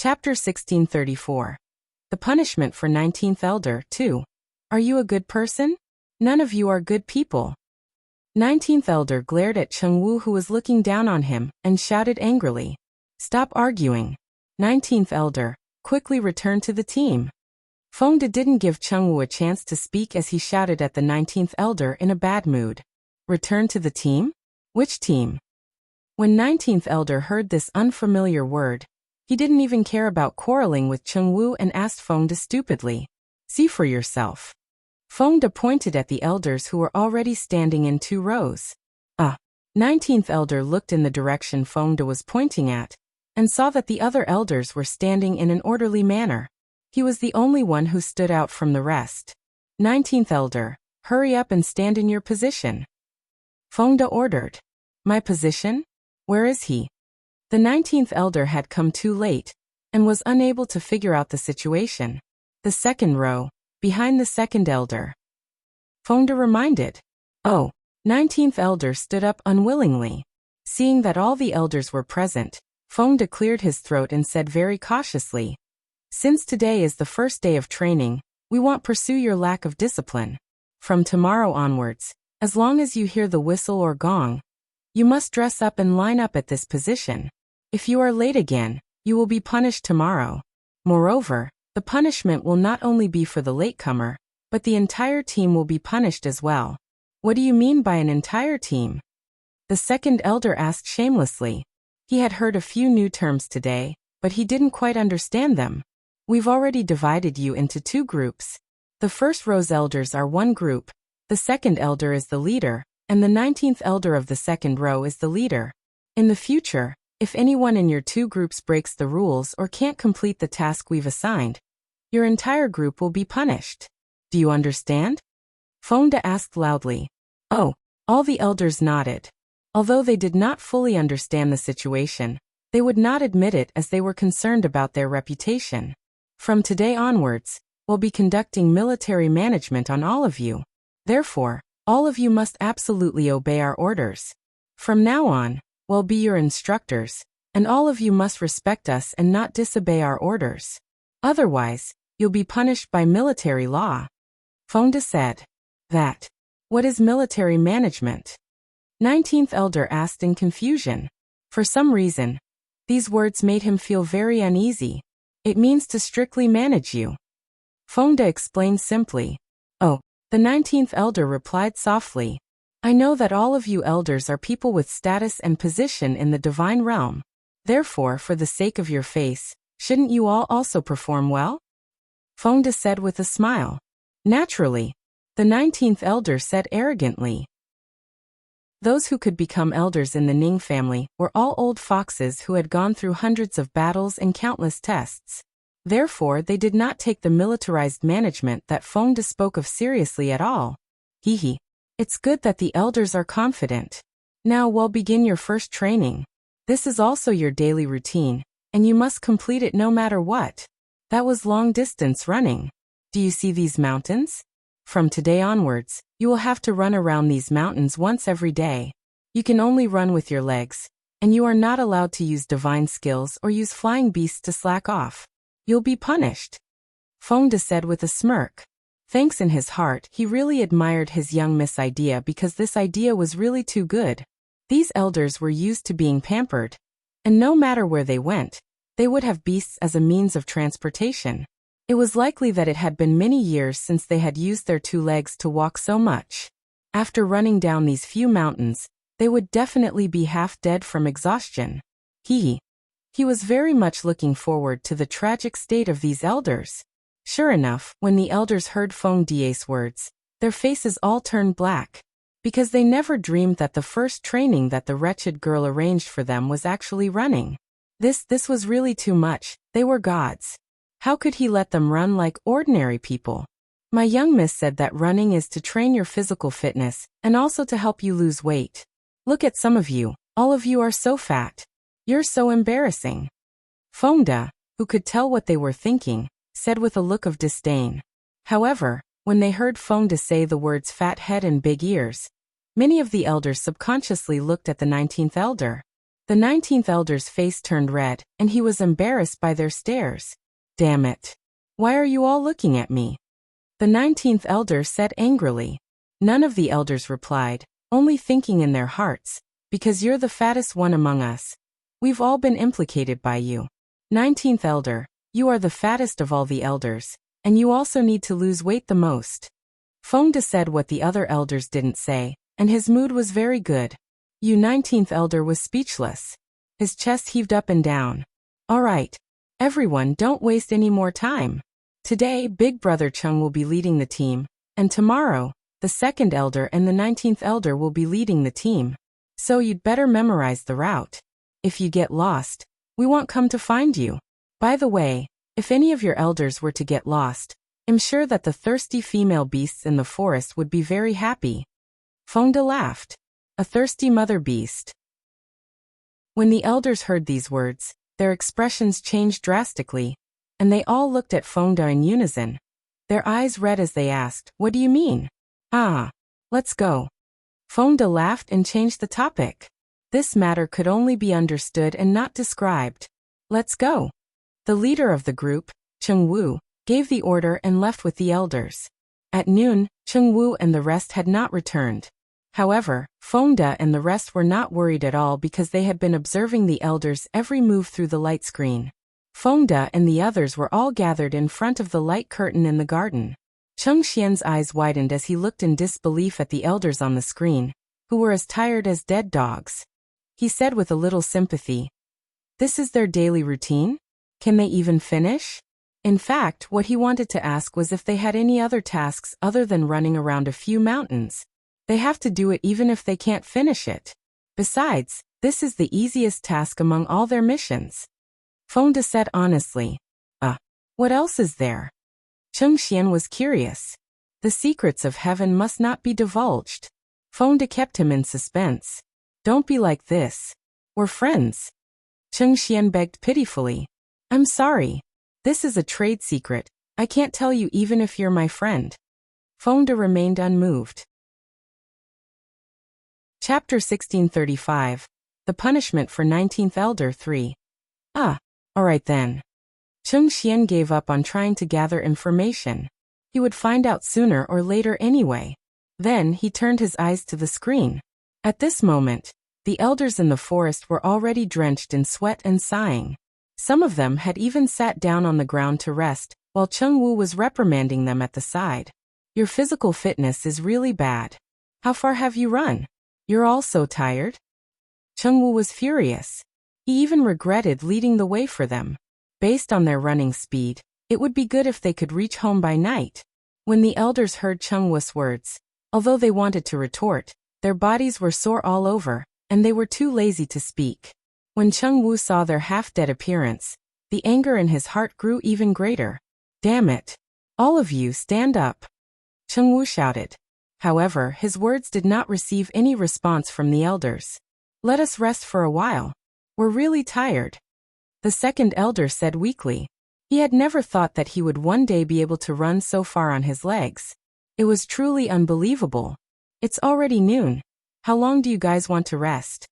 Chapter 1634. The Punishment for 19th Elder, 2. Are you a good person? None of you are good people. 19th Elder glared at Chengwu, who was looking down on him, and shouted angrily. Stop arguing. 19th Elder, quickly return to the team. Fengde didn't give Chengwu a chance to speak as he shouted at the 19th Elder in a bad mood. Return to the team? Which team? When 19th Elder heard this unfamiliar word, he didn't even care about quarreling with Chengwu and asked Fengde stupidly. See for yourself. Fengde pointed at the elders who were already standing in 2 rows. 19th Elder looked in the direction Fengde was pointing at, and saw that the other elders were standing in an orderly manner. He was the only one who stood out from the rest. 19th Elder, hurry up and stand in your position. Fengde ordered. My position? Where is he? The 19th Elder had come too late, and was unable to figure out the situation. The 2nd row, behind the 2nd Elder. Fengde reminded. 19th Elder stood up unwillingly. Seeing that all the elders were present, Fengde cleared his throat and said very cautiously, since today is the first day of training, we won't pursue your lack of discipline. From tomorrow onwards, as long as you hear the whistle or gong, you must dress up and line up at this position. If you are late again, you will be punished tomorrow. Moreover, the punishment will not only be for the latecomer, but the entire team will be punished as well. What do you mean by an entire team? The 2nd Elder asked shamelessly. He had heard a few new terms today, but he didn't quite understand them. We've already divided you into 2 groups. The 1st row's elders are 1 group, the 2nd Elder is the leader, and the 19th Elder of the 2nd row is the leader. In the future, if anyone in your 2 groups breaks the rules or can't complete the task we've assigned, your entire group will be punished. Do you understand? Fengde asked loudly. All the elders nodded. Although they did not fully understand the situation, they would not admit it as they were concerned about their reputation. From today onwards, we'll be conducting military management on all of you. Therefore, all of you must absolutely obey our orders. From now on, we'll be your instructors, and all of you must respect us and not disobey our orders. Otherwise, you'll be punished by military law. Fengde said. What is military management? 19th Elder asked in confusion. For some reason, these words made him feel very uneasy. It means to strictly manage you. Fengde explained simply. The 19th Elder replied softly. I know that all of you elders are people with status and position in the divine realm. Therefore, for the sake of your face, shouldn't you all also perform well? Fengde said with a smile. Naturally. The 19th Elder said arrogantly. Those who could become elders in the Ning family were all old foxes who had gone through hundreds of battles and countless tests. Therefore, they did not take the militarized management that Fengde spoke of seriously at all. It's good that the elders are confident. Now we'll begin your first training. This is also your daily routine, and you must complete it no matter what. That was long-distance running. Do you see these mountains? From today onwards, you will have to run around these mountains once every day. You can only run with your legs, and you are not allowed to use divine skills or use flying beasts to slack off. You'll be punished. Fengde said with a smirk. Thanks in his heart, he really admired his young miss idea because this idea was really too good. These elders were used to being pampered, and no matter where they went, they would have beasts as a means of transportation. It was likely that it had been many years since they had used their 2 legs to walk so much. After running down these few mountains, they would definitely be half dead from exhaustion. He was very much looking forward to the tragic state of these elders. Sure enough, when the elders heard Fengde's words, their faces all turned black, because they never dreamed that the first training that the wretched girl arranged for them was actually running. This was really too much. They were gods. How could he let them run like ordinary people? My young miss said that running is to train your physical fitness, and also to help you lose weight. Look at some of you. All of you are so fat. You're so embarrassing. Fengde, who could tell what they were thinking, said with a look of disdain. However, when they heard Fengde say the words fat head and big ears, many of the elders subconsciously looked at the 19th Elder. The 19th elder's face turned red, and he was embarrassed by their stares. Damn it. Why are you all looking at me? The 19th elder said angrily. None of the elders replied, only thinking in their hearts, because you're the fattest one among us. We've all been implicated by you. 19th elder, you are the fattest of all the elders, and you also need to lose weight the most. Fengde said what the other elders didn't say, and his mood was very good. You 19th elder was speechless. His chest heaved up and down. All right. Everyone, don't waste any more time. Today, Big Brother Chung will be leading the team, and tomorrow, the 2nd elder and the 19th elder will be leading the team. So you'd better memorize the route. If you get lost, we won't come to find you. By the way, if any of your elders were to get lost, I'm sure that the thirsty female beasts in the forest would be very happy. Fengde laughed. A thirsty mother beast. When the elders heard these words, their expressions changed drastically, and they all looked at Fengde in unison. Their eyes red as they asked, "What do you mean?" "Ah, let's go." Fengde laughed and changed the topic. This matter could only be understood and not described. Let's go. The leader of the group, Cheng Wu, gave the order and left with the elders. At noon, Cheng Wu and the rest had not returned. However, Fengde and the rest were not worried at all because they had been observing the elders' every move through the light screen. Fengde and the others were all gathered in front of the light curtain in the garden. Cheng Xian's eyes widened as he looked in disbelief at the elders on the screen, who were as tired as dead dogs. He said with a little sympathy, "This is their daily routine? Can they even finish?" In fact, what he wanted to ask was if they had any other tasks other than running around a few mountains. They have to do it even if they can't finish it. Besides, this is the easiest task among all their missions. Fengde said honestly. What else is there? Cheng Xian was curious. The secrets of heaven must not be divulged. Fengde kept him in suspense. Don't be like this. We're friends. Cheng Xian begged pitifully. I'm sorry. This is a trade secret. I can't tell you even if you're my friend. Fengde remained unmoved. Chapter 1635. The Punishment for 19th Elder 3. Alright then. Cheng Xian gave up on trying to gather information. He would find out sooner or later anyway. Then he turned his eyes to the screen. At this moment, the elders in the forest were already drenched in sweat and sighing. Some of them had even sat down on the ground to rest, while Cheng Wu was reprimanding them at the side. Your physical fitness is really bad. How far have you run? You're all so tired? Cheng Wu was furious. He even regretted leading the way for them. Based on their running speed, it would be good if they could reach home by night. When the elders heard Cheng Wu's words, although they wanted to retort, their bodies were sore all over, and they were too lazy to speak. When Cheng Wu saw their half-dead appearance, the anger in his heart grew even greater. Damn it! All of you stand up! Cheng Wu shouted. However, his words did not receive any response from the elders. Let us rest for a while. We're really tired. The 2nd elder said weakly. He had never thought that he would one day be able to run so far on his legs. It was truly unbelievable. It's already noon. How long do you guys want to rest?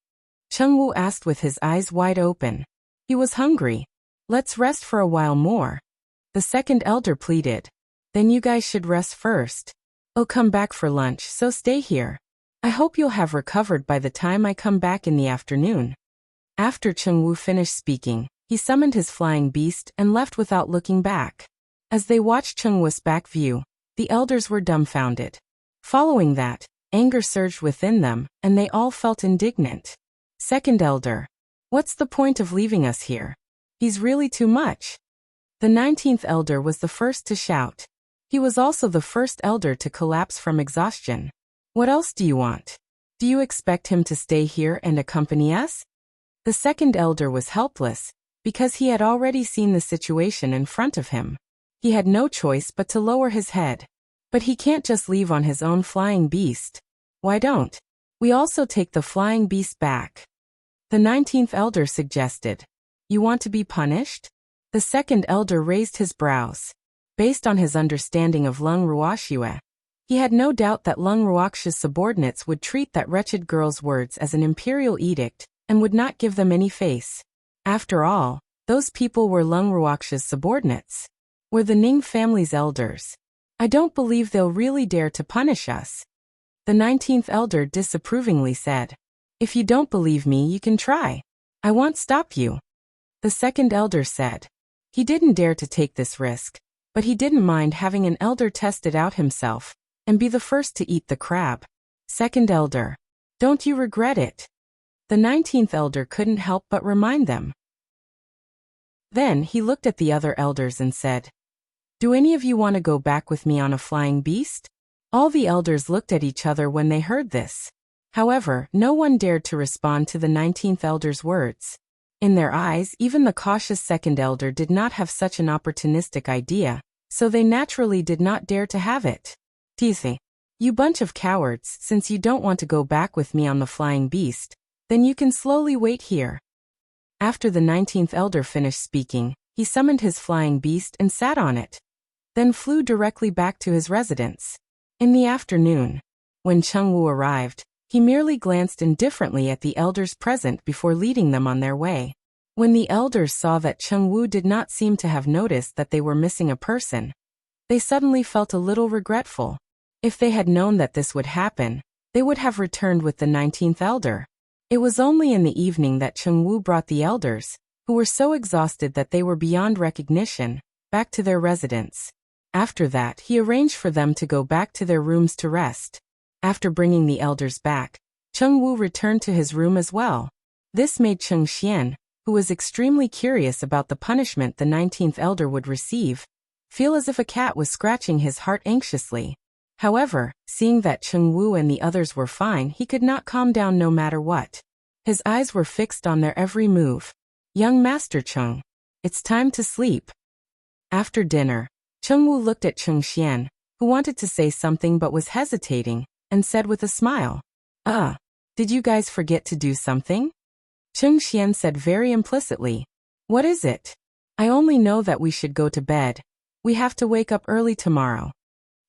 Cheng Wu asked with his eyes wide open. He was hungry. Let's rest for a while more. The 2nd elder pleaded. Then you guys should rest first. I'll come back for lunch, so stay here. I hope you'll have recovered by the time I come back in the afternoon. After Cheng Wu finished speaking, he summoned his flying beast and left without looking back. As they watched Cheng Wu's back view, the elders were dumbfounded. Following that, anger surged within them, and they all felt indignant. 2nd elder. What's the point of leaving us here? He's really too much. The 19th elder was the first to shout. He was also the first elder to collapse from exhaustion. What else do you want? Do you expect him to stay here and accompany us? The 2nd elder was helpless, because he had already seen the situation in front of him. He had no choice but to lower his head. But he can't just leave on his own flying beast. Why don't we also take the flying beast back? The 19th elder suggested. You want to be punished? The 2nd elder raised his brows. Based on his understanding of Lung Ruoxue, he had no doubt that Lung Ruoxue's subordinates would treat that wretched girl's words as an imperial edict, and would not give them any face. After all, those people were Lung Ruoxia's subordinates, were the Ning family's elders. I don't believe they'll really dare to punish us. The 19th elder disapprovingly said. If you don't believe me, you can try. I won't stop you. The second elder said. He didn't dare to take this risk, but he didn't mind having an elder test it out himself, and be the first to eat the crab. Second elder. Don't you regret it? The 19th elder couldn't help but remind them. Then he looked at the other elders and said, Do any of you want to go back with me on a flying beast? All the elders looked at each other when they heard this. However, no one dared to respond to the 19th elder's words. In their eyes, even the cautious second elder did not have such an opportunistic idea, so they naturally did not dare to have it. Tizi, you bunch of cowards, since you don't want to go back with me on the flying beast, then you can slowly wait here. After the 19th elder finished speaking, he summoned his flying beast and sat on it, then flew directly back to his residence. In the afternoon, when Chengwu arrived, he merely glanced indifferently at the elders present before leading them on their way. When the elders saw that Chengwu did not seem to have noticed that they were missing a person, they suddenly felt a little regretful. If they had known that this would happen, they would have returned with the 19th elder. It was only in the evening that Chengwu brought the elders, who were so exhausted that they were beyond recognition, back to their residence. After that, he arranged for them to go back to their rooms to rest. After bringing the elders back, Chengwu returned to his room as well. This made Cheng Xian, who was extremely curious about the punishment the 19th elder would receive, feel as if a cat was scratching his heart anxiously. However, seeing that Chengwu and the others were fine, he could not calm down no matter what. His eyes were fixed on their every move. Young Master Cheng, it's time to sleep. After dinner, Chengwu looked at Cheng Xian, who wanted to say something but was hesitating, and said with a smile, did you guys forget to do something? Cheng Xian said very implicitly, What is it? I only know that we should go to bed. We have to wake up early tomorrow.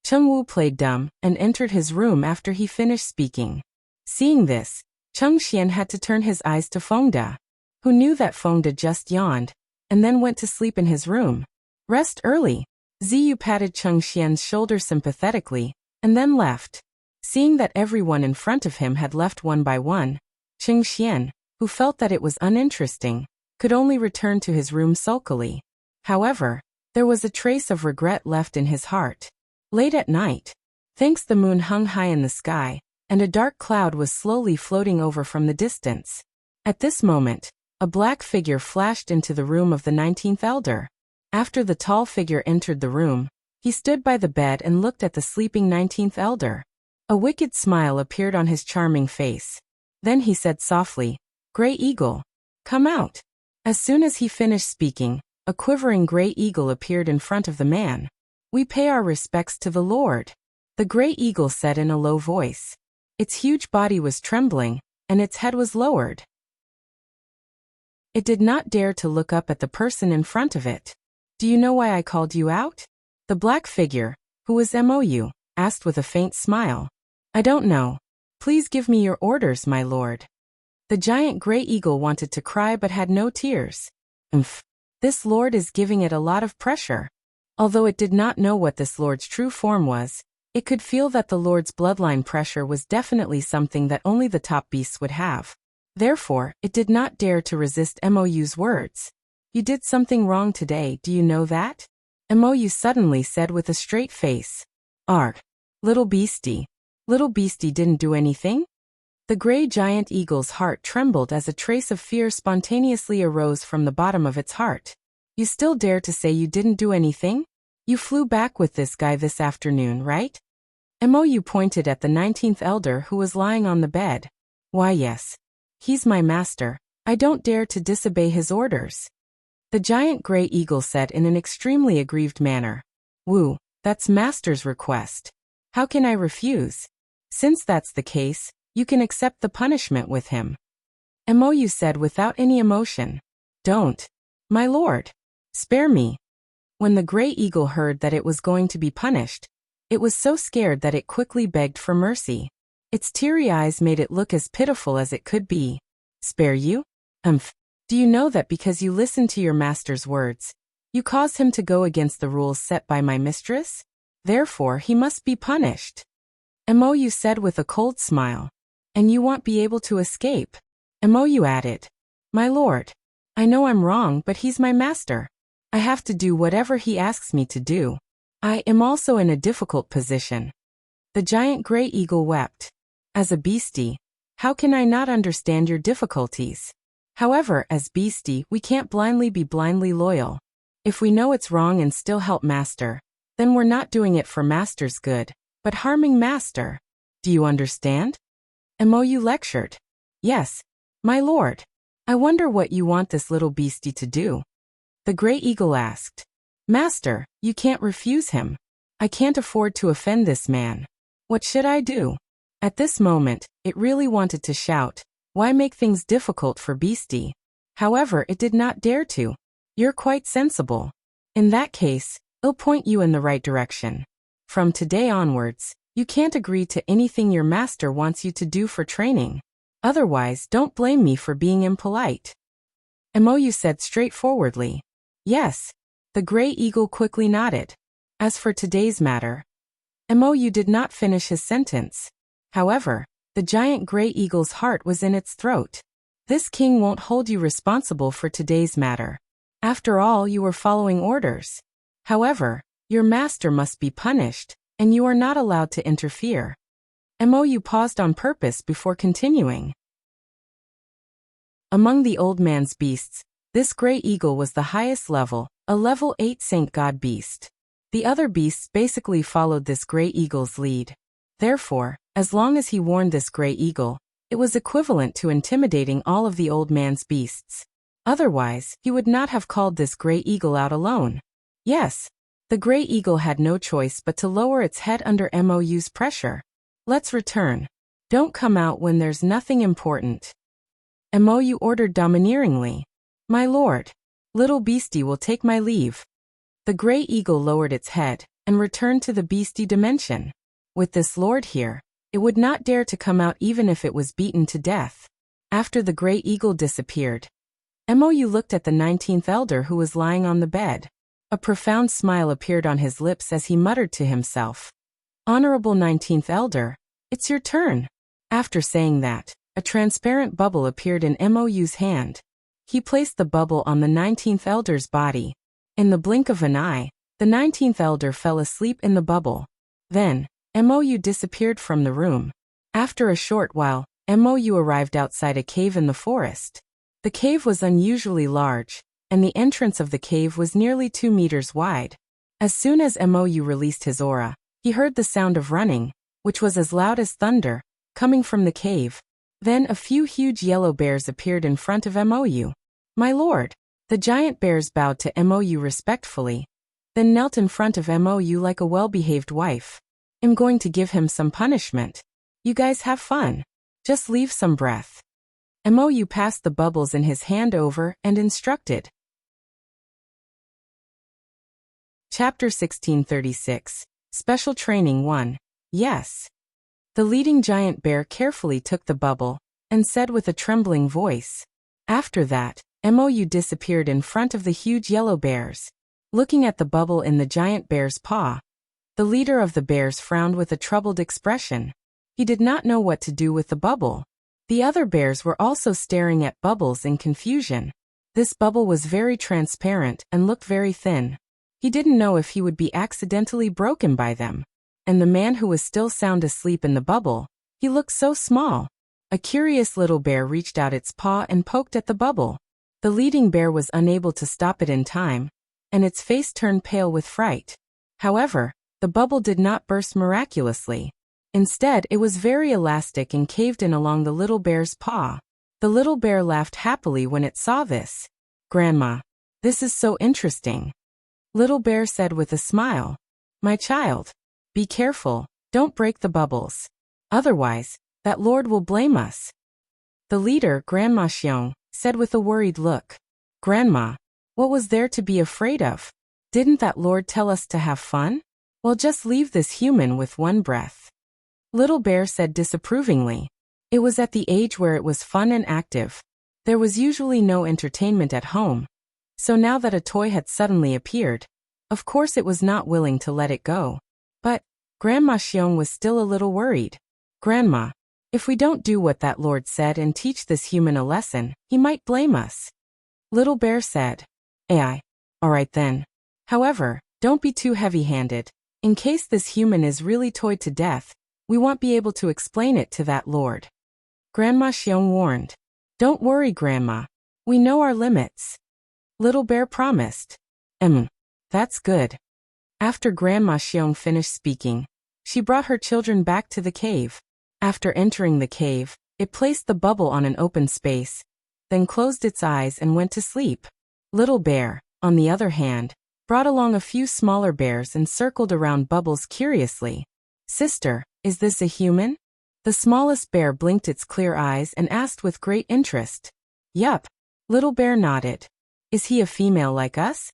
Chengwu played dumb and entered his room after he finished speaking. Seeing this, Cheng Xian had to turn his eyes to Fengda, who knew that Fengda just yawned, and then went to sleep in his room. Rest early. Ziyu patted Cheng Xian's shoulder sympathetically, and then left. Seeing that everyone in front of him had left one by one, Cheng Xian, who felt that it was uninteresting, could only return to his room sulkily. However, there was a trace of regret left in his heart. Late at night, the moon hung high in the sky, and a dark cloud was slowly floating over from the distance. At this moment, a black figure flashed into the room of the 19th elder. After the tall figure entered the room, he stood by the bed and looked at the sleeping 19th elder. A wicked smile appeared on his charming face. Then he said softly, Gray Eagle, come out. As soon as he finished speaking, a quivering gray eagle appeared in front of the man. We pay our respects to the Lord, the gray eagle said in a low voice. Its huge body was trembling, and its head was lowered. It did not dare to look up at the person in front of it. Do you know why I called you out? The black figure, who was Mou, asked with a faint smile. I don't know. Please give me your orders, my lord. The giant gray eagle wanted to cry but had no tears. This lord is giving it a lot of pressure. Although it did not know what this lord's true form was, it could feel that the lord's bloodline pressure was definitely something that only the top beasts would have. Therefore, it did not dare to resist Mou's words. You did something wrong today, do you know that? Mou suddenly said with a straight face. Arg. Little beastie. Little beastie didn't do anything? The gray giant eagle's heart trembled as a trace of fear spontaneously arose from the bottom of its heart. You still dare to say you didn't do anything? You flew back with this guy this afternoon, right? Mou pointed at the 19th elder who was lying on the bed. Why yes. He's my master. I don't dare to disobey his orders. The giant gray eagle said in an extremely aggrieved manner. Wu, that's master's request. How can I refuse? Since that's the case, you can accept the punishment with him. Mou said without any emotion. Don't. My lord. Spare me. When the gray eagle heard that it was going to be punished, it was so scared that it quickly begged for mercy. Its teary eyes made it look as pitiful as it could be. Spare you? Do you know that because you listened to your master's words, you caused him to go against the rules set by my mistress? Therefore he must be punished. Mou said with a cold smile. And you won't be able to escape. Mou added. My lord, I know I'm wrong, but he's my master. I have to do whatever he asks me to do. I am also in a difficult position. The giant gray eagle wept. As a beastie, how can I not understand your difficulties? However, as beastie, we can't blindly be blindly loyal. If we know it's wrong and still help master, then we're not doing it for master's good, but harming master. Do you understand? Mou lectured. Yes, my lord. I wonder what you want this little beastie to do. The gray eagle asked. Master, you can't refuse him. I can't afford to offend this man. What should I do? At this moment, it really wanted to shout, why make things difficult for beastie? However, it did not dare to. You're quite sensible. In that case, I'll point you in the right direction. From today onwards, you can't agree to anything your master wants you to do for training. Otherwise, don't blame me for being impolite. Mou said straightforwardly. Yes. The gray eagle quickly nodded. As for today's matter, Mou did not finish his sentence. However, the giant gray eagle's heart was in its throat. This king won't hold you responsible for today's matter. After all, you were following orders. However, your master must be punished, and you are not allowed to interfere. Mou paused on purpose before continuing. Among the old man's beasts, this gray eagle was the highest level, a level 8 Saint God beast. The other beasts basically followed this gray eagle's lead. Therefore, as long as he warned this gray eagle, it was equivalent to intimidating all of the old man's beasts. Otherwise, he would not have called this gray eagle out alone. Yes, the gray eagle had no choice but to lower its head under Mou's pressure. Let's return. Don't come out when there's nothing important. Mou ordered domineeringly. My lord, little beastie will take my leave. The gray eagle lowered its head and returned to the beastie dimension. With this lord here, it would not dare to come out even if it was beaten to death. After the gray eagle disappeared, Mou looked at the 19th elder who was lying on the bed. A profound smile appeared on his lips as he muttered to himself. Honorable 19th elder, it's your turn. After saying that, a transparent bubble appeared in Mou's hand. He placed the bubble on the 19th elder's body. In the blink of an eye, the 19th elder fell asleep in the bubble. Then, Mou disappeared from the room. After a short while, Mou arrived outside a cave in the forest. The cave was unusually large, and the entrance of the cave was nearly 2 meters wide. As soon as Mou released his aura, he heard the sound of running, which was as loud as thunder, coming from the cave. Then a few huge yellow bears appeared in front of Mou. My lord! The giant bears bowed to Mou respectfully, then knelt in front of Mou like a well-behaved wife. I'm going to give him some punishment. You guys have fun. Just leave some breath. Mou passed the bubbles in his hand over and instructed. Chapter 1636. Special Training 1. Yes. The leading giant bear carefully took the bubble and said with a trembling voice. After that, Mou disappeared in front of the huge yellow bears. Looking at the bubble in the giant bear's paw, the leader of the bears frowned with a troubled expression. He did not know what to do with the bubble. The other bears were also staring at bubbles in confusion. This bubble was very transparent and looked very thin. He didn't know if he would be accidentally broken by them. And the man who was still sound asleep in the bubble, he looked so small. A curious little bear reached out its paw and poked at the bubble. The leading bear was unable to stop it in time, and its face turned pale with fright. However, the bubble did not burst miraculously. Instead, it was very elastic and caved in along the little bear's paw. The little bear laughed happily when it saw this. Grandma, this is so interesting. Little bear said with a smile. My child, be careful, don't break the bubbles. Otherwise, that lord will blame us. The leader, Grandma Xiong, said with a worried look. Grandma, what was there to be afraid of? Didn't that lord tell us to have fun? Well, just leave this human with one breath. Little bear said disapprovingly. It was at the age where it was fun and active, There was usually no entertainment at home, so now that a toy had suddenly appeared, of course it was not willing to let it go. But Grandma Xiong was still a little worried. Grandma, if we don't do what that Lord said and teach this human a lesson, he might blame us. Little Bear said. All right then. However, don't be too heavy-handed. In case this human is really toyed to death, we won't be able to explain it to that Lord. Grandma Xiong warned. Don't worry, Grandma. We know our limits. Little Bear promised. That's good. After Grandma Xiong finished speaking, she brought her children back to the cave. After entering the cave, it placed the bubble on an open space, then closed its eyes and went to sleep. Little Bear, on the other hand, brought along a few smaller bears and circled around Bubbles curiously. Sister, is this a human? The smallest bear blinked its clear eyes and asked with great interest. Yup. Little Bear nodded. Is he a female like us?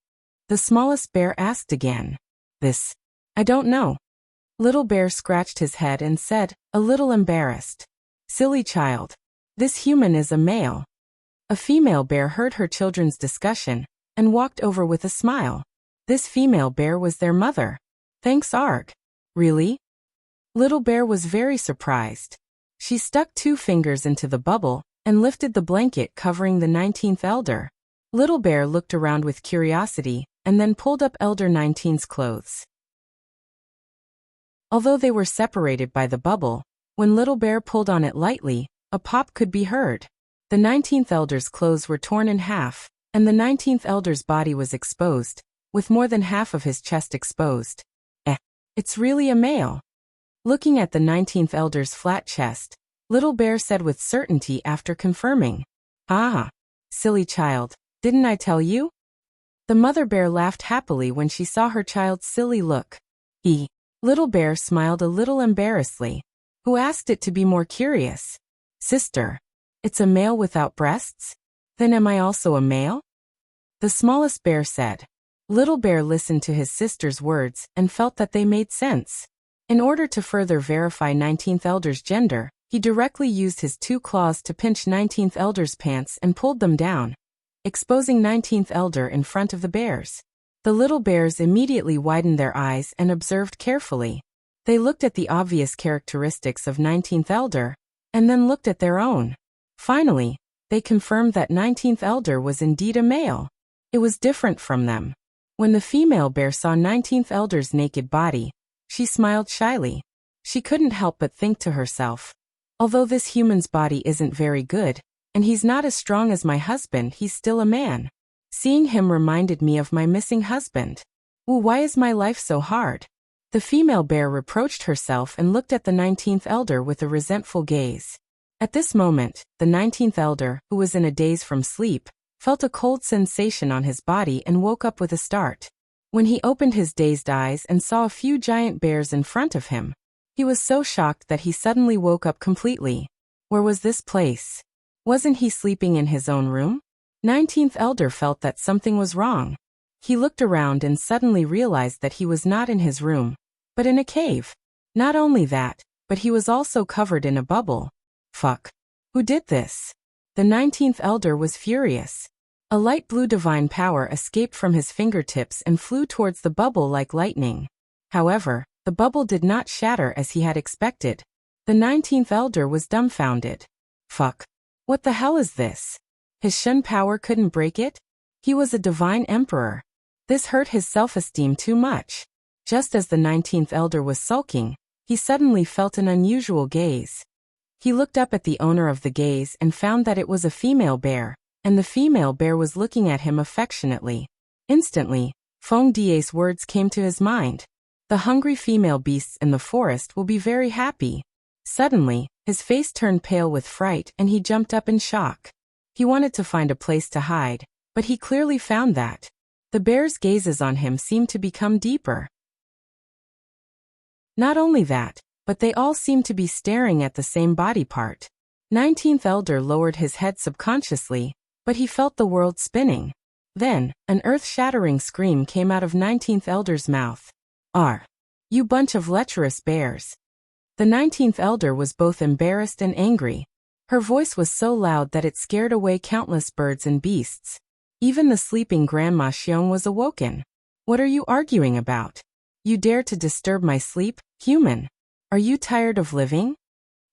The smallest bear asked again. I don't know. Little Bear scratched his head and said, a little embarrassed. Silly child. This human is a male. A female bear heard her children's discussion and walked over with a smile. This female bear was their mother. Thanks, Arg. Really? Little Bear was very surprised. She stuck 2 fingers into the bubble and lifted the blanket covering the 19th elder. Little Bear looked around with curiosity and then pulled up Elder 19's clothes. Although they were separated by the bubble, when Little Bear pulled on it lightly, a pop could be heard. The 19th elder's clothes were torn in half, and the 19th elder's body was exposed, with more than half of his chest exposed. It's really a male. Looking at the 19th elder's flat chest, Little Bear said with certainty after confirming. Silly child, didn't I tell you? The mother bear laughed happily when she saw her child's silly look. Little Bear smiled a little embarrassedly. Who asked it to be more curious? Sister, it's a male without breasts? Then am I also a male? The smallest bear said. Little Bear listened to his sister's words and felt that they made sense. In order to further verify 19th elder's gender, he directly used his 2 claws to pinch 19th elder's pants and pulled them down, exposing 19th elder in front of the bears. The little bears immediately widened their eyes and observed carefully. They looked at the obvious characteristics of 19th elder, and then looked at their own. Finally, they confirmed that 19th elder was indeed a male. It was different from them. When the female bear saw 19th elder's naked body, she smiled shyly. She couldn't help but think to herself, although this human's body isn't very good, and he's not as strong as my husband, he's still a man. Seeing him reminded me of my missing husband. Why is my life so hard? The female bear reproached herself and looked at the 19th elder with a resentful gaze. At this moment, the 19th elder, who was in a daze from sleep, felt a cold sensation on his body and woke up with a start. When he opened his dazed eyes and saw a few giant bears in front of him, he was so shocked that he suddenly woke up completely. Where was this place? Wasn't he sleeping in his own room? 19th elder felt that something was wrong. He looked around and suddenly realized that he was not in his room, but in a cave. Not only that, but he was also covered in a bubble. Fuck. Who did this? The 19th elder was furious. A light blue divine power escaped from his fingertips and flew towards the bubble like lightning. However, the bubble did not shatter as he had expected. The 19th elder was dumbfounded. Fuck. What the hell is this? His Shun power couldn't break it? He was a divine emperor. This hurt his self-esteem too much. Just as the 19th elder was sulking, he suddenly felt an unusual gaze. He looked up at the owner of the gaze and found that it was a female bear, and the female bear was looking at him affectionately. Instantly, Feng Die's words came to his mind. The hungry female beasts in the forest will be very happy. Suddenly, his face turned pale with fright and he jumped up in shock. He wanted to find a place to hide, but he clearly found that. The bears' gazes on him seemed to become deeper. Not only that, but they all seemed to be staring at the same body part. 19th elder lowered his head subconsciously, but he felt the world spinning. Then, an earth-shattering scream came out of 19th elder's mouth. You bunch of lecherous bears. The 19th elder was both embarrassed and angry. Her voice was so loud that it scared away countless birds and beasts. Even the sleeping Grandma Xiong was awoken. What are you arguing about? You dare to disturb my sleep, human? Are you tired of living?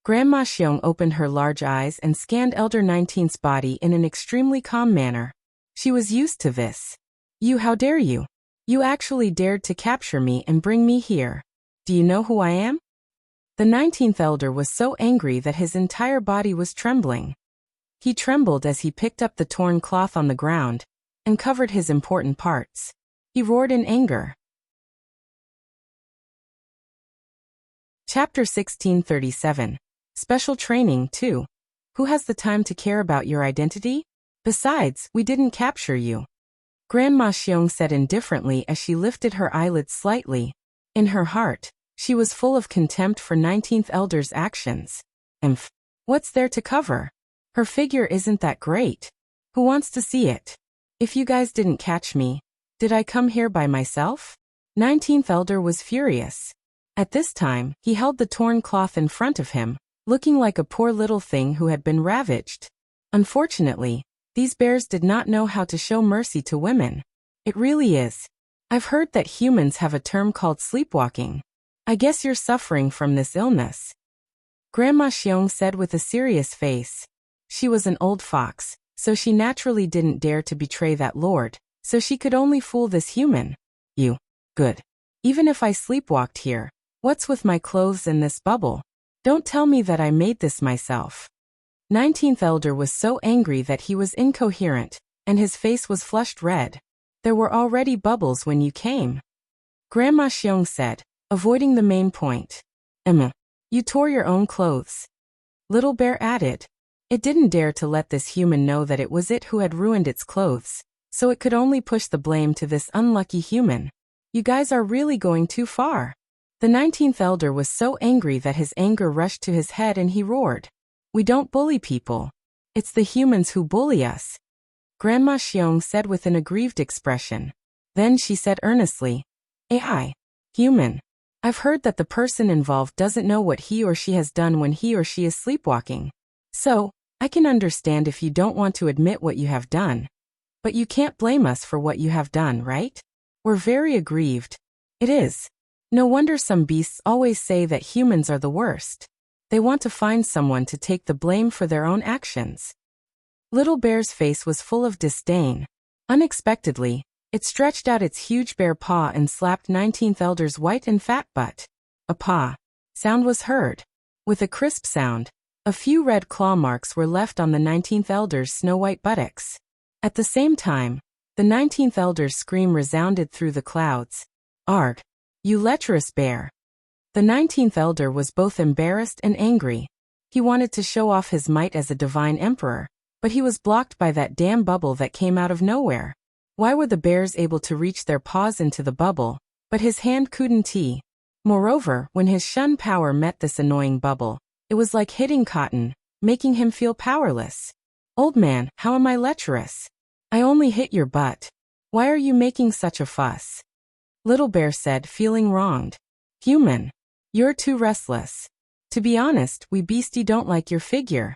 Grandma Xiong opened her large eyes and scanned Elder 19's body in an extremely calm manner. She was used to this. You, how dare you? You actually dared to capture me and bring me here. Do you know who I am? The 19th elder was so angry that his entire body was trembling. He trembled as he picked up the torn cloth on the ground and covered his important parts. He roared in anger. Chapter 1637. Special Training 2. Who has the time to care about your identity? Besides, we didn't capture you. Grandma Xiong said indifferently as she lifted her eyelids slightly. In her heart, she was full of contempt for 19th elder's actions. What's there to cover? Her figure isn't that great. Who wants to see it? If you guys didn't catch me, did I come here by myself? 19th elder was furious. At this time, he held the torn cloth in front of him, looking like a poor little thing who had been ravaged. Unfortunately, these bears did not know how to show mercy to women. It really is. I've heard that humans have a term called sleepwalking. I guess you're suffering from this illness. Grandma Xiong said with a serious face. She was an old fox, so she naturally didn't dare to betray that lord, so she could only fool this human. You. Good. Even if I sleepwalked here, what's with my clothes and this bubble? Don't tell me that I made this myself. 19th elder was so angry that he was incoherent, and his face was flushed red. There were already bubbles when you came. Grandma Xiong said, avoiding the main point. You tore your own clothes. Little Bear added. It didn't dare to let this human know that it was it who had ruined its clothes, so it could only push the blame to this unlucky human. You guys are really going too far. The 19th elder was so angry that his anger rushed to his head and he roared. We don't bully people. It's the humans who bully us. Grandma Xiong said with an aggrieved expression. Then she said earnestly, AI, human. I've heard that the person involved doesn't know what he or she has done when he or she is sleepwalking. So, I can understand if you don't want to admit what you have done. But you can't blame us for what you have done, right? We're very aggrieved. It is. No wonder some beasts always say that humans are the worst. They want to find someone to take the blame for their own actions. Little Bear's face was full of disdain. Unexpectedly, it stretched out its huge bare paw and slapped 19th elder's white and fat butt. A paw. Sound was heard. With a crisp sound, a few red claw marks were left on the 19th elder's snow-white buttocks. At the same time, the 19th elder's scream resounded through the clouds. Arg! You lecherous bear! The 19th elder was both embarrassed and angry. He wanted to show off his might as a divine emperor, but he was blocked by that damn bubble that came out of nowhere. Why were the bears able to reach their paws into the bubble, but his hand couldn't? Moreover, when his shun power met this annoying bubble, it was like hitting cotton, making him feel powerless. Old man, how am I lecherous? I only hit your butt. Why are you making such a fuss? Little Bear said, feeling wronged. Human. You're too restless. To be honest, we beastie don't like your figure.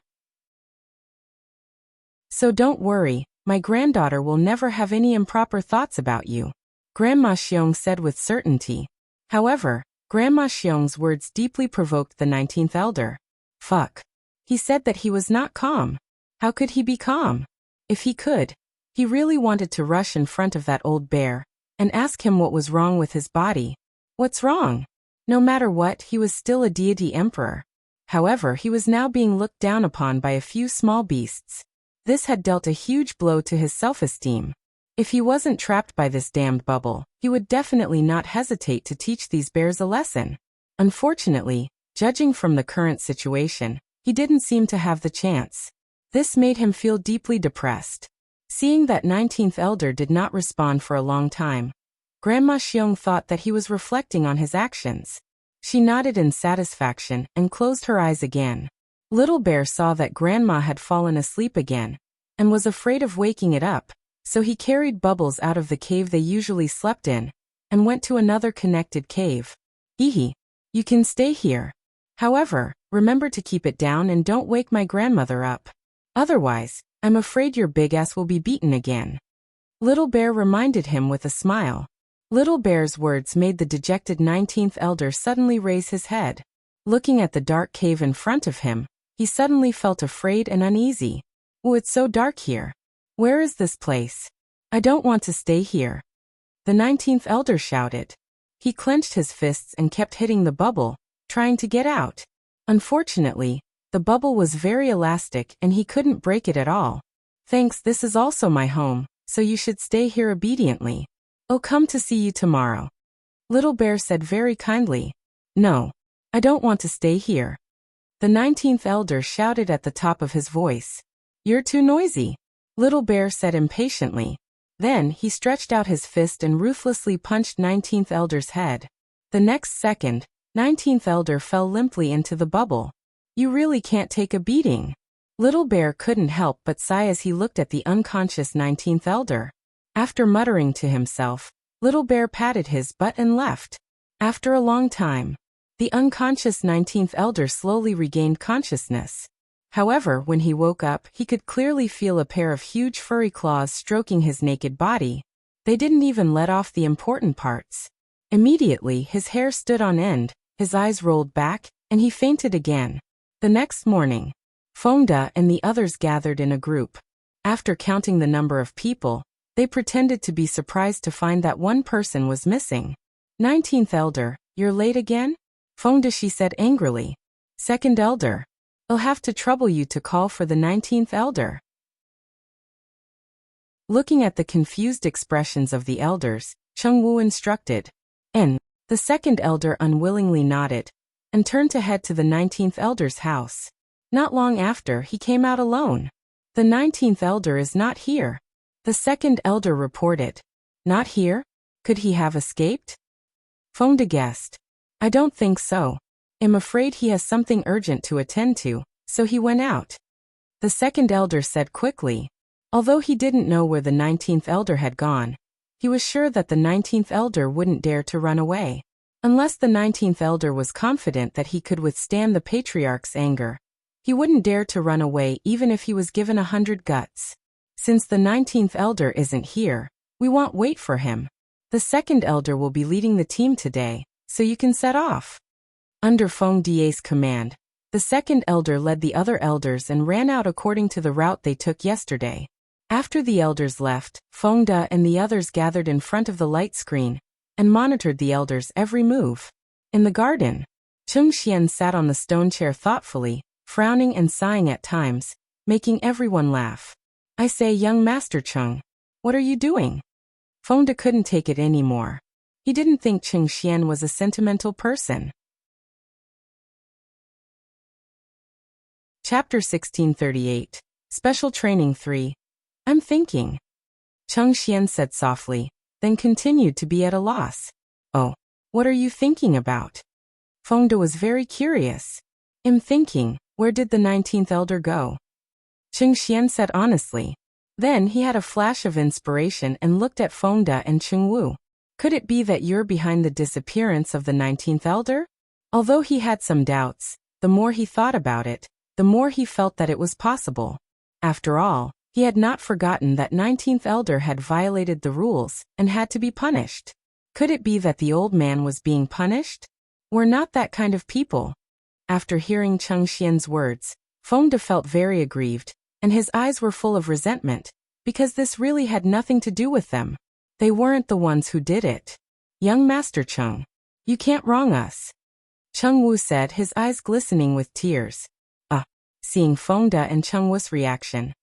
So don't worry, my granddaughter will never have any improper thoughts about you. Grandma Xiong said with certainty. However, Grandma Xiong's words deeply provoked the 19th elder. Fuck. He said that he was not calm. How could he be calm? If he could, he really wanted to rush in front of that old bear and ask him what was wrong with his body. What's wrong? No matter what, he was still a deity emperor. However, he was now being looked down upon by a few small beasts. This had dealt a huge blow to his self-esteem. If he wasn't trapped by this damned bubble, he would definitely not hesitate to teach these bears a lesson. Unfortunately, judging from the current situation, he didn't seem to have the chance. This made him feel deeply depressed. Seeing that 19th elder did not respond for a long time, Grandma Xiong thought that he was reflecting on his actions. She nodded in satisfaction and closed her eyes again. Little Bear saw that Grandma had fallen asleep again and was afraid of waking it up, so he carried Bubbles out of the cave they usually slept in and went to another connected cave. You can stay here. However, Remember to keep it down and don't wake my grandmother up. Otherwise, I'm afraid your big ass will be beaten again. Little Bear reminded him with a smile. Little Bear's words made the dejected 19th elder suddenly raise his head. Looking at the dark cave in front of him, he suddenly felt afraid and uneasy. Oh, it's so dark here. Where is this place? I don't want to stay here. The 19th elder shouted. He clenched his fists and kept hitting the bubble, trying to get out. Unfortunately, the bubble was very elastic and he couldn't break it at all. Thanks, this is also my home, so you should stay here obediently. I'll come to see you tomorrow. Little Bear said very kindly. No, I don't want to stay here. The 19th elder shouted at the top of his voice. You're too noisy, Little Bear said impatiently. Then he stretched out his fist and ruthlessly punched 19th elder's head. The next second, 19th elder fell limply into the bubble. You really can't take a beating. Little Bear couldn't help but sigh as he looked at the unconscious 19th elder. After muttering to himself, Little Bear patted his butt and left. After a long time, the unconscious 19th elder slowly regained consciousness. However, when he woke up, he could clearly feel a pair of huge furry claws stroking his naked body. They didn't even let off the important parts. Immediately, his hair stood on end, his eyes rolled back, and he fainted again. The next morning, Fengda and the others gathered in a group. After counting the number of people, they pretended to be surprised to find that one person was missing. 19th elder, you're late again? Fengda, she said angrily. Second elder, I'll have to trouble you to call for the 19th elder. Looking at the confused expressions of the elders, Cheng Wu instructed. And the second elder unwillingly nodded and turned to head to the 19th elder's house. Not long after, he came out alone. The 19th elder is not here. The second elder reported. Not here? Could he have escaped? Fengda guessed. I don't think so. I'm afraid he has something urgent to attend to, so he went out. The second elder said quickly. Although he didn't know where the 19th elder had gone, he was sure that the 19th elder wouldn't dare to run away. Unless the 19th elder was confident that he could withstand the patriarch's anger, he wouldn't dare to run away even if he was given 100 guts. Since the 19th elder isn't here, we won't wait for him. The second elder will be leading the team today, so you can set off. Under Fengda's command, the second elder led the other elders and ran out according to the route they took yesterday. After the elders left, Fengda and the others gathered in front of the light screen and monitored the elders' every move. In the garden, Cheng Xian sat on the stone chair thoughtfully, frowning and sighing at times, making everyone laugh. I say, young Master Cheng, what are you doing? Fengda couldn't take it anymore. He didn't think Cheng Xian was a sentimental person. Chapter 1638. Special Training 3. I'm thinking. Cheng Xian said softly, then continued to be at a loss. Oh, what are you thinking about? Fengda was very curious. I'm thinking, where did the 19th elder go? Cheng Xian said honestly. Then he had a flash of inspiration and looked at Fengda and Cheng Wu. Could it be that you're behind the disappearance of the 19th elder? Although he had some doubts, the more he thought about it, the more he felt that it was possible. After all, he had not forgotten that 19th elder had violated the rules and had to be punished. Could it be that the old man was being punished? We're not that kind of people. After hearing Cheng Xian's words, Fengda felt very aggrieved, and his eyes were full of resentment, because this really had nothing to do with them. They weren't the ones who did it. Young Master Cheng, you can't wrong us. Cheng Wu said, his eyes glistening with tears. Seeing Fengda and Cheng Wu's reaction,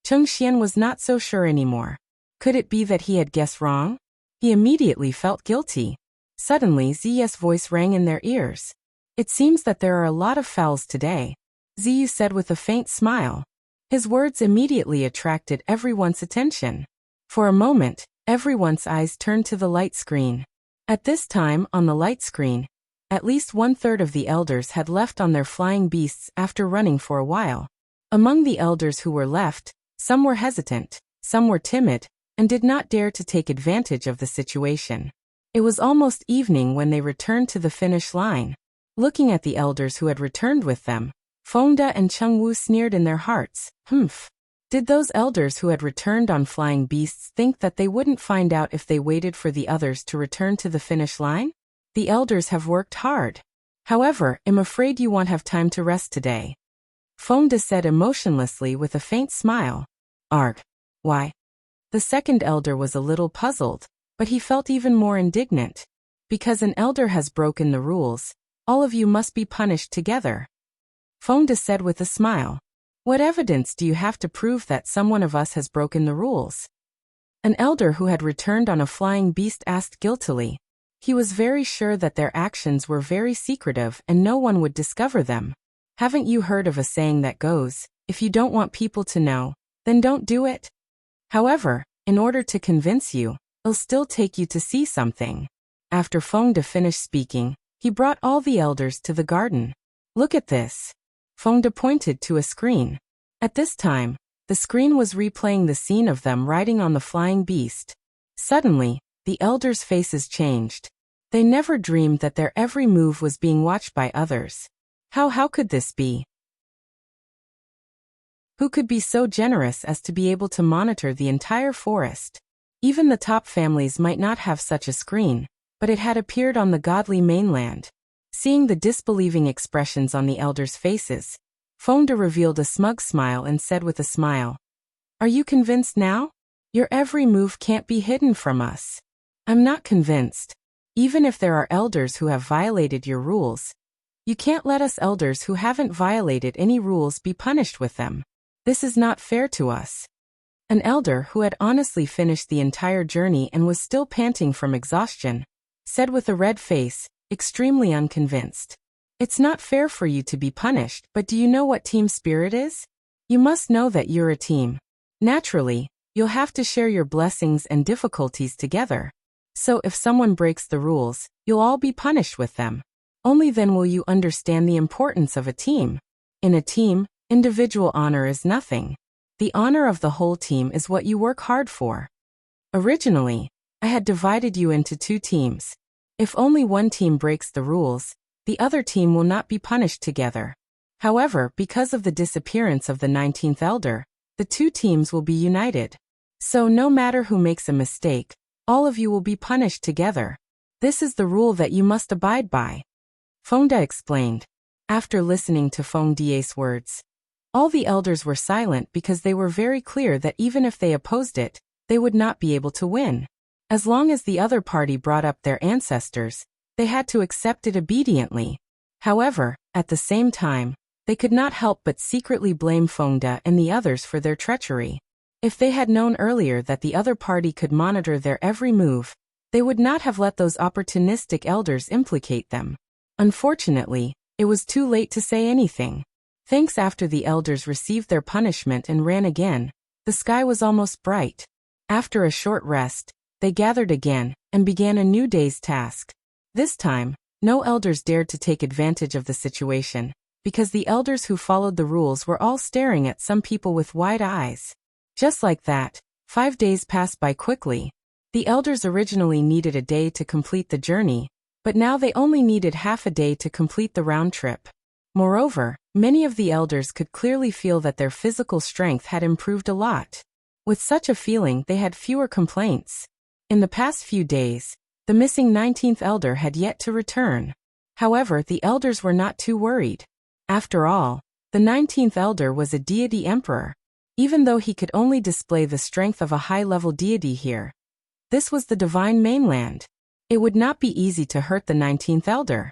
Cheng Xian was not so sure anymore. Could it be that he had guessed wrong? He immediately felt guilty. Suddenly Ziya's voice rang in their ears. It seems that there are a lot of fowls today, Ziyu said with a faint smile. His words immediately attracted everyone's attention. For a moment, everyone's eyes turned to the light screen. At this time, on the light screen, at least 1/3 of the elders had left on their flying beasts after running for a while. Among the elders who were left, some were hesitant, some were timid, and did not dare to take advantage of the situation. It was almost evening when they returned to the finish line. Looking at the elders who had returned with them, Fengde and Chengwu sneered in their hearts. Humph. Did those elders who had returned on flying beasts think that they wouldn't find out if they waited for the others to return to the finish line? The elders have worked hard. However, I'm afraid you won't have time to rest today. Fengde said emotionlessly with a faint smile. Arg. Why? The second elder was a little puzzled, but he felt even more indignant. Because an elder has broken the rules, all of you must be punished together. Fengde said with a smile. What evidence do you have to prove that someone of us has broken the rules? An elder who had returned on a flying beast asked guiltily. He was very sure that their actions were very secretive and no one would discover them. Haven't you heard of a saying that goes, if you don't want people to know, then don't do it? However, in order to convince you, it'll still take you to see something. After Fengde finished speaking, he brought all the elders to the garden. Look at this. Fengde pointed to a screen. At this time, the screen was replaying the scene of them riding on the flying beast. Suddenly, the elders' faces changed. They never dreamed that their every move was being watched by others. How could this be? Who could be so generous as to be able to monitor the entire forest? Even the top families might not have such a screen, but it had appeared on the godly mainland. Seeing the disbelieving expressions on the elders' faces, Fengde revealed a smug smile and said with a smile, Are you convinced now? Your every move can't be hidden from us. I'm not convinced. Even if there are elders who have violated your rules, you can't let us elders who haven't violated any rules be punished with them. This is not fair to us. An elder who had honestly finished the entire journey and was still panting from exhaustion, said with a red face, extremely unconvinced. It's not fair for you to be punished, but do you know what team spirit is? You must know that you're a team. Naturally, you'll have to share your blessings and difficulties together. So if someone breaks the rules, you'll all be punished with them. Only then will you understand the importance of a team. In a team, individual honor is nothing. The honor of the whole team is what you work hard for. Originally, I had divided you into two teams. If only one team breaks the rules, the other team will not be punished together. However, because of the disappearance of the 19th elder, the two teams will be united. So no matter who makes a mistake, all of you will be punished together. This is the rule that you must abide by. Fengde explained. After listening to Fengde's words, all the elders were silent because they were very clear that even if they opposed it, they would not be able to win. As long as the other party brought up their ancestors, they had to accept it obediently. However, at the same time, they could not help but secretly blame Fengde and the others for their treachery. If they had known earlier that the other party could monitor their every move, they would not have let those opportunistic elders implicate them. Unfortunately, it was too late to say anything. Thanks after the elders received their punishment and ran again, the sky was almost bright. After a short rest, they gathered again and began a new day's task. This time, no elders dared to take advantage of the situation, because the elders who followed the rules were all staring at some people with wide eyes. Just like that, 5 days passed by quickly. The elders originally needed a day to complete the journey, but now they only needed half a day to complete the round trip. Moreover, many of the elders could clearly feel that their physical strength had improved a lot. With such a feeling, they had fewer complaints. In the past few days, the missing 19th elder had yet to return. However, the elders were not too worried. After all, the 19th elder was a deity emperor. Even though he could only display the strength of a high-level deity here, this was the divine mainland. It would not be easy to hurt the 19th elder.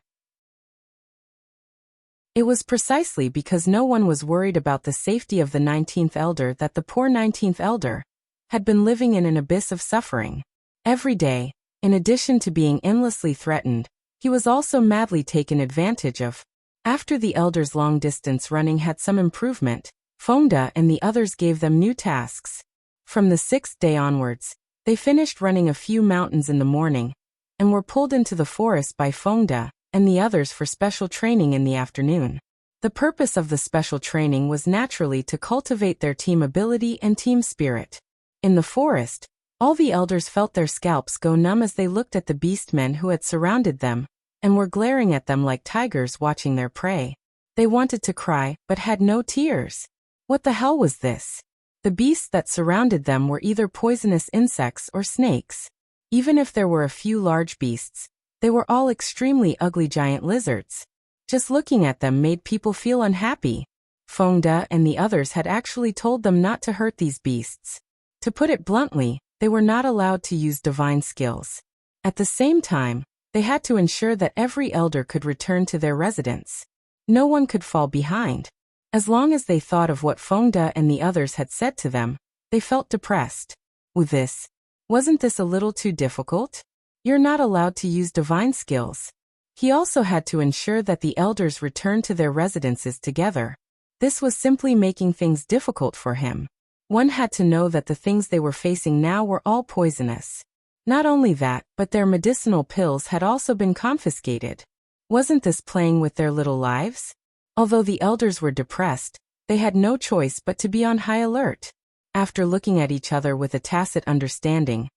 It was precisely because no one was worried about the safety of the 19th elder that the poor 19th elder had been living in an abyss of suffering. Every day, in addition to being endlessly threatened, he was also madly taken advantage of. After the elder's long-distance running had some improvement, Fengde and the others gave them new tasks. From the 6th day onwards, they finished running a few mountains in the morning, and were pulled into the forest by Fengde and the others for special training in the afternoon. The purpose of the special training was naturally to cultivate their team ability and team spirit. In the forest, all the elders felt their scalps go numb as they looked at the beastmen who had surrounded them, and were glaring at them like tigers watching their prey. They wanted to cry, but had no tears. What the hell was this? The beasts that surrounded them were either poisonous insects or snakes. Even if there were a few large beasts, they were all extremely ugly giant lizards. Just looking at them made people feel unhappy. Feng De and the others had actually told them not to hurt these beasts. To put it bluntly, they were not allowed to use divine skills. At the same time, they had to ensure that every elder could return to their residence. No one could fall behind. As long as they thought of what Feng De and the others had said to them, they felt depressed. With this, wasn't this a little too difficult? You're not allowed to use divine skills. He also had to ensure that the elders returned to their residences together. This was simply making things difficult for him. One had to know that the things they were facing now were all poisonous. Not only that, but their medicinal pills had also been confiscated. Wasn't this playing with their little lives? Although the elders were depressed, they had no choice but to be on high alert. After looking at each other with a tacit understanding,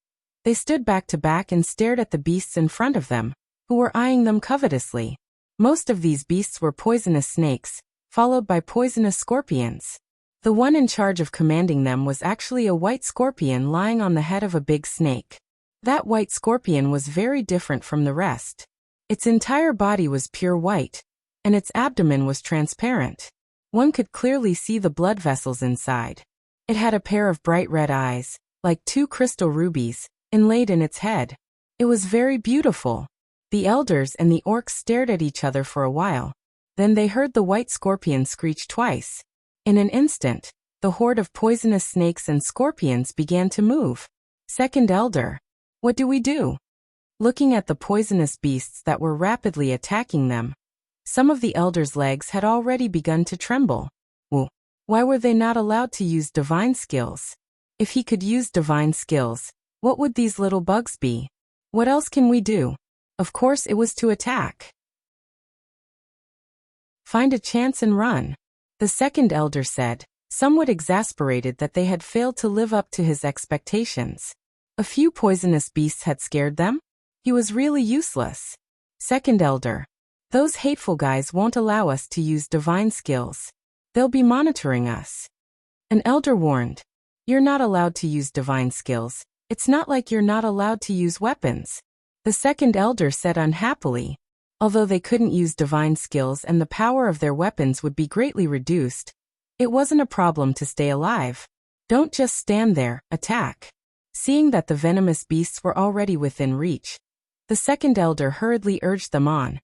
they stood back to back and stared at the beasts in front of them, who were eyeing them covetously. Most of these beasts were poisonous snakes, followed by poisonous scorpions. The one in charge of commanding them was actually a white scorpion lying on the head of a big snake. That white scorpion was very different from the rest. Its entire body was pure white, and its abdomen was transparent. One could clearly see the blood vessels inside. It had a pair of bright red eyes, like two crystal rubies, inlaid in its head. It was very beautiful. The elders and the orcs stared at each other for a while. Then they heard the white scorpion screech twice. In an instant, the horde of poisonous snakes and scorpions began to move. Second elder. What do we do? Looking at the poisonous beasts that were rapidly attacking them, some of the elders' legs had already begun to tremble. Why were they not allowed to use divine skills? If he could use divine skills, what would these little bugs be? What else can we do? Of course it was to attack. Find a chance and run. The second elder said, somewhat exasperated that they had failed to live up to his expectations. A few poisonous beasts had scared them? He was really useless. Second elder. Those hateful guys won't allow us to use divine skills. They'll be monitoring us. An elder warned. You're not allowed to use divine skills. It's not like you're not allowed to use weapons. The second elder said unhappily. Although they couldn't use divine skills and the power of their weapons would be greatly reduced, it wasn't a problem to stay alive. Don't just stand there, attack. Seeing that the venomous beasts were already within reach, the second elder hurriedly urged them on,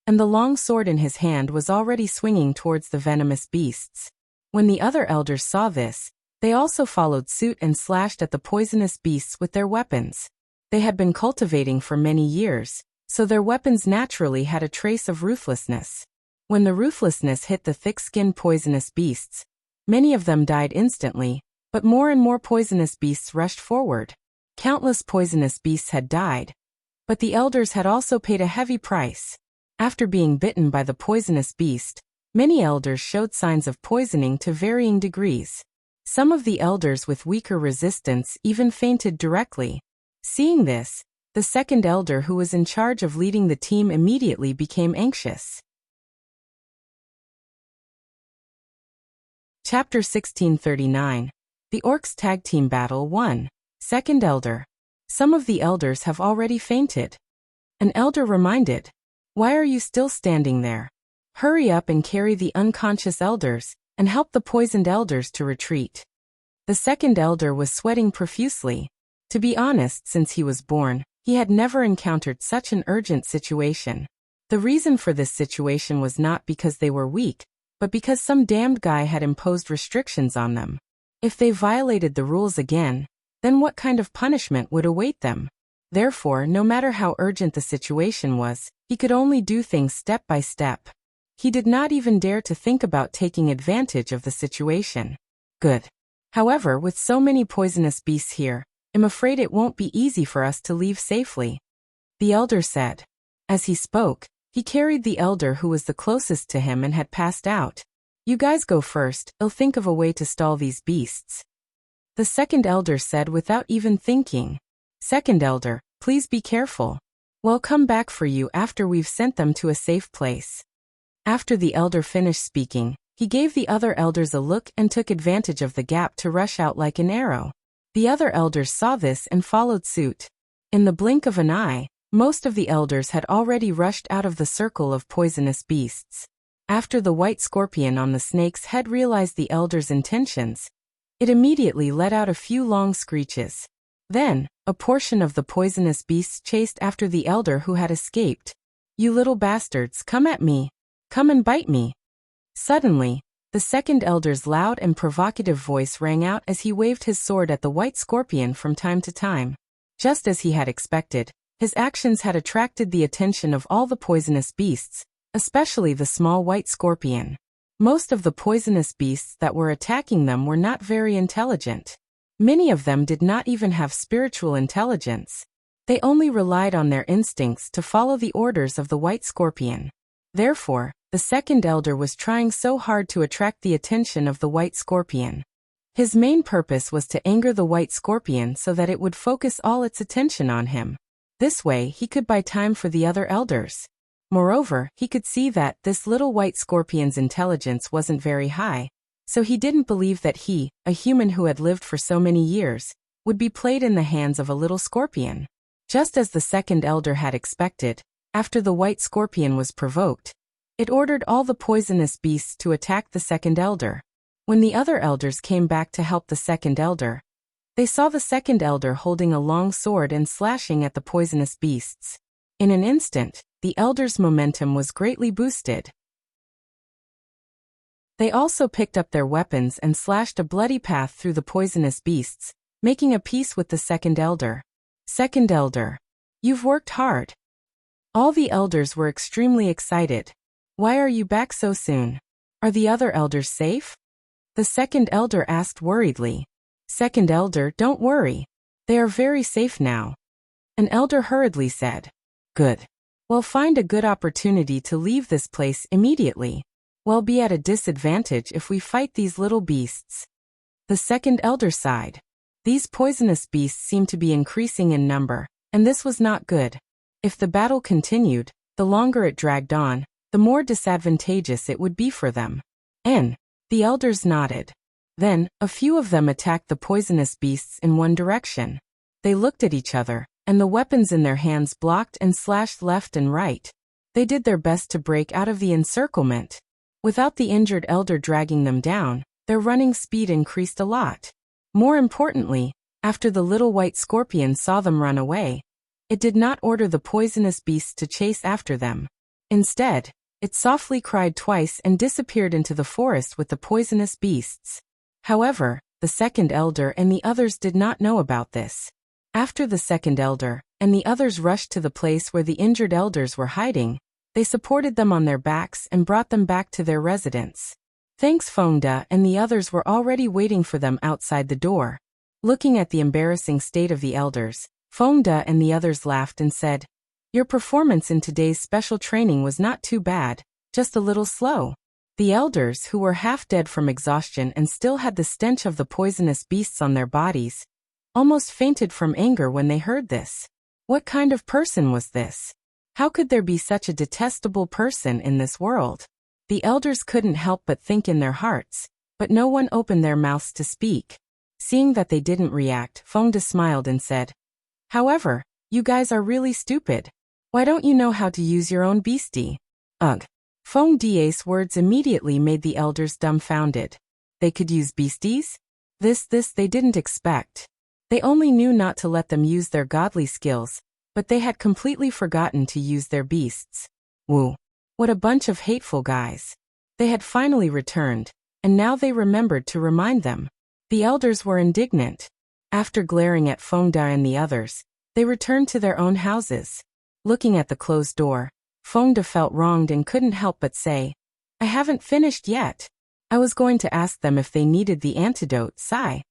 and the long sword in his hand was already swinging towards the venomous beasts. When the other elders saw this, they also followed suit and slashed at the poisonous beasts with their weapons. They had been cultivating for many years, so their weapons naturally had a trace of ruthlessness. When the ruthlessness hit the thick-skinned poisonous beasts, many of them died instantly, but more and more poisonous beasts rushed forward. Countless poisonous beasts had died, but the elders had also paid a heavy price. After being bitten by the poisonous beast, many elders showed signs of poisoning to varying degrees. Some of the elders with weaker resistance even fainted directly. Seeing this, the second elder who was in charge of leading the team immediately became anxious. Chapter 1639. The Orcs Tag Team Battle 1. Second Elder. Some of the elders have already fainted. An elder reminded. Why are you still standing there? Hurry up and carry the unconscious elders, and help the poisoned elders to retreat. The second elder was sweating profusely. To be honest, since he was born, he had never encountered such an urgent situation. The reason for this situation was not because they were weak, but because some damned guy had imposed restrictions on them. If they violated the rules again, then what kind of punishment would await them? Therefore, no matter how urgent the situation was, he could only do things step by step. He did not even dare to think about taking advantage of the situation. Good. However, with so many poisonous beasts here, I'm afraid it won't be easy for us to leave safely. The elder said. As he spoke, he carried the elder who was the closest to him and had passed out. You guys go first, I'll think of a way to stall these beasts. The second elder said without even thinking. Second elder, please be careful. We'll come back for you after we've sent them to a safe place. After the elder finished speaking, he gave the other elders a look and took advantage of the gap to rush out like an arrow. The other elders saw this and followed suit. In the blink of an eye, most of the elders had already rushed out of the circle of poisonous beasts. After the white scorpion on the snake's head realized the elders' intentions, it immediately let out a few long screeches. Then, a portion of the poisonous beasts chased after the elder who had escaped. "You little bastards, come at me! Come and bite me!" Suddenly, the second elder's loud and provocative voice rang out as he waved his sword at the white scorpion from time to time. Just as he had expected, his actions had attracted the attention of all the poisonous beasts, especially the small white scorpion. Most of the poisonous beasts that were attacking them were not very intelligent. Many of them did not even have spiritual intelligence. They only relied on their instincts to follow the orders of the white scorpion. Therefore, the second elder was trying so hard to attract the attention of the white scorpion. His main purpose was to anger the white scorpion so that it would focus all its attention on him. This way he could buy time for the other elders. Moreover, he could see that this little white scorpion's intelligence wasn't very high, so he didn't believe that he, a human who had lived for so many years, would be played in the hands of a little scorpion. Just as the second elder had expected, after the white scorpion was provoked, it ordered all the poisonous beasts to attack the second elder. When the other elders came back to help the second elder, they saw the second elder holding a long sword and slashing at the poisonous beasts. In an instant, the elders' momentum was greatly boosted. They also picked up their weapons and slashed a bloody path through the poisonous beasts, making a peace with the second elder. "Second elder, you've worked hard." All the elders were extremely excited. "Why are you back so soon? Are the other elders safe?" The second elder asked worriedly. "Second elder, don't worry. They are very safe now." An elder hurriedly said. "Good. We'll find a good opportunity to leave this place immediately. We'll be at a disadvantage if we fight these little beasts." The second elder sighed. These poisonous beasts seemed to be increasing in number, and this was not good. If the battle continued, the longer it dragged on, the more disadvantageous it would be for them. The elders nodded. Then, a few of them attacked the poisonous beasts in one direction. They looked at each other, and the weapons in their hands blocked and slashed left and right. They did their best to break out of the encirclement. Without the injured elder dragging them down, their running speed increased a lot. More importantly, after the little white scorpion saw them run away, it did not order the poisonous beasts to chase after them. Instead, it softly cried twice and disappeared into the forest with the poisonous beasts. However, the second elder and the others did not know about this. After the second elder and the others rushed to the place where the injured elders were hiding, they supported them on their backs and brought them back to their residence. Thanks Fengda and the others were already waiting for them outside the door. Looking at the embarrassing state of the elders, Fengda and the others laughed and said, "Your performance in today's special training was not too bad, just a little slow." The elders, who were half dead from exhaustion and still had the stench of the poisonous beasts on their bodies, almost fainted from anger when they heard this. What kind of person was this? How could there be such a detestable person in this world? The elders couldn't help but think in their hearts, but no one opened their mouths to speak. Seeing that they didn't react, Fengda smiled and said, "However, you guys are really stupid. Why don't you know how to use your own beastie?" Ugh. Fengda's words immediately made the elders dumbfounded. They could use beasties? This they didn't expect. They only knew not to let them use their godly skills, but they had completely forgotten to use their beasts. Woo. What a bunch of hateful guys. They had finally returned, and now they remembered to remind them. The elders were indignant. After glaring at Fengda and the others, they returned to their own houses. Looking at the closed door, Fengda felt wronged and couldn't help but say, "I haven't finished yet. I was going to ask them if they needed the antidote, sigh."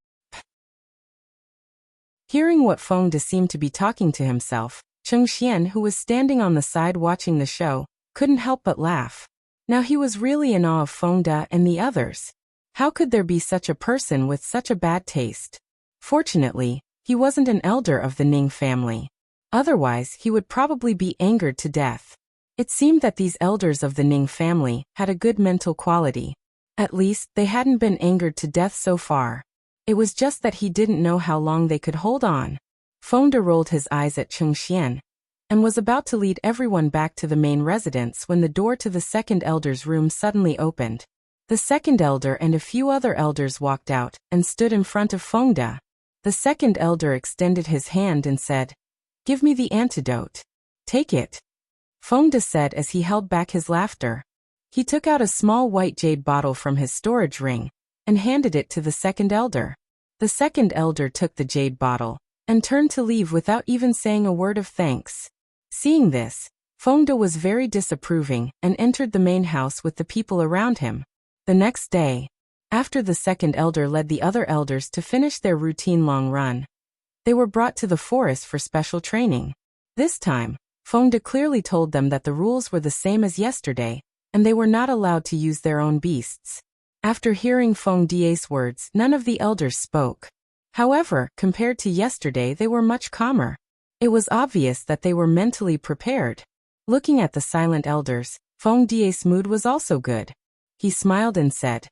Hearing what Fengda seemed to be talking to himself, Cheng Xian, who was standing on the side watching the show, couldn't help but laugh. Now he was really in awe of Fengda and the others. How could there be such a person with such a bad taste? Fortunately, he wasn't an elder of the Ning family. Otherwise, he would probably be angered to death. It seemed that these elders of the Ning family had a good mental quality. At least, they hadn't been angered to death so far. It was just that he didn't know how long they could hold on. Fengde rolled his eyes at Cheng Xian and was about to lead everyone back to the main residence when the door to the second elder's room suddenly opened. The second elder and a few other elders walked out and stood in front of Fengde. The second elder extended his hand and said, "Give me the antidote." "Take it," Fengde said as he held back his laughter. He took out a small white jade bottle from his storage ring and handed it to the second elder. The second elder took the jade bottle and turned to leave without even saying a word of thanks. Seeing this, Fengde was very disapproving and entered the main house with the people around him. The next day, after the second elder led the other elders to finish their routine long run, they were brought to the forest for special training. This time, Fengde clearly told them that the rules were the same as yesterday, and they were not allowed to use their own beasts. After hearing Fengde's words, none of the elders spoke. However, compared to yesterday, they were much calmer. It was obvious that they were mentally prepared. Looking at the silent elders, Fengde's mood was also good. He smiled and said,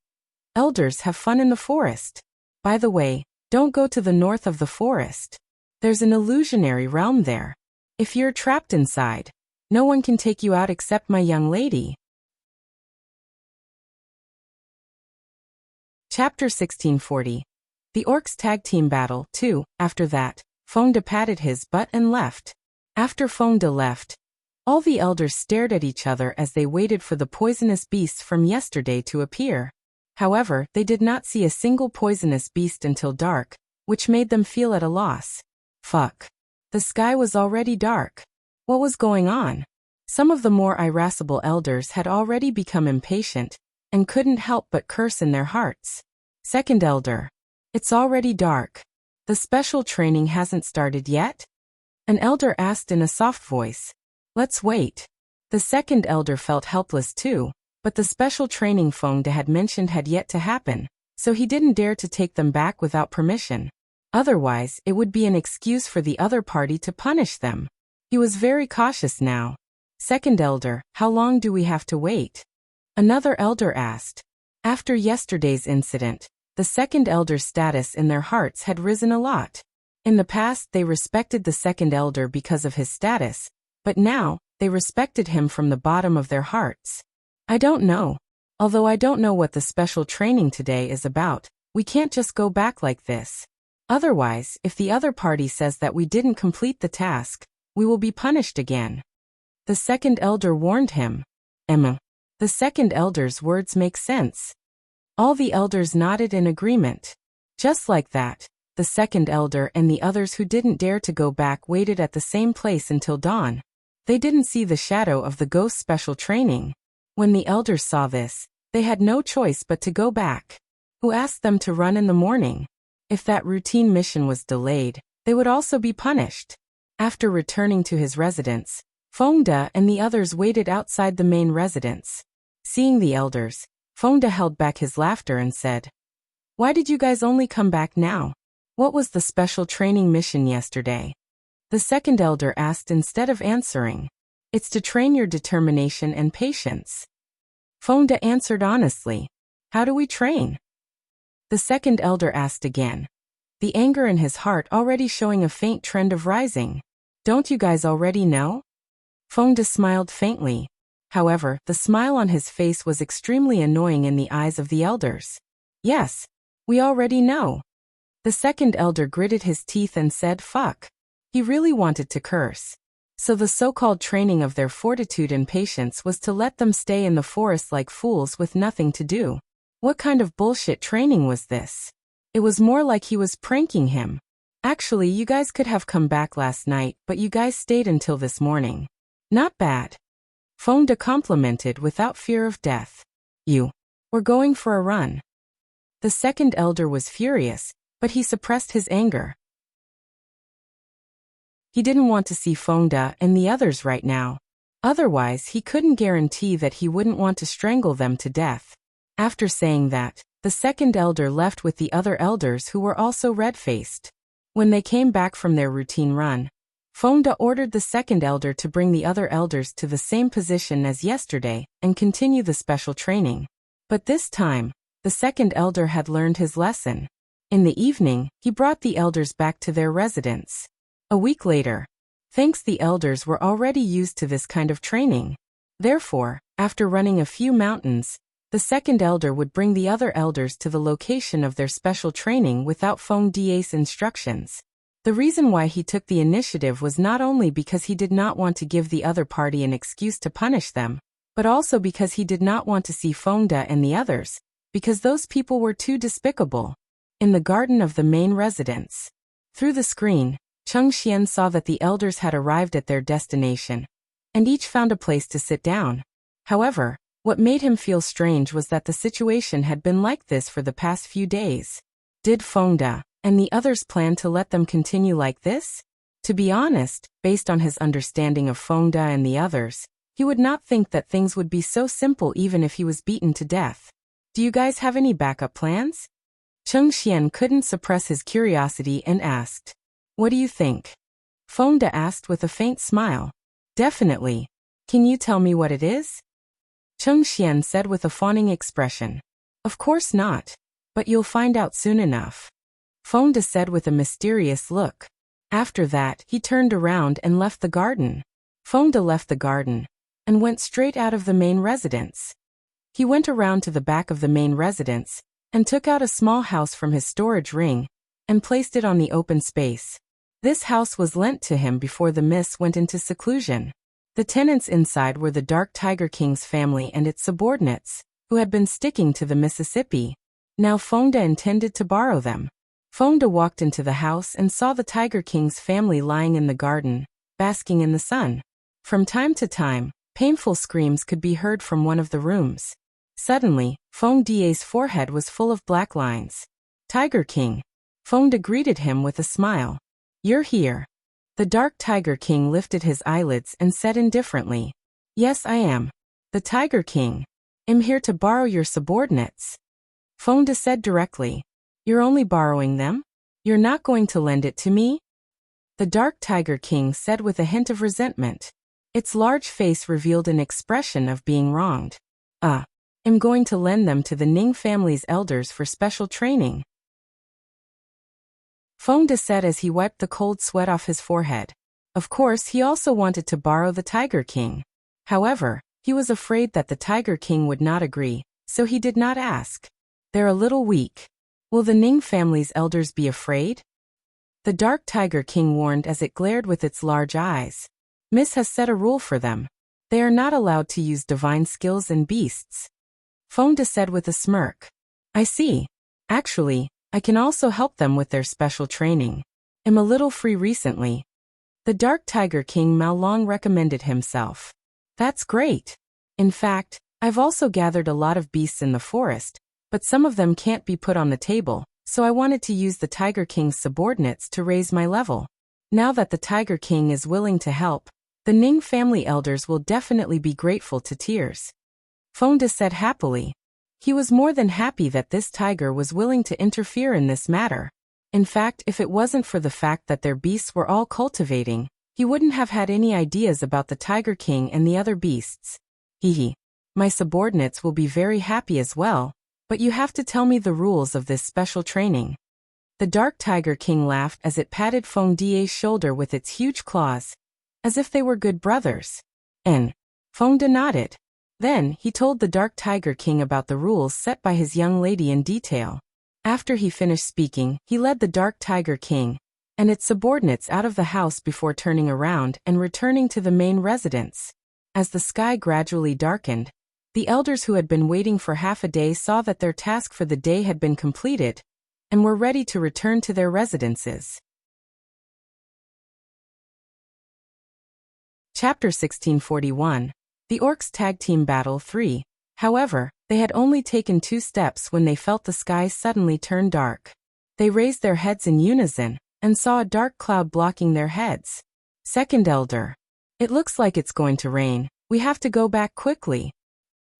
"Elders, have fun in the forest. By the way, don't go to the north of the forest. There's an illusionary realm there. If you're trapped inside, no one can take you out except my young lady." Chapter 1640. The Orcs Tag Team Battle 2. After that, Fengde patted his butt and left. After Fengde left, all the elders stared at each other as they waited for the poisonous beasts from yesterday to appear. However, they did not see a single poisonous beast until dark, which made them feel at a loss. Fuck. The sky was already dark. What was going on? Some of the more irascible elders had already become impatient and couldn't help but curse in their hearts. Second elder. "It's already dark. The special training hasn't started yet?" An elder asked in a soft voice. "Let's wait." The second elder felt helpless too, but the special training Fengde had mentioned had yet to happen, so he didn't dare to take them back without permission. Otherwise, it would be an excuse for the other party to punish them. He was very cautious now. "Second elder, how long do we have to wait?" Another elder asked. After yesterday's incident, the second elder's status in their hearts had risen a lot. In the past, they respected the second elder because of his status, but now, they respected him from the bottom of their hearts. "I don't know. Although I don't know what the special training today is about, we can't just go back like this. Otherwise, if the other party says that we didn't complete the task, we will be punished again." The second elder warned him. Emma. The second elder's words make sense. All the elders nodded in agreement. Just like that, the second elder and the others who didn't dare to go back waited at the same place until dawn. They didn't see the shadow of the ghost special training. When the elders saw this, they had no choice but to go back. Who asked them to run in the morning? If that routine mission was delayed, they would also be punished. After returning to his residence, Fengde and the others waited outside the main residence. Seeing the elders, Fengde held back his laughter and said, "Why did you guys only come back now? What was the special training mission yesterday?" The second elder asked instead of answering. "It's to train your determination and patience." Fengde answered honestly. "How do we train?" The second elder asked again, the anger in his heart already showing a faint trend of rising. "Don't you guys already know?" Fengde smiled faintly. However, the smile on his face was extremely annoying in the eyes of the elders. "Yes, we already know." The second elder gritted his teeth and said, "Fuck." He really wanted to curse. So the so-called training of their fortitude and patience was to let them stay in the forest like fools with nothing to do. What kind of bullshit training was this? It was more like he was pranking him. "Actually, you guys could have come back last night, but you guys stayed until this morning. Not bad." Fengde complimented without fear of death. We're going for a run." The second elder was furious, but he suppressed his anger. He didn't want to see Fengde and the others right now. Otherwise, he couldn't guarantee that he wouldn't want to strangle them to death. After saying that, the second elder left with the other elders who were also red-faced. When they came back from their routine run, Fonda ordered the second elder to bring the other elders to the same position as yesterday and continue the special training. But this time, the second elder had learned his lesson. In the evening, he brought the elders back to their residence. A week later, the elders were already used to this kind of training. Therefore, after running a few mountains, the second elder would bring the other elders to the location of their special training without Fonda's instructions. The reason why he took the initiative was not only because he did not want to give the other party an excuse to punish them, but also because he did not want to see Fonda and the others, because those people were too despicable. In the garden of the main residence. Through the screen, Cheng Xian saw that the elders had arrived at their destination, and each found a place to sit down. However, what made him feel strange was that the situation had been like this for the past few days. Did Fonda and the others plan to let them continue like this? To be honest, based on his understanding of Fonda and the others, he would not think that things would be so simple even if he was beaten to death. Do you guys have any backup plans? Cheng Xian couldn't suppress his curiosity and asked. What do you think? Fonda asked with a faint smile. Definitely. Can you tell me what it is? Cheng Xian said with a fawning expression. Of course not. But you'll find out soon enough. Fonda said with a mysterious look. After that, he turned around and left the garden. Fonda left the garden and went straight out of the main residence. He went around to the back of the main residence and took out a small house from his storage ring and placed it on the open space. This house was lent to him before the mist went into seclusion. The tenants inside were the Dark Tiger King's family and its subordinates, who had been sticking to the Mississippi. Now Fonda intended to borrow them. Fonda walked into the house and saw the Tiger King's family lying in the garden, basking in the sun. From time to time, painful screams could be heard from one of the rooms. Suddenly, Fonda's forehead was full of black lines. Tiger King. Fonda greeted him with a smile. You're here. The Dark Tiger King lifted his eyelids and said indifferently. Yes, I am. The Tiger King. I'm here to borrow your subordinates. Fonda said directly. You're only borrowing them? You're not going to lend it to me? The Dark Tiger King said with a hint of resentment. Its large face revealed an expression of being wronged. I'm going to lend them to the Ning family's elders for special training. Fonda said as he wiped the cold sweat off his forehead. Of course, he also wanted to borrow the Tiger King. However, he was afraid that the Tiger King would not agree, so he did not ask. They're a little weak. Will the Ning family's elders be afraid? The Dark Tiger King warned as it glared with its large eyes. Miss has set a rule for them. They are not allowed to use divine skills and beasts. Fonda said with a smirk. I see. Actually, I can also help them with their special training. I'm a little free recently. The Dark Tiger King Mao Long recommended himself. That's great. In fact, I've also gathered a lot of beasts in the forest, but some of them can't be put on the table, so I wanted to use the Tiger King's subordinates to raise my level. Now that the Tiger King is willing to help, the Ning family elders will definitely be grateful to tears. Fonda said happily. He was more than happy that this tiger was willing to interfere in this matter. In fact, if it wasn't for the fact that their beasts were all cultivating, he wouldn't have had any ideas about the Tiger King and the other beasts. Hehe. My subordinates will be very happy as well, but you have to tell me the rules of this special training. The Dark Tiger King laughed as it patted Fonda's shoulder with its huge claws, as if they were good brothers. And Fonda nodded. Then, he told the Dark Tiger King about the rules set by his young lady in detail. After he finished speaking, he led the Dark Tiger King and its subordinates out of the house before turning around and returning to the main residence. As the sky gradually darkened, the elders who had been waiting for half a day saw that their task for the day had been completed and were ready to return to their residences. Chapter 1641. The Orcs Tag Team Battle 3. However, they had only taken 2 steps when they felt the sky suddenly turn dark. They raised their heads in unison and saw a dark cloud blocking their heads. Second Elder. It looks like it's going to rain. We have to go back quickly.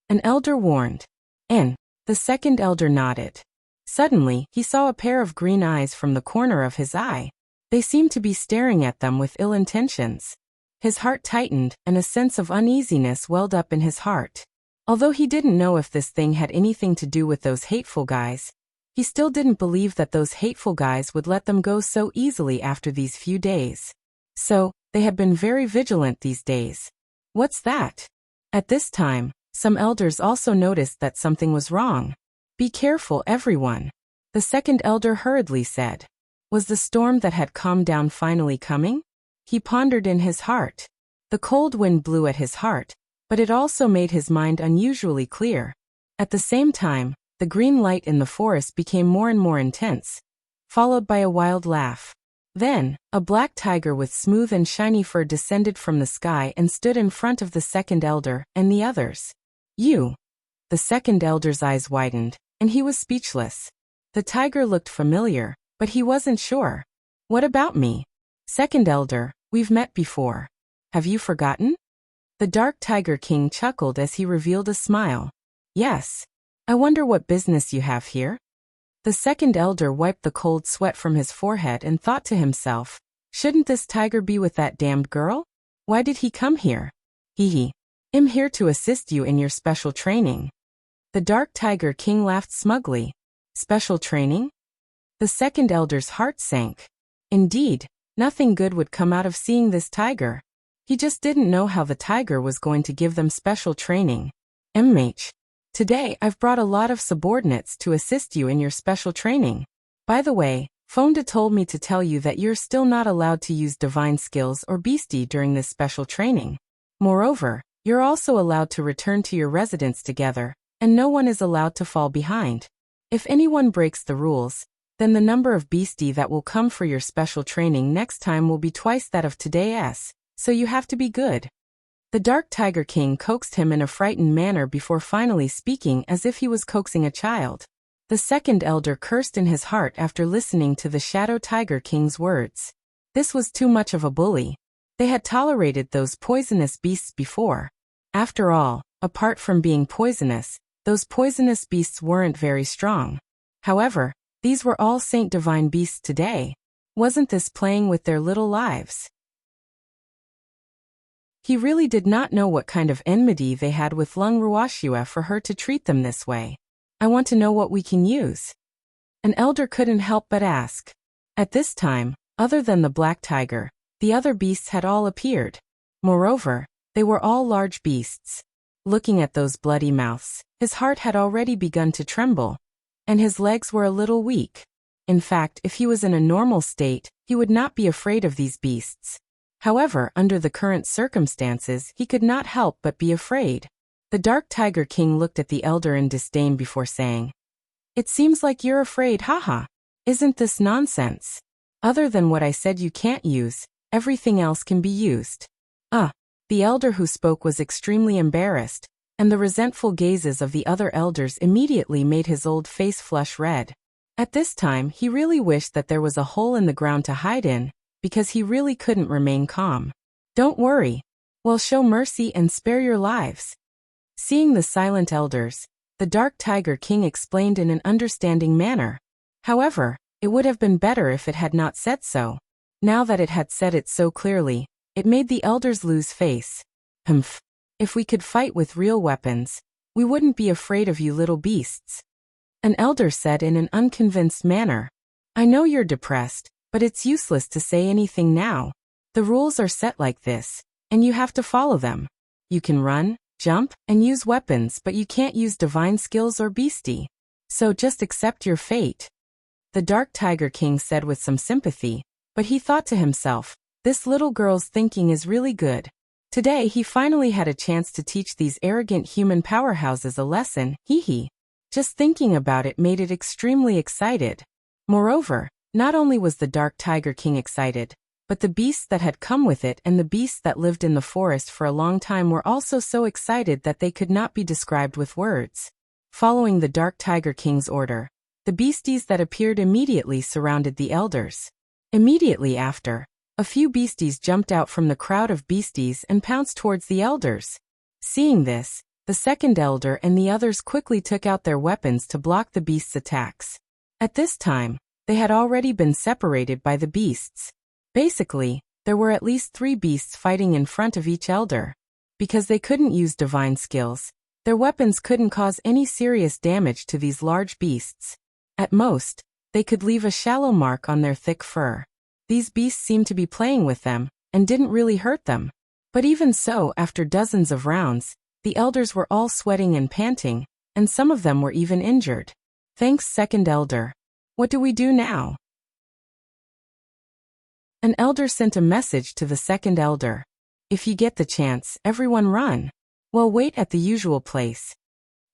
An elder warned. And the second elder nodded. Suddenly, he saw a pair of green eyes from the corner of his eye. They seemed to be staring at them with ill intentions. His heart tightened, and a sense of uneasiness welled up in his heart. Although he didn't know if this thing had anything to do with those hateful guys, he still didn't believe that those hateful guys would let them go so easily after these few days. So, they had been very vigilant these days. What's that? At this time, some elders also noticed that something was wrong. Be careful, everyone, the second elder hurriedly said. Was the storm that had calmed down finally coming? He pondered in his heart. The cold wind blew at his heart, but it also made his mind unusually clear. At the same time, the green light in the forest became more and more intense, followed by a wild laugh. Then, a black tiger with smooth and shiny fur descended from the sky and stood in front of the second elder and the others. You. The second elder's eyes widened, and he was speechless. The tiger looked familiar, but he wasn't sure. What about me? Second elder, we've met before. Have you forgotten? The dark tiger king chuckled as he revealed a smile. Yes. I wonder what business you have here? The second elder wiped the cold sweat from his forehead and thought to himself, shouldn't this tiger be with that damned girl? Why did he come here? Hee. I'm here to assist you in your special training. The dark tiger king laughed smugly. Special training? The second elder's heart sank. Indeed, nothing good would come out of seeing this tiger. He just didn't know how the tiger was going to give them special training. MH. Today I've brought a lot of subordinates to assist you in your special training. By the way, Fonda told me to tell you that you're still not allowed to use divine skills or beastie during this special training. Moreover, you're also allowed to return to your residence together, and no one is allowed to fall behind. If anyone breaks the rules, then the number of beastie that will come for your special training next time will be twice that of today's, so you have to be good. The Dark Tiger King coaxed him in a frightened manner before finally speaking as if he was coaxing a child. The second elder cursed in his heart after listening to the Shadow Tiger King's words. This was too much of a bully. They had tolerated those poisonous beasts before. After all, apart from being poisonous, those poisonous beasts weren't very strong. However, these were all Saint Divine beasts today. Wasn't this playing with their little lives? He really did not know what kind of enmity they had with Lung Wuxia for her to treat them this way. I want to know what we can use. An elder couldn't help but ask. At this time, other than the black tiger, the other beasts had all appeared. Moreover, they were all large beasts. Looking at those bloody mouths, his heart had already begun to tremble, and his legs were a little weak. In fact, if he was in a normal state, he would not be afraid of these beasts. However, under the current circumstances, he could not help but be afraid. The Dark Tiger King looked at the elder in disdain before saying, "It seems like you're afraid, haha. Isn't this nonsense? Other than what I said you can't use, everything else can be used." The elder who spoke was extremely embarrassed, and the resentful gazes of the other elders immediately made his old face flush red. At this time, he really wished that there was a hole in the ground to hide in, because he really couldn't remain calm. "Don't worry. We'll show mercy and spare your lives." Seeing the silent elders, the Dark Tiger King explained in an understanding manner. However, it would have been better if it had not said so. Now that it had said it so clearly, it made the elders lose face. If we could fight with real weapons, we wouldn't be afraid of you little beasts. An elder said in an unconvinced manner. "I know you're depressed, but it's useless to say anything now. The rules are set like this, and you have to follow them. You can run, jump, and use weapons, but you can't use divine skills or beastie. So just accept your fate." The Dark Tiger King said with some sympathy, but he thought to himself, this little girl's thinking is really good. Today he finally had a chance to teach these arrogant human powerhouses a lesson, Just thinking about it made it extremely excited. Moreover, not only was the Dark Tiger King excited, but the beasts that had come with it and the beasts that lived in the forest for a long time were also so excited that they could not be described with words. Following the Dark Tiger King's order, the beasties that appeared immediately surrounded the elders. Immediately after, a few beasties jumped out from the crowd of beasties and pounced towards the elders. Seeing this, the second elder and the others quickly took out their weapons to block the beasts' attacks. At this time, they had already been separated by the beasts. Basically, there were at least 3 beasts fighting in front of each elder. Because they couldn't use divine skills, their weapons couldn't cause any serious damage to these large beasts. At most, they could leave a shallow mark on their thick fur. These beasts seemed to be playing with them, and didn't really hurt them. But even so, after dozens of rounds, the elders were all sweating and panting, and some of them were even injured. Thanks, second elder. What do we do now? An elder sent a message to the second elder. If you get the chance, everyone run. Well, wait at the usual place.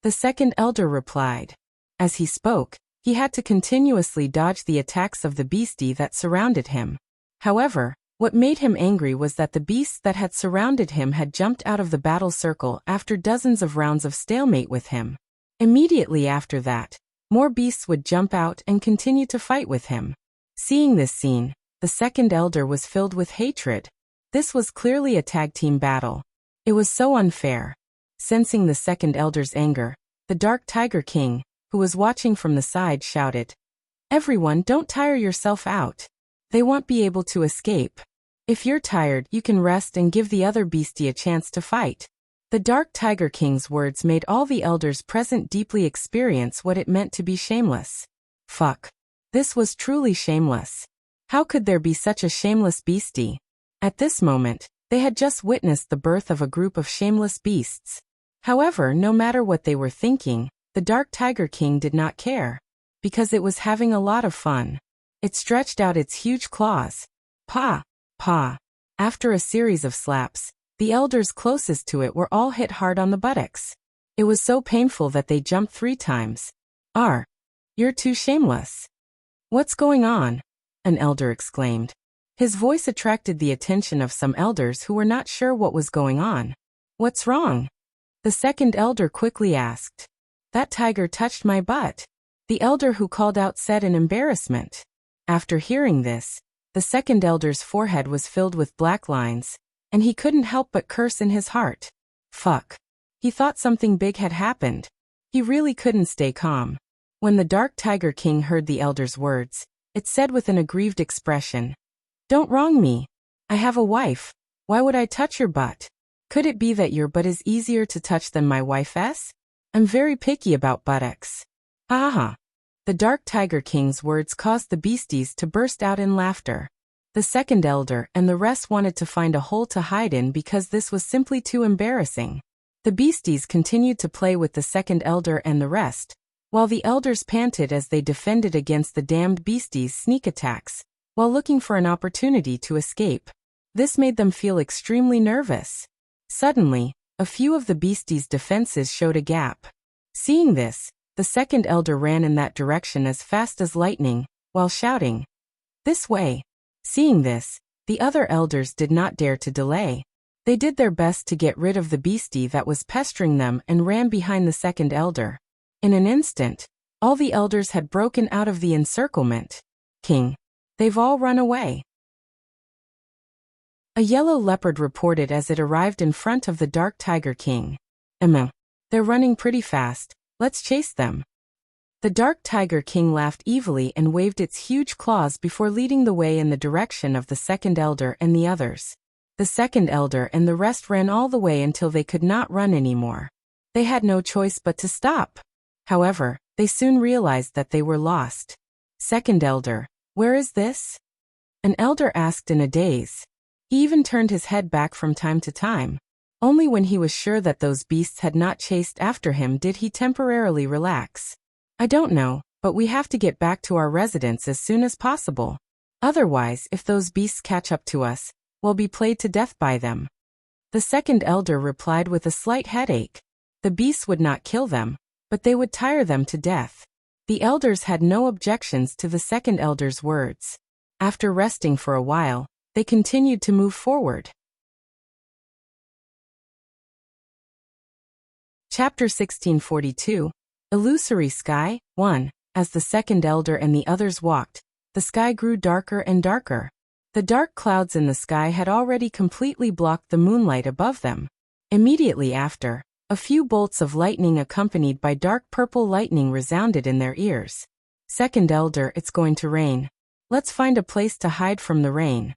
The second elder replied. As he spoke, he had to continuously dodge the attacks of the beastie that surrounded him. However, what made him angry was that the beasts that had surrounded him had jumped out of the battle circle after dozens of rounds of stalemate with him. Immediately after that, more beasts would jump out and continue to fight with him. Seeing this scene, the second elder was filled with hatred. This was clearly a tag team battle. It was so unfair. Sensing the second elder's anger, the Dark Tiger King, who was watching from the side, shouted, "Everyone, don't tire yourself out. They won't be able to escape. If you're tired, you can rest and give the other beastie a chance to fight." The Dark Tiger King's words made all the elders present deeply experience what it meant to be shameless. Fuck. This was truly shameless. How could there be such a shameless beastie? At this moment, they had just witnessed the birth of a group of shameless beasts. However, no matter what they were thinking, the Dark Tiger King did not care. Because it was having a lot of fun. It stretched out its huge claws. Paw, paw. After a series of slaps, the elders closest to it were all hit hard on the buttocks. It was so painful that they jumped 3 times. You're too shameless. What's going on? An elder exclaimed. His voice attracted the attention of some elders who were not sure what was going on. What's wrong? The second elder quickly asked. That tiger touched my butt. The elder who called out said in embarrassment. After hearing this, the second elder's forehead was filled with black lines, and he couldn't help but curse in his heart. Fuck. He thought something big had happened. He really couldn't stay calm. When the Dark Tiger King heard the elder's words, it said with an aggrieved expression, "Don't wrong me. I have a wife. Why would I touch your butt? Could it be that your butt is easier to touch than my wife's? I'm very picky about buttocks." Ha ha. The Dark Tiger King's words caused the beasties to burst out in laughter. The second elder and the rest wanted to find a hole to hide in because this was simply too embarrassing. The beasties continued to play with the second elder and the rest, while the elders panted as they defended against the damned beasties' sneak attacks, while looking for an opportunity to escape. This made them feel extremely nervous. Suddenly, a few of the beasties' defenses showed a gap. Seeing this, the second elder ran in that direction as fast as lightning, while shouting, "This way!" Seeing this, the other elders did not dare to delay. They did their best to get rid of the beastie that was pestering them and ran behind the second elder. In an instant, all the elders had broken out of the encirclement. King. They've all run away. A yellow leopard reported as it arrived in front of the Dark Tiger King. They're running pretty fast. Let's chase them. The Dark Tiger King laughed evilly and waved its huge claws before leading the way in the direction of the second elder and the others. The second elder and the rest ran all the way until they could not run anymore. They had no choice but to stop. However, they soon realized that they were lost. Second elder, where is this? An elder asked in a daze. He even turned his head back from time to time. Only when he was sure that those beasts had not chased after him did he temporarily relax. I don't know, but we have to get back to our residence as soon as possible. Otherwise, if those beasts catch up to us, we'll be played to death by them. The second elder replied with a slight headache. The beasts would not kill them, but they would tire them to death. The elders had no objections to the second elder's words. After resting for a while, they continued to move forward. Chapter 1642. Illusory Sky, 1. As the second elder and the others walked, the sky grew darker and darker. The dark clouds in the sky had already completely blocked the moonlight above them. Immediately after, a few bolts of lightning accompanied by dark purple lightning resounded in their ears. Second elder, it's going to rain. Let's find a place to hide from the rain.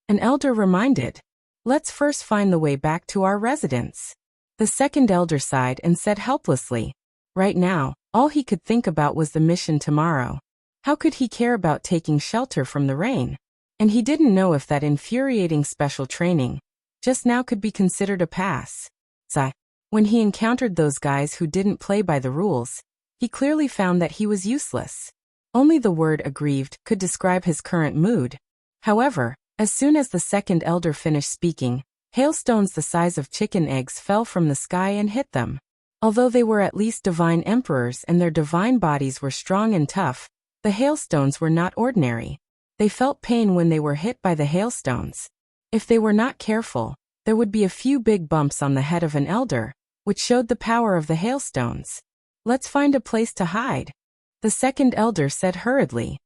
An elder reminded. Let's first find the way back to our residence. The second elder sighed and said helplessly. Right now, all he could think about was the mission tomorrow. How could he care about taking shelter from the rain? And he didn't know if that infuriating special training just now could be considered a pass. When he encountered those guys who didn't play by the rules, he clearly found that he was useless. Only the word aggrieved could describe his current mood. However, as soon as the second elder finished speaking, hailstones the size of chicken eggs fell from the sky and hit them. Although they were at least divine emperors and their divine bodies were strong and tough, the hailstones were not ordinary. They felt pain when they were hit by the hailstones. If they were not careful, there would be a few big bumps on the head of an elder, which showed the power of the hailstones. Let's find a place to hide, the second elder said hurriedly.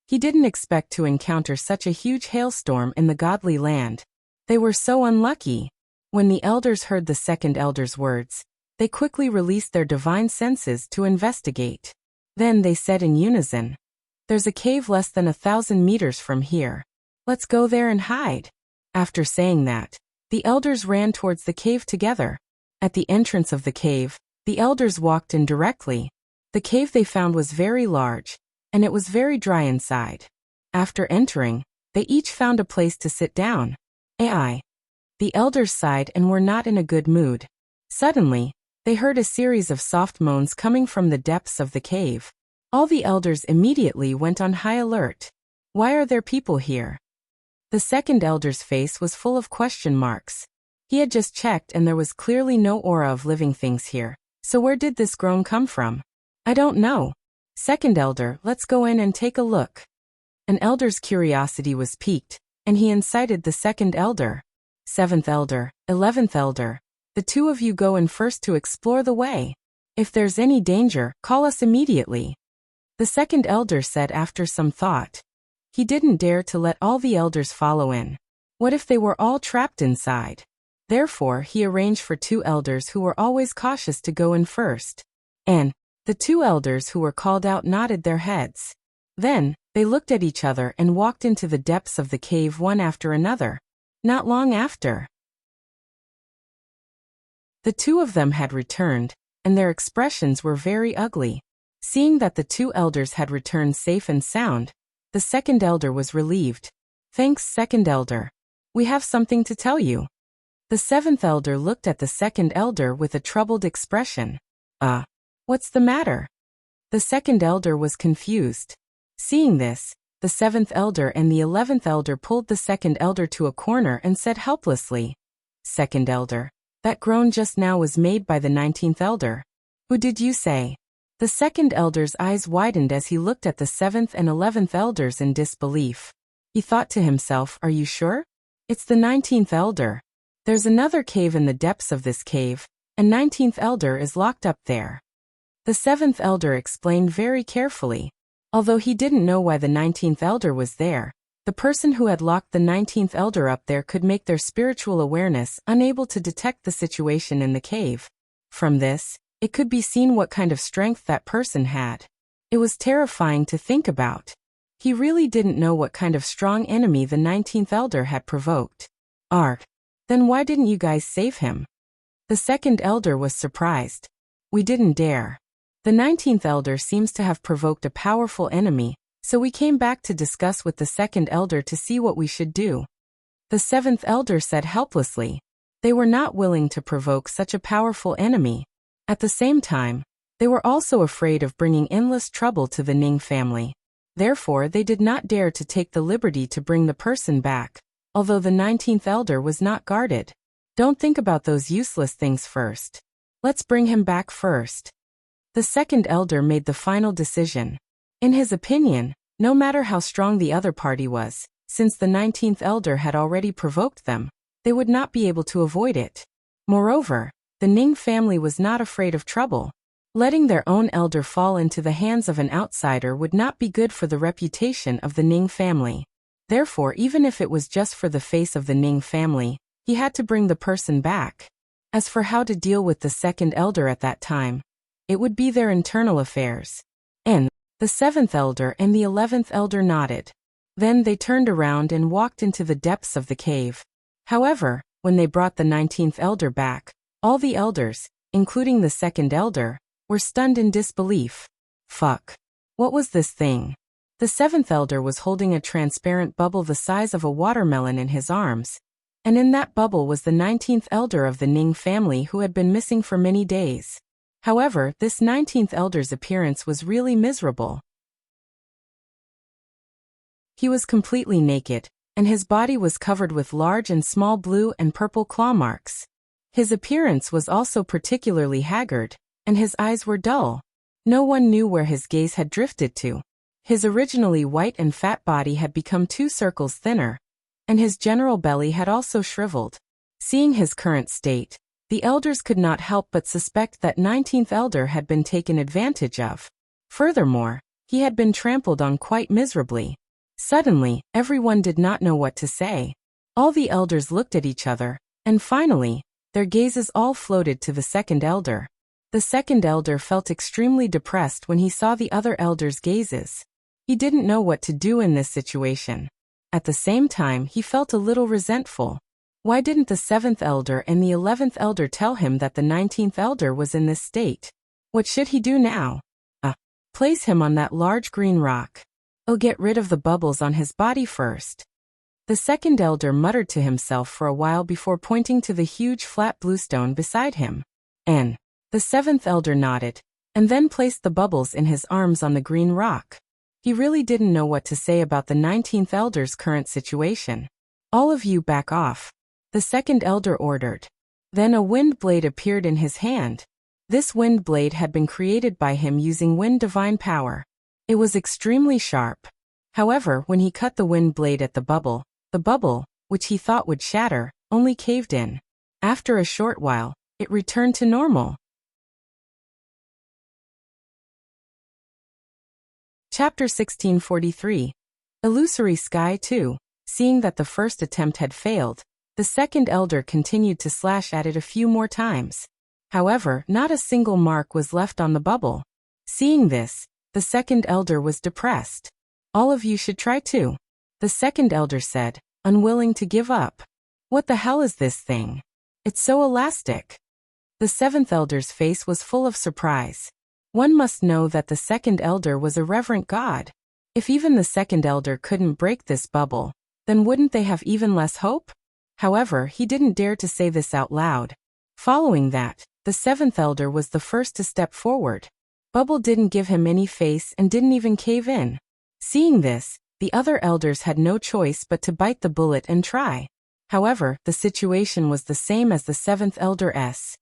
He didn't expect to encounter such a huge hailstorm in the godly land. They were so unlucky. When the elders heard the second elder's words, they quickly released their divine senses to investigate. Then they said in unison, "There's a cave less than 1,000 meters from here. Let's go there and hide." After saying that, the elders ran towards the cave together. At the entrance of the cave, the elders walked in directly. The cave they found was very large, and it was very dry inside. After entering, they each found a place to sit down. The elders sighed and were not in a good mood. Suddenly, they heard a series of soft moans coming from the depths of the cave. All the elders immediately went on high alert. Why are there people here? The second elder's face was full of question marks. He had just checked and there was clearly no aura of living things here. So where did this groan come from? I don't know. Second elder, let's go in and take a look. An elder's curiosity was piqued, and he incited the second elder. Seventh elder, 11th elder, the two of you go in first to explore the way. If there's any danger, call us immediately. The second elder said after some thought. He didn't dare to let all the elders follow in. What if they were all trapped inside? Therefore, he arranged for 2 elders who were always cautious to go in first. And the 2 elders who were called out nodded their heads. Then, they looked at each other and walked into the depths of the cave one after another. Not long after, the 2 of them had returned, and their expressions were very ugly. Seeing that the 2 elders had returned safe and sound, the second elder was relieved. Thanks, second elder. We have something to tell you. The 7th elder looked at the second elder with a troubled expression. What's the matter? The second elder was confused. Seeing this, the 7th elder and the 11th elder pulled the second elder to a corner and said helplessly, Second elder, that groan just now was made by the 19th elder. Who did you say? The second elder's eyes widened as he looked at the 7th and 11th elders in disbelief. He thought to himself, are you sure? It's the 19th elder. There's another cave in the depths of this cave, and 19th elder is locked up there. The 7th elder explained very carefully. Although he didn't know why the 19th elder was there, the person who had locked the 19th elder up there could make their spiritual awareness unable to detect the situation in the cave. From this, it could be seen what kind of strength that person had. It was terrifying to think about. He really didn't know what kind of strong enemy the 19th elder had provoked. Then why didn't you guys save him? The second elder was surprised. We didn't dare. The 19th elder seems to have provoked a powerful enemy, so we came back to discuss with the second elder to see what we should do. The 7th elder said helplessly. They were not willing to provoke such a powerful enemy. At the same time, they were also afraid of bringing endless trouble to the Ning family. Therefore, they did not dare to take the liberty to bring the person back, although the 19th elder was not guarded. Don't think about those useless things first. Let's bring him back first. The second elder made the final decision. In his opinion, no matter how strong the other party was, since the 19th elder had already provoked them, they would not be able to avoid it. Moreover, the Ning family was not afraid of trouble. Letting their own elder fall into the hands of an outsider would not be good for the reputation of the Ning family. Therefore, even if it was just for the face of the Ning family, he had to bring the person back. As for how to deal with the second elder at that time, it would be their internal affairs. And the 7th elder and the 11th elder nodded. Then they turned around and walked into the depths of the cave. However, when they brought the 19th elder back, all the elders, including the second elder, were stunned in disbelief. Fuck. What was this thing? The 7th elder was holding a transparent bubble the size of a watermelon in his arms, and in that bubble was the 19th elder of the Ning family who had been missing for many days. However, this 19th elder's appearance was really miserable. He was completely naked, and his body was covered with large and small blue and purple claw marks. His appearance was also particularly haggard, and his eyes were dull. No one knew where his gaze had drifted to. His originally white and fat body had become 2 circles thinner, and his general belly had also shriveled. Seeing his current state, the elders could not help but suspect that 19th elder had been taken advantage of. Furthermore, he had been trampled on quite miserably. Suddenly, everyone did not know what to say. All the elders looked at each other, and finally, their gazes all floated to the second elder. The second elder felt extremely depressed when he saw the other elders' gazes. He didn't know what to do in this situation. At the same time, he felt a little resentful. Why didn't the 7th elder and the 11th elder tell him that the 19th elder was in this state? What should he do now? Place him on that large green rock. Oh, get rid of the bubbles on his body first. The second elder muttered to himself for a while before pointing to the huge flat blue stone beside him. And the 7th elder nodded, and then placed the bubbles in his arms on the green rock. He really didn't know what to say about the 19th elder's current situation. All of you back off, the second elder ordered. Then a wind blade appeared in his hand. This wind blade had been created by him using wind divine power. It was extremely sharp. However, when he cut the wind blade at the bubble, which he thought would shatter, only caved in. After a short while, it returned to normal. Chapter 1643. Illusory Sky 2. Seeing that the first attempt had failed, the second elder continued to slash at it a few more times. However, not a single mark was left on the bubble. Seeing this, the second elder was depressed. All of you should try too, the second elder said, unwilling to give up. What the hell is this thing? It's so elastic. The 7th elder's face was full of surprise. One must know that the second elder was a reverent god. If even the second elder couldn't break this bubble, then wouldn't they have even less hope? However, he didn't dare to say this out loud. Following that, the 7th elder was the first to step forward. Bubble didn't give him any face and didn't even cave in. Seeing this, the other elders had no choice but to bite the bullet and try. However, the situation was the same as the 7th elder's.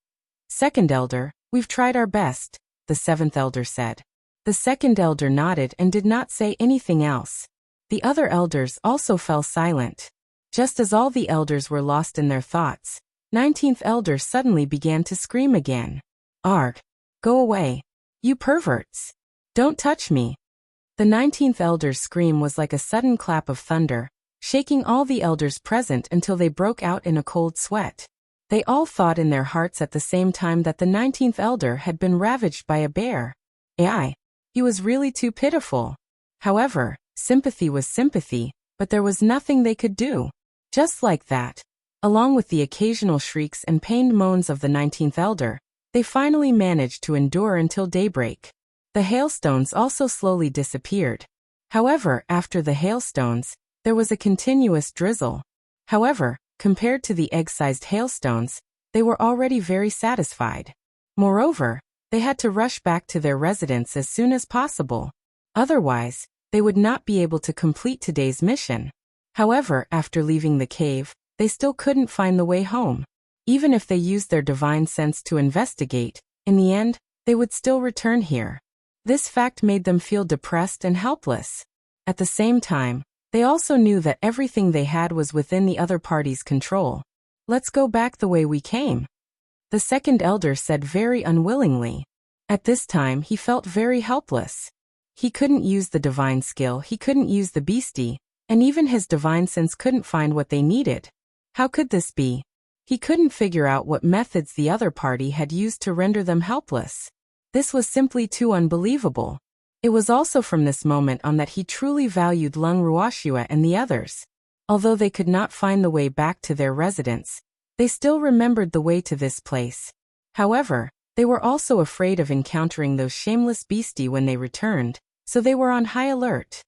Second elder, we've tried our best, the 7th elder said. The second elder nodded and did not say anything else. The other elders also fell silent. Just as all the elders were lost in their thoughts, 19th elder suddenly began to scream again. Arg! Go away! You perverts! Don't touch me! The 19th elder's scream was like a sudden clap of thunder, shaking all the elders present until they broke out in a cold sweat. They all thought in their hearts at the same time that the 19th elder had been ravaged by a bear. Ai! He was really too pitiful. However, sympathy was sympathy, but there was nothing they could do. Just like that, along with the occasional shrieks and pained moans of the 19th elder, they finally managed to endure until daybreak. The hailstones also slowly disappeared. However, after the hailstones, there was a continuous drizzle. However, compared to the egg-sized hailstones, they were already very satisfied. Moreover, they had to rush back to their residence as soon as possible. Otherwise, they would not be able to complete today's mission. However, after leaving the cave, they still couldn't find the way home. Even if they used their divine sense to investigate, in the end, they would still return here. This fact made them feel depressed and helpless. At the same time, they also knew that everything they had was within the other party's control. Let's go back the way we came, the second elder said very unwillingly. At this time he felt very helpless. He couldn't use the divine skill, he couldn't use the beastie, and even his divine sense couldn't find what they needed. How could this be? He couldn't figure out what methods the other party had used to render them helpless. This was simply too unbelievable. It was also from this moment on that he truly valued Lung Ruoxua and the others. Although they could not find the way back to their residence, they still remembered the way to this place. However, they were also afraid of encountering those shameless beastie when they returned, so they were on high alert.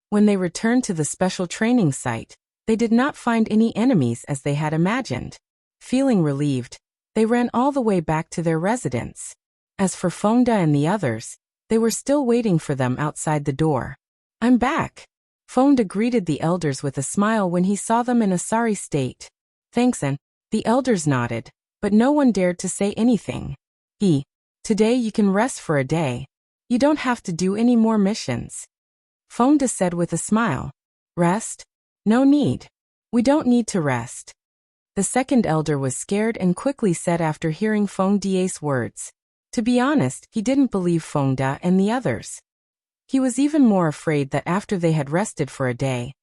When they returned to the special training site, they did not find any enemies as they had imagined. Feeling relieved, they ran all the way back to their residence. As for Fengda and the others, they were still waiting for them outside the door. "I'm back." Fengda greeted the elders with a smile when he saw them in a sorry state. "Thanks," and the elders nodded, but no one dared to say anything. Today you can rest for a day. You don't have to do any more missions." Fengda said with a smile. "Rest? No need. We don't need to rest." The second elder was scared and quickly said after hearing Fengda's words. To be honest, he didn't believe Fengda and the others. He was even more afraid that after they had rested for a day,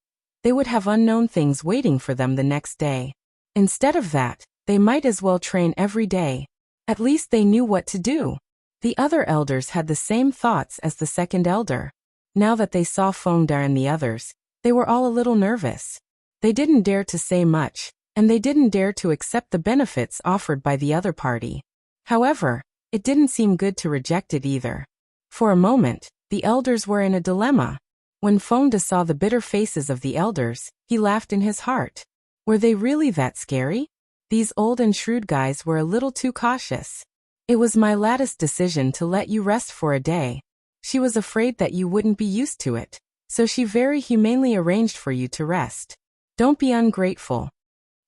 they would have unknown things waiting for them the next day. Instead of that, they might as well train every day. At least they knew what to do. The other elders had the same thoughts as the second elder. Now that they saw Fengda and the others, they were all a little nervous. They didn't dare to say much, and they didn't dare to accept the benefits offered by the other party. However, it didn't seem good to reject it either. For a moment, the elders were in a dilemma. When Fengda saw the bitter faces of the elders, he laughed in his heart. Were they really that scary? These old and shrewd guys were a little too cautious. "It was my latest decision to let you rest for a day. She was afraid that you wouldn't be used to it, so she very humanely arranged for you to rest. Don't be ungrateful."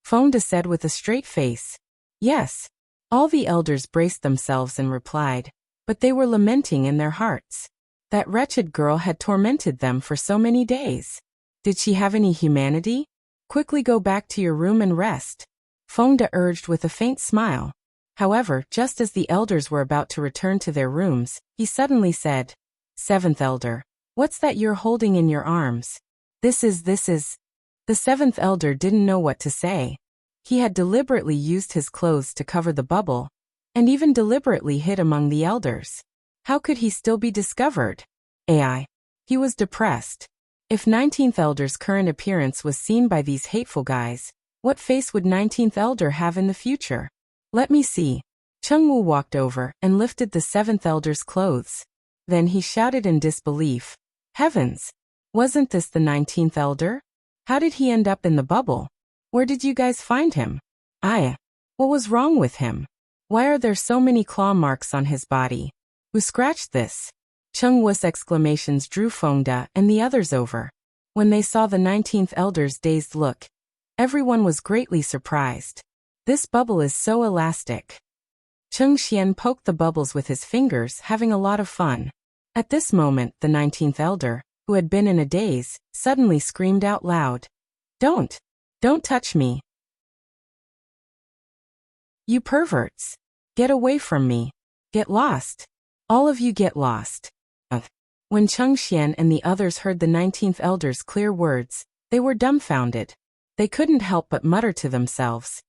Fengda said with a straight face. "Yes." All the elders braced themselves and replied, but they were lamenting in their hearts. That wretched girl had tormented them for so many days. Did she have any humanity? "Quickly go back to your room and rest," Fengda urged with a faint smile. However, just as the elders were about to return to their rooms, he suddenly said, "Seventh elder, what's that you're holding in your arms?" This is. The seventh elder didn't know what to say. He had deliberately used his clothes to cover the bubble, and even deliberately hid among the elders. How could he still be discovered? He was depressed. If 19th Elder's current appearance was seen by these hateful guys, what face would 19th Elder have in the future? "Let me see." Chengwu walked over and lifted the 7th Elder's clothes. Then he shouted in disbelief, "Heavens! Wasn't this the 19th Elder? How did he end up in the bubble? Where did you guys find him? What was wrong with him? Why are there so many claw marks on his body? Who scratched this?" Chengwu's exclamations drew Fengda and the others over. When they saw the 19th Elder's dazed look, everyone was greatly surprised. "This bubble is so elastic." Cheng Xian poked the bubbles with his fingers, having a lot of fun. At this moment, the 19th Elder, who had been in a daze, suddenly screamed out loud, Don't touch me. You perverts. Get away from me. Get lost. All of you get lost." When Cheng Xian and the others heard the 19th Elder's clear words, they were dumbfounded. They couldn't help but mutter to themselves,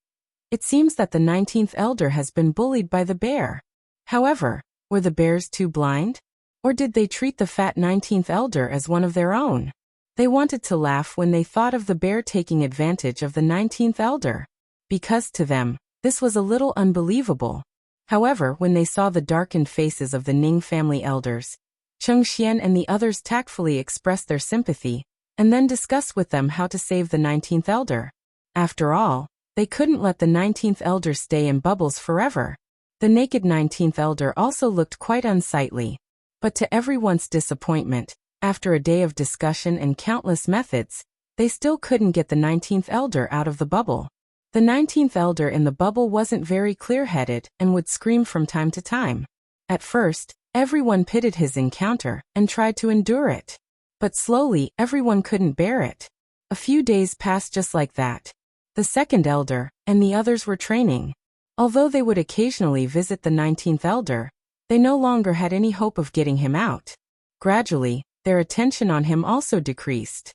"It seems that the 19th Elder has been bullied by the bear." However, were the bears too blind? Or did they treat the fat 19th Elder as one of their own? They wanted to laugh when they thought of the bear taking advantage of the 19th Elder, because to them, this was a little unbelievable. However, when they saw the darkened faces of the Ning family elders, Cheng Xian and the others tactfully expressed their sympathy, and then discussed with them how to save the 19th Elder. After all, they couldn't let the 19th Elder stay in bubbles forever. The naked 19th Elder also looked quite unsightly. But to everyone's disappointment, after a day of discussion and countless methods, they still couldn't get the 19th Elder out of the bubble. The 19th Elder in the bubble wasn't very clear-headed and would scream from time to time. At first, everyone pitied his encounter and tried to endure it. But slowly, everyone couldn't bear it. A few days passed just like that. The second elder and the others were training. Although they would occasionally visit the 19th Elder, they no longer had any hope of getting him out. Gradually, their attention on him also decreased.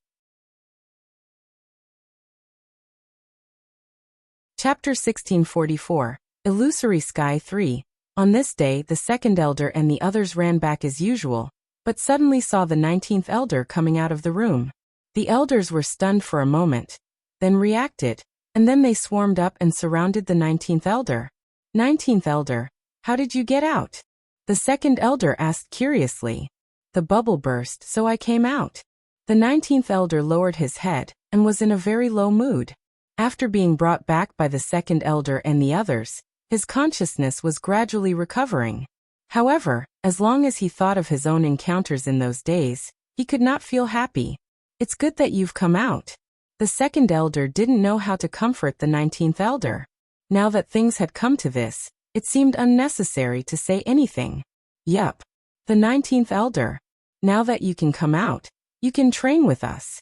Chapter 1644, Illusory Sky 3. On this day, the second elder and the others ran back as usual, but suddenly saw the 19th elder coming out of the room. The elders were stunned for a moment, then reacted, and then they swarmed up and surrounded the 19th elder. 19th elder, how did you get out? The second elder asked curiously. The bubble burst, so I came out. The 19th elder lowered his head, and was in a very low mood. After being brought back by the second elder and the others, his consciousness was gradually recovering. However, as long as he thought of his own encounters in those days, he could not feel happy. It's good that you've come out. The second elder didn't know how to comfort the 19th elder. Now that things had come to this, it seemed unnecessary to say anything. Yup. The 19th elder. Now that you can come out, you can train with us.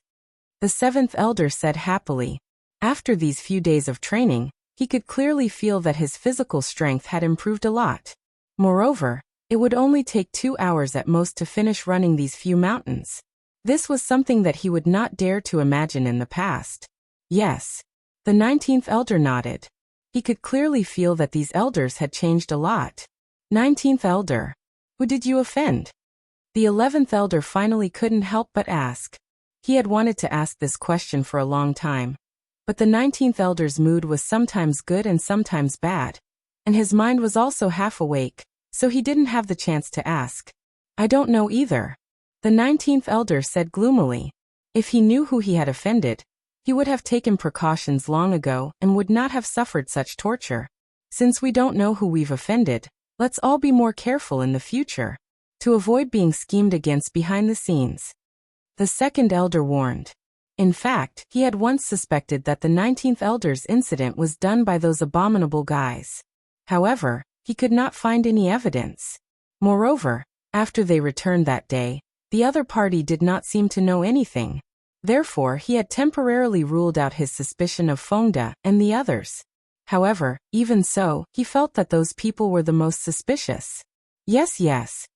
The 7th elder said happily. After these few days of training, he could clearly feel that his physical strength had improved a lot. Moreover, it would only take 2 hours at most to finish running these few mountains. This was something that he would not dare to imagine in the past. Yes. The 19th elder nodded. He could clearly feel that these elders had changed a lot. 19th elder. Who did you offend? The 11th elder finally couldn't help but ask. He had wanted to ask this question for a long time. But the 19th elder's mood was sometimes good and sometimes bad, and his mind was also half awake, so he didn't have the chance to ask. I don't know either. The 19th elder said gloomily. If he knew who he had offended, he would have taken precautions long ago and would not have suffered such torture. Since we don't know who we've offended, let's all be more careful in the future, to avoid being schemed against behind the scenes. The second elder warned. In fact, he had once suspected that the 19th elder's incident was done by those abominable guys. However, he could not find any evidence. Moreover, after they returned that day, the other party did not seem to know anything. Therefore, he had temporarily ruled out his suspicion of Fengda and the others. However, even so, he felt that those people were the most suspicious. Yes.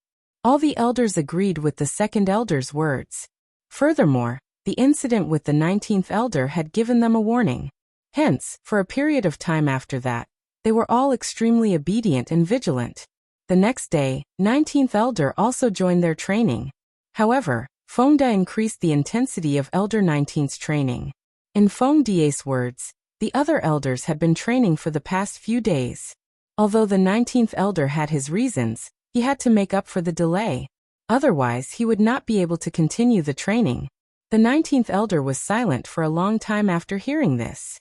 All the elders agreed with the second elder's words. Furthermore, the incident with the 19th elder had given them a warning. Hence, for a period of time after that, they were all extremely obedient and vigilant. The next day, 19th elder also joined their training. However, Fengda increased the intensity of Elder 19th's training. In Fengda's words, the other elders had been training for the past few days. Although the 19th elder had his reasons, he had to make up for the delay. Otherwise, he would not be able to continue the training. The 19th elder was silent for a long time after hearing this.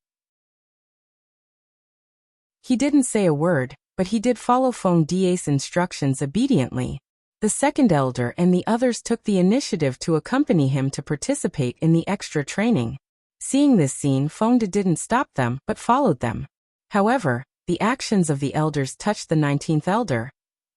He didn't say a word, but he did follow Fengda's instructions obediently. The second elder and the others took the initiative to accompany him to participate in the extra training. Seeing this scene, Fengda didn't stop them, but followed them. However, the actions of the elders touched the 19th elder,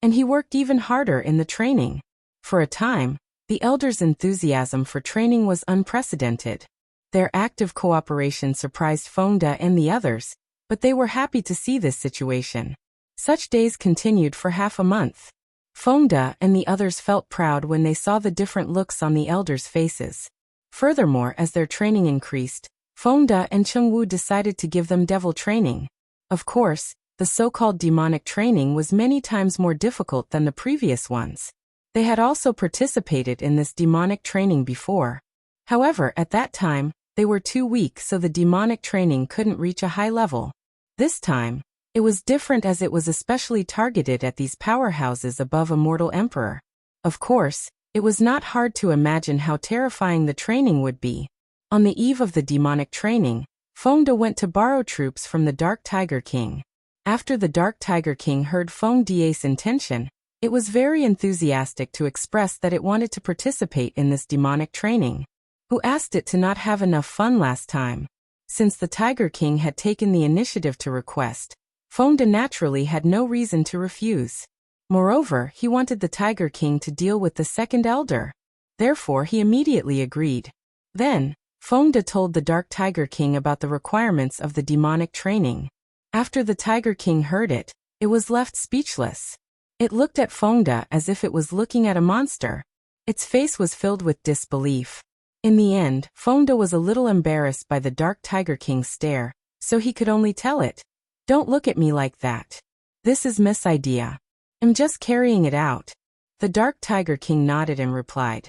and he worked even harder in the training. For a time, the elders' enthusiasm for training was unprecedented. Their active cooperation surprised Fengda and the others, but they were happy to see this situation. Such days continued for half a month. Fengda and the others felt proud when they saw the different looks on the elders' faces. Furthermore, as their training increased, Fengda and Chengwu decided to give them devil training. Of course, the so-called demonic training was many times more difficult than the previous ones. They had also participated in this demonic training before. However, at that time, they were too weak, so the demonic training couldn't reach a high level. This time, it was different as it was especially targeted at these powerhouses above a mortal emperor. Of course, it was not hard to imagine how terrifying the training would be. On the eve of the demonic training, Fengda went to borrow troops from the Dark Tiger King. After the Dark Tiger King heard Fengda's intention, it was very enthusiastic to express that it wanted to participate in this demonic training. Who asked it to not have enough fun last time? Since the Tiger King had taken the initiative to request, Fengda naturally had no reason to refuse. Moreover, he wanted the Tiger King to deal with the second elder. Therefore, he immediately agreed. Then, Fengda told the Dark Tiger King about the requirements of the demonic training. After the Tiger King heard it, it was left speechless. It looked at Fengda as if it was looking at a monster. Its face was filled with disbelief. In the end, Fengda was a little embarrassed by the Dark Tiger King's stare, so he could only tell it, "Don't look at me like that. This is Miss Idea. I'm just carrying it out. The Dark Tiger King nodded and replied.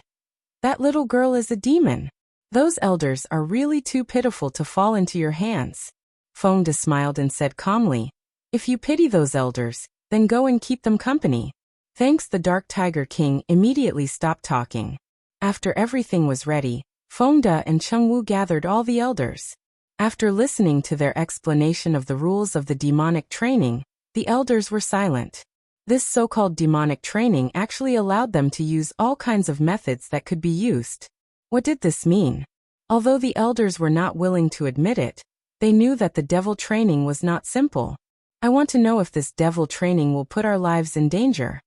That little girl is a demon. Those elders are really too pitiful to fall into your hands. Fengde smiled and said calmly, if you pity those elders, then go and keep them company. Thanks. The Dark Tiger King immediately stopped talking. After everything was ready, Fengde and Chengwu gathered all the elders. After listening to their explanation of the rules of the demonic training, the elders were silent. This so-called demonic training actually allowed them to use all kinds of methods that could be used. What did this mean? Although the elders were not willing to admit it, they knew that the devil training was not simple. I want to know if this devil training will put our lives in danger.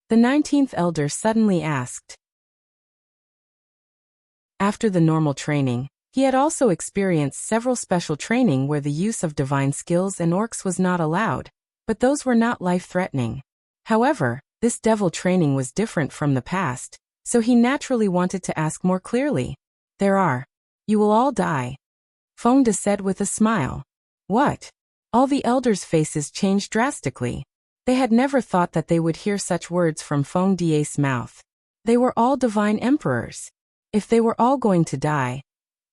The 19th elder suddenly asked. After the normal training, he had also experienced several special training where the use of divine skills and orcs was not allowed, but those were not life-threatening. However, this devil training was different from the past, so he naturally wanted to ask more clearly. You will all die. Fengde said with a smile. What? All the elders' faces changed drastically. They had never thought that they would hear such words from Fengde's mouth. They were all divine emperors. If they were all going to die,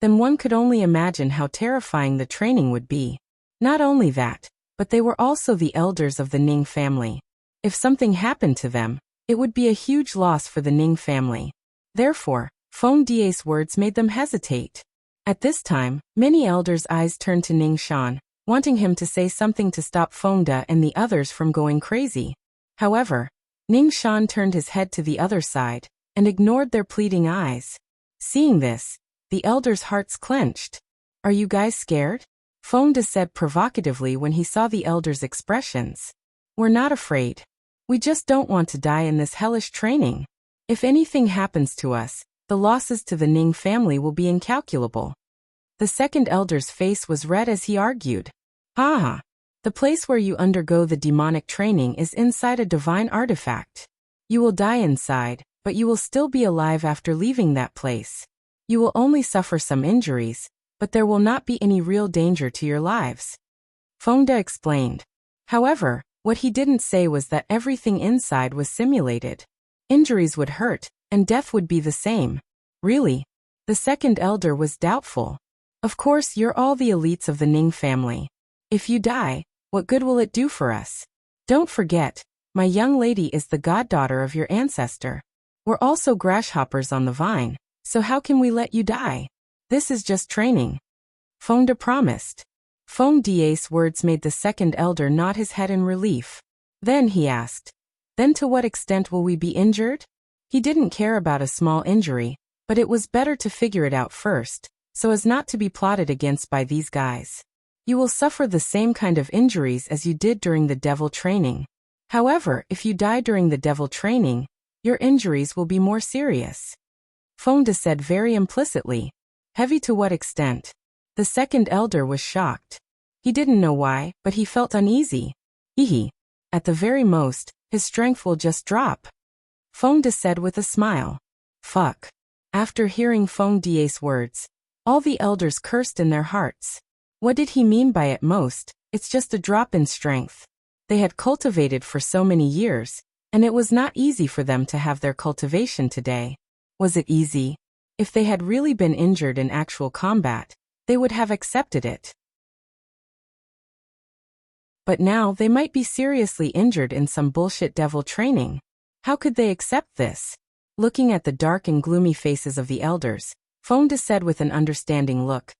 then one could only imagine how terrifying the training would be. Not only that, but they were also the elders of the Ning family. If something happened to them, it would be a huge loss for the Ning family. Therefore, Fengde's words made them hesitate. At this time, many elders' eyes turned to Ning Shan, wanting him to say something to stop Fengde and the others from going crazy. However, Ning Shan turned his head to the other side and ignored their pleading eyes. Seeing this, the elders' hearts clenched. Are you guys scared? Fengde said provocatively when he saw the elders' expressions. We're not afraid. We just don't want to die in this hellish training. If anything happens to us, the losses to the Ning family will be incalculable. The second elder's face was red as he argued. The place where you undergo the demonic training is inside a divine artifact. You will die inside, but you will still be alive after leaving that place. You will only suffer some injuries, but there will not be any real danger to your lives. Fengde explained. However, what he didn't say was that everything inside was simulated. Injuries would hurt, and death would be the same. Really? The second elder was doubtful. Of course, you're all the elites of the Ning family. If you die, what good will it do for us? Don't forget, my young lady is the goddaughter of your ancestor. We're also grasshoppers on the vine, so how can we let you die? This is just training. Fengde promised. Fengde's words made the second elder nod his head in relief. Then he asked, then to what extent will we be injured? He didn't care about a small injury, but it was better to figure it out first, so as not to be plotted against by these guys. You will suffer the same kind of injuries as you did during the devil training. However, if you die during the devil training, your injuries will be more serious. Fengde said very implicitly. Heavy to what extent? The second elder was shocked. He didn't know why, but he felt uneasy. At the very most, his strength will just drop. Fengde said with a smile. Fuck. After hearing Fengde's words, all the elders cursed in their hearts. What did he mean by at most? It's just a drop in strength. They had cultivated for so many years, and it was not easy for them to have their cultivation today. Was it easy? If they had really been injured in actual combat, they would have accepted it. But now they might be seriously injured in some bullshit devil training. How could they accept this? Looking at the dark and gloomy faces of the elders, Fengde said with an understanding look,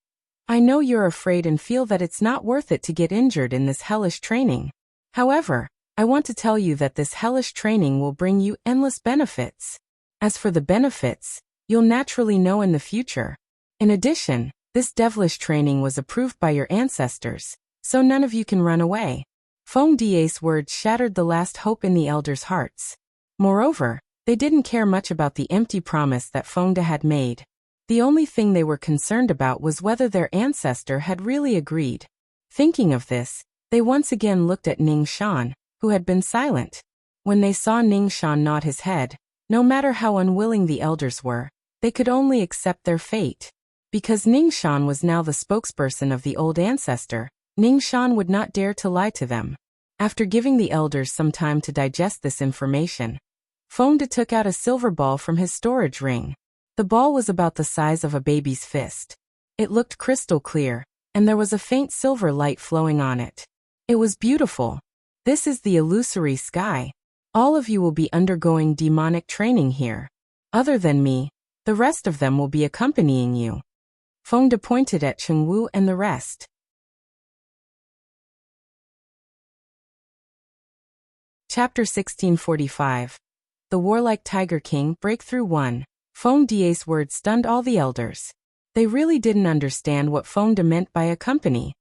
I know you're afraid and feel that it's not worth it to get injured in this hellish training. However, I want to tell you that this hellish training will bring you endless benefits. As for the benefits, you'll naturally know in the future. In addition, this devilish training was approved by your ancestors, so none of you can run away. Fengde's words shattered the last hope in the elders' hearts. Moreover, they didn't care much about the empty promise that Fengde had made. The only thing they were concerned about was whether their ancestor had really agreed. Thinking of this, they once again looked at Ning Shan, who had been silent. When they saw Ning Shan nod his head, no matter how unwilling the elders were, they could only accept their fate. Because Ning Shan was now the spokesperson of the old ancestor, Ning Shan would not dare to lie to them. After giving the elders some time to digest this information, Fonda took out a silver ball from his storage ring. The ball was about the size of a baby's fist. It looked crystal clear, and there was a faint silver light flowing on it. It was beautiful. This is the illusory sky. All of you will be undergoing demonic training here. Other than me, the rest of them will be accompanying you. Fonda pointed at Chengwu and the rest. Chapter 1645. The Warlike Tiger King Breakthrough 1. Fonda's words stunned all the elders. They really didn't understand what Fonda meant by a company.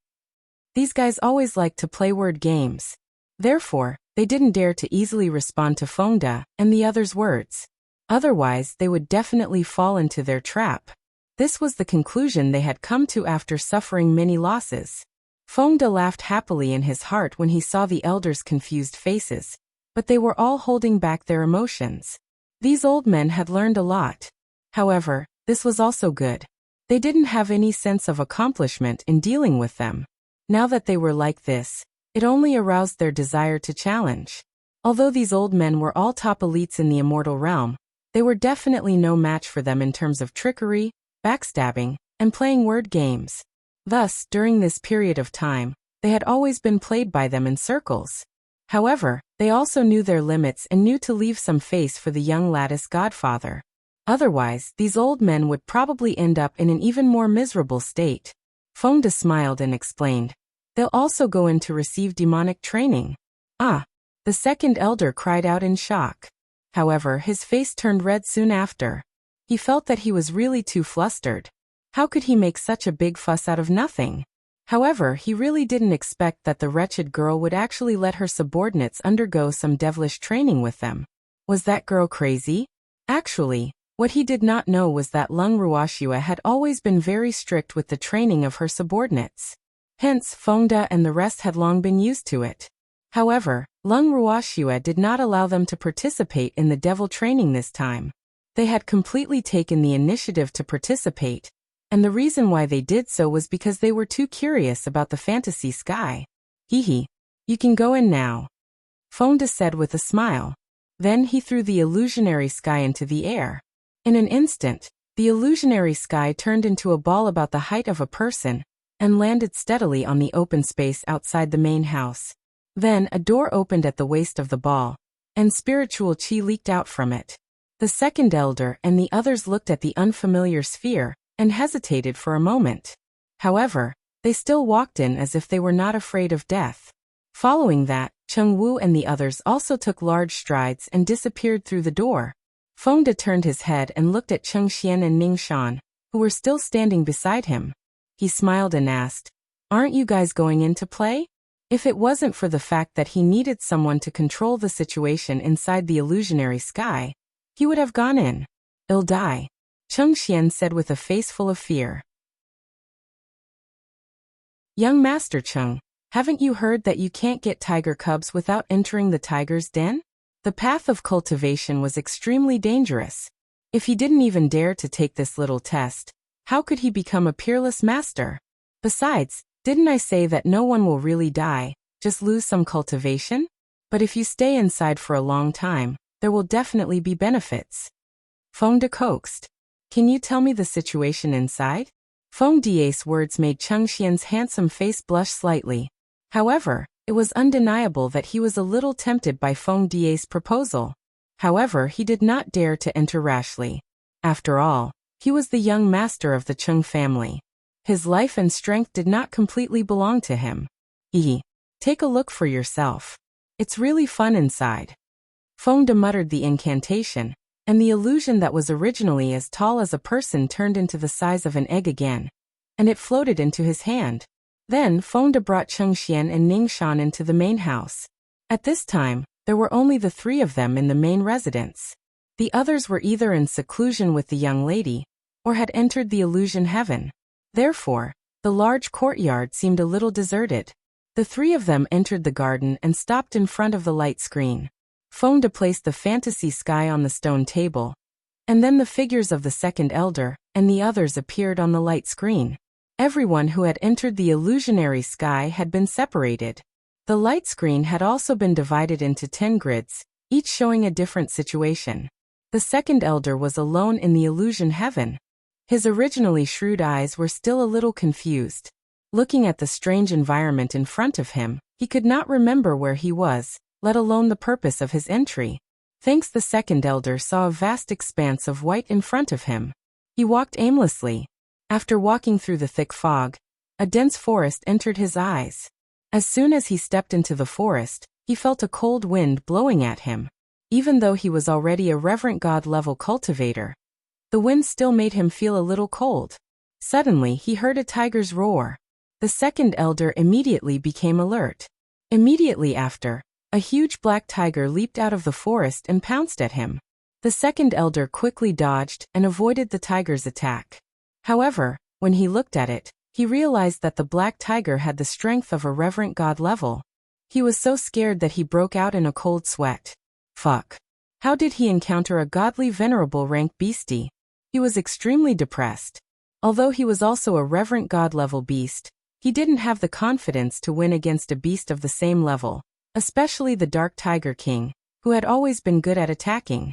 These guys always liked to play word games. Therefore, they didn't dare to easily respond to Fonda and the others' words. Otherwise, they would definitely fall into their trap. This was the conclusion they had come to after suffering many losses. Fonda laughed happily in his heart when he saw the elders' confused faces, but they were all holding back their emotions. These old men had learned a lot. However, this was also good. They didn't have any sense of accomplishment in dealing with them. Now that they were like this, it only aroused their desire to challenge. Although these old men were all top elites in the immortal realm, they were definitely no match for them in terms of trickery, backstabbing, and playing word games. Thus, during this period of time, they had always been played by them in circles. However, they also knew their limits and knew to leave some face for the young lattice godfather. Otherwise, these old men would probably end up in an even more miserable state. Fonda smiled and explained, "They'll also go in to receive demonic training." Ah! The second elder cried out in shock. However, his face turned red soon after. He felt that he was really too flustered. How could he make such a big fuss out of nothing? However, he really didn't expect that the wretched girl would actually let her subordinates undergo some devilish training with them. Was that girl crazy? Actually, what he did not know was that Lung Ruoxia had always been very strict with the training of her subordinates. Hence, Fonda and the rest had long been used to it. However, Lung Ruoxia did not allow them to participate in the devil training this time. They had completely taken the initiative to participate, and the reason why they did so was because they were too curious about the fantasy sky. Hee. You can go in now, Fonda said with a smile. Then he threw the illusionary sky into the air. In an instant, the illusionary sky turned into a ball about the height of a person and landed steadily on the open space outside the main house. Then a door opened at the waist of the ball, and spiritual chi leaked out from it. The second elder and the others looked at the unfamiliar sphere and hesitated for a moment. However, they still walked in as if they were not afraid of death. Following that, Chengwu and the others also took large strides and disappeared through the door. Fonda turned his head and looked at Cheng Xian and Ning Shan, who were still standing beside him. He smiled and asked, "Aren't you guys going in to play?" If it wasn't for the fact that he needed someone to control the situation inside the illusionary sky, he would have gone in. "I'll die," Cheng Xian said with a face full of fear. "Young Master Cheng, haven't you heard that you can't get tiger cubs without entering the tiger's den?" The path of cultivation was extremely dangerous. If he didn't even dare to take this little test, how could he become a peerless master? Besides, didn't I say that no one will really die, just lose some cultivation? But if you stay inside for a long time, there will definitely be benefits. Fonda coaxed. "Can you tell me the situation inside?" Fonda's words made Cheng Xian's handsome face blush slightly. However, it was undeniable that he was a little tempted by Fonda's proposal. However, he did not dare to enter rashly. After all, he was the young master of the Cheng family. His life and strength did not completely belong to him. Take a look for yourself. It's really fun inside." Fonda muttered the incantation, and the illusion that was originally as tall as a person turned into the size of an egg again, and it floated into his hand. Then Fonda brought Cheng Xian and Ning Shan into the main house. At this time, there were only the three of them in the main residence. The others were either in seclusion with the young lady, or had entered the illusion heaven. Therefore, the large courtyard seemed a little deserted. The three of them entered the garden and stopped in front of the light screen. Fonda placed the fantasy sky on the stone table, and then the figures of the second elder and the others appeared on the light screen. Everyone who had entered the illusionary sky had been separated. The light screen had also been divided into 10 grids, each showing a different situation. The second elder was alone in the illusion heaven. His originally shrewd eyes were still a little confused. Looking at the strange environment in front of him, he could not remember where he was, let alone the purpose of his entry. Thanks, the second elder saw a vast expanse of white in front of him. He walked aimlessly. After walking through the thick fog, a dense forest entered his eyes. As soon as he stepped into the forest, he felt a cold wind blowing at him. Even though he was already a reverent god-level cultivator, the wind still made him feel a little cold. Suddenly, he heard a tiger's roar. The second elder immediately became alert. Immediately after, a huge black tiger leaped out of the forest and pounced at him. The second elder quickly dodged and avoided the tiger's attack. However, when he looked at it, he realized that the black tiger had the strength of a reverent god level. He was so scared that he broke out in a cold sweat. Fuck. How did he encounter a godly venerable rank beastie? He was extremely depressed. Although he was also a reverent god level beast, he didn't have the confidence to win against a beast of the same level, especially the Dark Tiger King, who had always been good at attacking.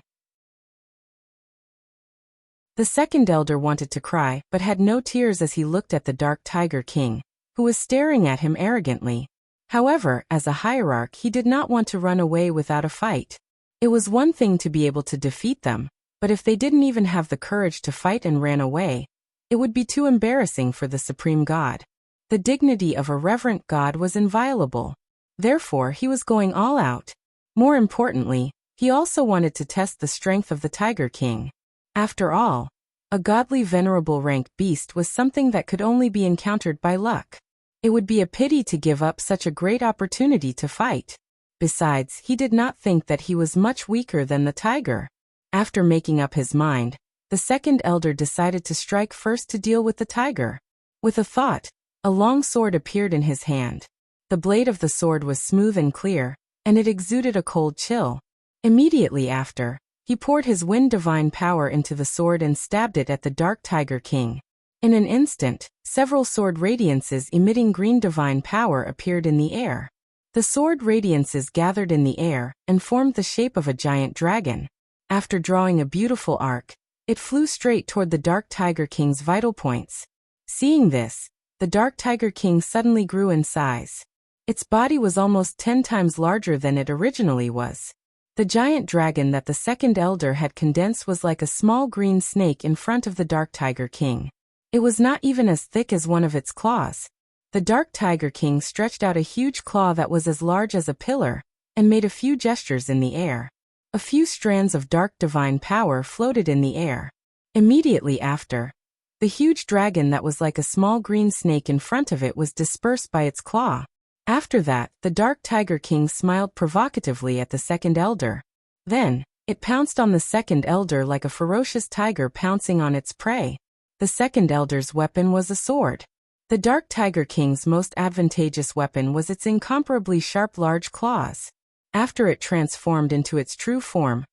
The second elder wanted to cry, but had no tears as he looked at the Dark Tiger King, who was staring at him arrogantly. However, as a hierarch, he did not want to run away without a fight. It was one thing to be able to defeat them, but if they didn't even have the courage to fight and ran away, it would be too embarrassing for the supreme god. The dignity of a reverent god was inviolable. Therefore, he was going all out. More importantly, he also wanted to test the strength of the Tiger King. After all, a godly venerable rank beast was something that could only be encountered by luck. It would be a pity to give up such a great opportunity to fight. Besides, he did not think that he was much weaker than the tiger. After making up his mind, the second elder decided to strike first to deal with the tiger. With a thought, a long sword appeared in his hand. The blade of the sword was smooth and clear, and it exuded a cold chill. Immediately after, he poured his wind divine power into the sword and stabbed it at the Dark Tiger King. In an instant, several sword radiances emitting green divine power appeared in the air. The sword radiances gathered in the air and formed the shape of a giant dragon. After drawing a beautiful arc, it flew straight toward the Dark Tiger King's vital points. Seeing this, the Dark Tiger King suddenly grew in size. Its body was almost 10 times larger than it originally was. The giant dragon that the second elder had condensed was like a small green snake in front of the Dark Tiger King. It was not even as thick as one of its claws. The Dark Tiger King stretched out a huge claw that was as large as a pillar, and made a few gestures in the air. A few strands of dark divine power floated in the air. Immediately after, the huge dragon that was like a small green snake in front of it was dispersed by its claw. After that, the Dark Tiger King smiled provocatively at the second elder. Then, it pounced on the second elder like a ferocious tiger pouncing on its prey. The second elder's weapon was a sword. The Dark Tiger King's most advantageous weapon was its incomparably sharp large claws. After it transformed into its true form,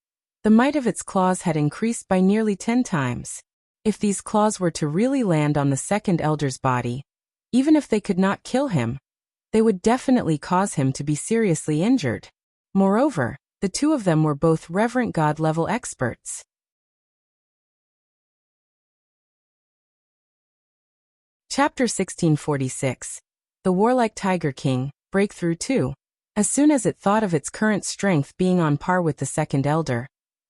the might of its claws had increased by nearly 10 times. If these claws were to really land on the second elder's body, even if they could not kill him, they would definitely cause him to be seriously injured. Moreover, the two of them were both reverent god-level experts. Chapter 1646. The Warlike Tiger King, Breakthrough 2. As soon as it thought of its current strength being on par with the second elder,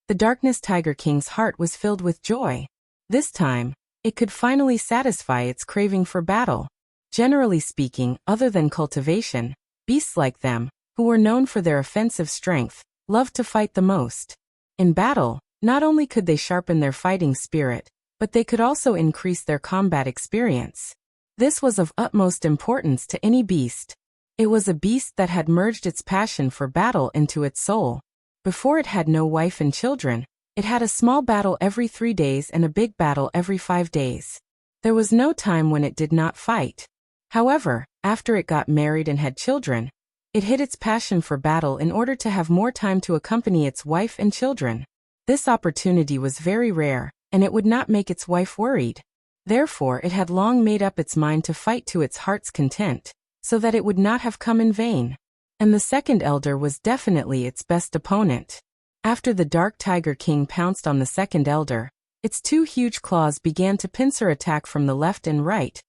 the Darkness Tiger King's heart was filled with joy. This time, it could finally satisfy its craving for battle. Generally speaking, other than cultivation, beasts like them, who were known for their offensive strength, loved to fight the most. In battle, not only could they sharpen their fighting spirit, but they could also increase their combat experience. This was of utmost importance to any beast. It was a beast that had merged its passion for battle into its soul. Before it had no wife and children, it had a small battle every 3 days and a big battle every 5 days. There was no time when it did not fight. However, after it got married and had children, it hid its passion for battle in order to have more time to accompany its wife and children. This opportunity was very rare, and it would not make its wife worried. Therefore, it had long made up its mind to fight to its heart's content, so that it would not have come in vain. and the second elder was definitely its best opponent. After the Dark Tiger King pounced on the second elder, its two huge claws began to pincer attack from the left and right,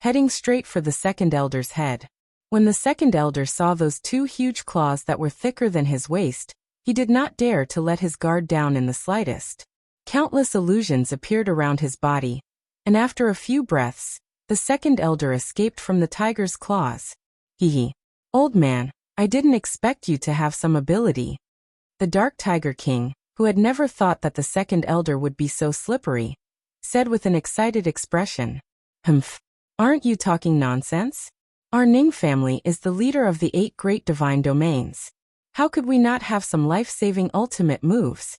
heading straight for the second elder's head. When the second elder saw those two huge claws that were thicker than his waist, he did not dare to let his guard down in the slightest. Countless illusions appeared around his body, and after a few breaths, the second elder escaped from the tiger's claws. Hee. Old man, I didn't expect you to have some ability. The Dark Tiger King, who had never thought that the second elder would be so slippery, said with an excited expression. Humph. Aren't you talking nonsense? Our Ning family is the leader of the 8 great divine domains. How could we not have some life-saving ultimate moves?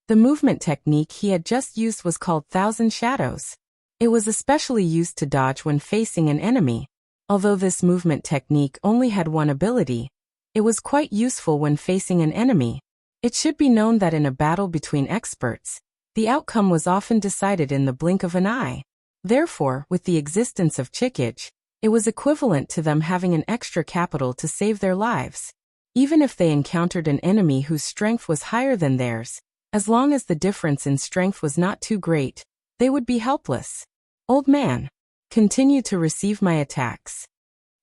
The movement technique he had just used was called Thousand Shadows. It was especially used to dodge when facing an enemy. Although this movement technique only had one ability, it was quite useful when facing an enemy. It should be known that in a battle between experts, the outcome was often decided in the blink of an eye. Therefore, with the existence of chickage, it was equivalent to them having an extra capital to save their lives. Even if they encountered an enemy whose strength was higher than theirs, as long as the difference in strength was not too great, they would be helpless. Old man, continue to receive my attacks.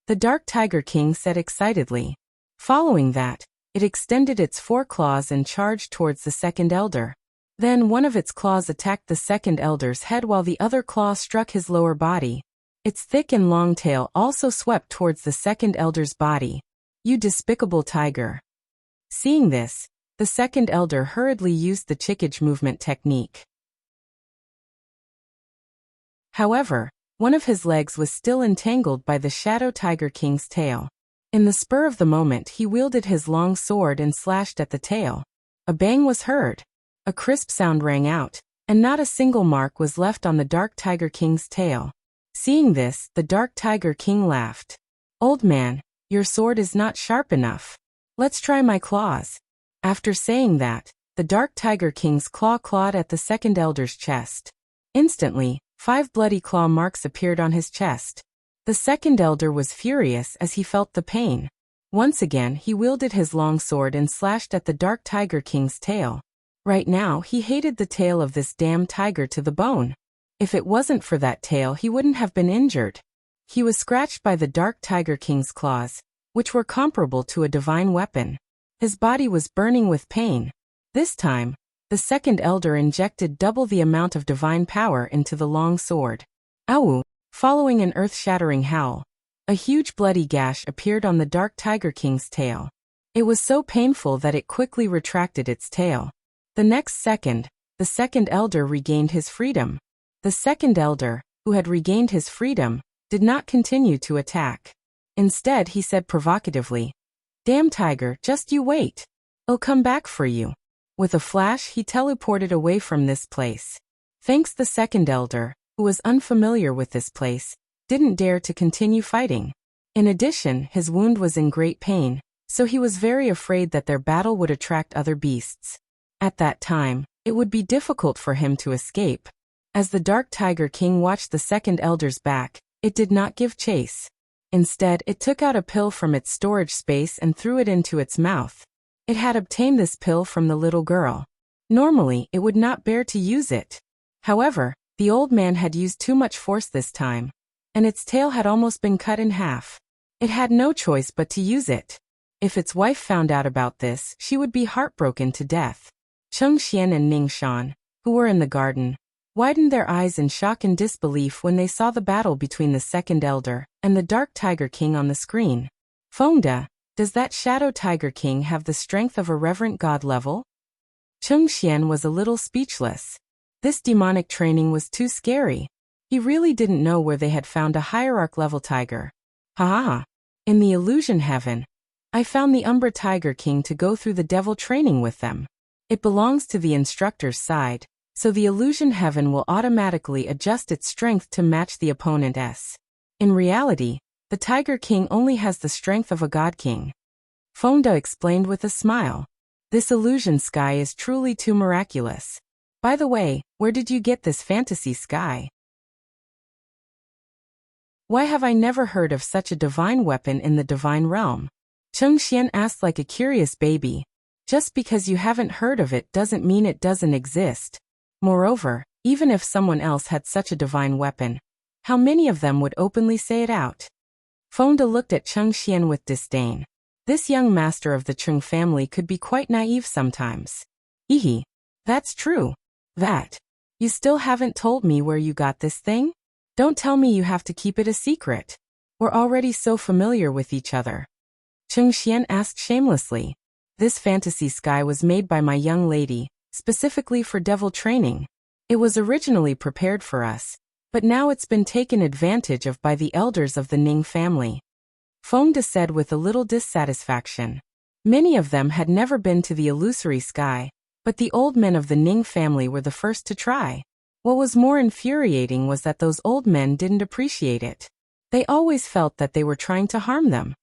The Dark Tiger King said excitedly. Following that, it extended its 4 claws and charged towards the second elder. Then one of its claws attacked the second elder's head while the other claw struck his lower body. Its thick and long tail also swept towards the second elder's body. You despicable tiger. Seeing this, the second elder hurriedly used the chickage movement technique. However, one of his legs was still entangled by the Shadow Tiger King's tail. In the spur of the moment he wielded his long sword and slashed at the tail. A bang was heard. A crisp sound rang out, and not a single mark was left on the Dark Tiger King's tail. Seeing this, the Dark Tiger King laughed. Old man, your sword is not sharp enough. Let's try my claws. After saying that, the Dark Tiger King's claw clawed at the second elder's chest. Instantly, 5 bloody claw marks appeared on his chest. The second elder was furious as he felt the pain. Once again he wielded his long sword and slashed at the Dark Tiger King's tail. Right now he hated the tail of this damn tiger to the bone. If it wasn't for that tail he wouldn't have been injured. He was scratched by the Dark Tiger King's claws, which were comparable to a divine weapon. His body was burning with pain. This time, the second elder injected double the amount of divine power into the long sword. Ow! Following an earth-shattering howl, a huge bloody gash appeared on the Dark Tiger King's tail. It was so painful that it quickly retracted its tail. The next second, the second elder regained his freedom. The second elder, who had regained his freedom, did not continue to attack. Instead he said provocatively, Damn tiger, just you wait. I'll come back for you. With a flash he teleported away from this place. Thanks the second elder, who was unfamiliar with this place, didn't dare to continue fighting. In addition, his wound was in great pain, so he was very afraid that their battle would attract other beasts. At that time, it would be difficult for him to escape. As the Dark Tiger King watched the second elder's back, it did not give chase. Instead, it took out a pill from its storage space and threw it into its mouth. It had obtained this pill from the little girl. Normally, it would not bear to use it. However, the old man had used too much force this time, and its tail had almost been cut in half. It had no choice but to use it. If its wife found out about this, she would be heartbroken to death. Cheng Xian and Ning Shan, who were in the garden, widened their eyes in shock and disbelief when they saw the battle between the second elder and the Dark Tiger King on the screen. Fengda, does that Shadow Tiger King have the strength of a reverent god level? Cheng Xian was a little speechless. This demonic training was too scary. He really didn't know where they had found a hierarch level tiger. Ha ha ha. In the illusion heaven, I found the Umbra Tiger King to go through the devil training with them. It belongs to the instructor's side, so the illusion heaven will automatically adjust its strength to match the opponent's. In reality, the Tiger King only has the strength of a god king. Fengda explained with a smile. This illusion sky is truly too miraculous. By the way, where did you get this fantasy sky? Why have I never heard of such a divine weapon in the divine realm? Cheng Xian asked like a curious baby. Just because you haven't heard of it doesn't mean it doesn't exist. Moreover, even if someone else had such a divine weapon, how many of them would openly say it out? Fonda looked at Cheng Xian with disdain. This young master of the Cheng family could be quite naive sometimes. Hehe. That's true. That. You still haven't told me where you got this thing? Don't tell me you have to keep it a secret. We're already so familiar with each other. Cheng Xian asked shamelessly. This fantasy sky was made by my young lady, specifically for devil training. It was originally prepared for us, but now it's been taken advantage of by the elders of the Ning family. Fonda said with a little dissatisfaction. Many of them had never been to the illusory sky, but the old men of the Ning family were the first to try. What was more infuriating was that those old men didn't appreciate it. They always felt that they were trying to harm them.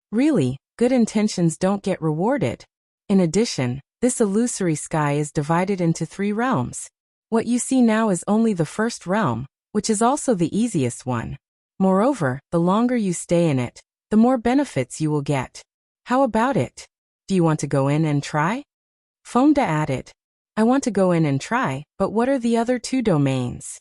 Really, good intentions don't get rewarded. In addition, this illusory sky is divided into 3 realms. What you see now is only the first realm, which is also the easiest one. Moreover, the longer you stay in it, the more benefits you will get. How about it? Do you want to go in and try? Fonda added. I want to go in and try, but what are the other 2 domains?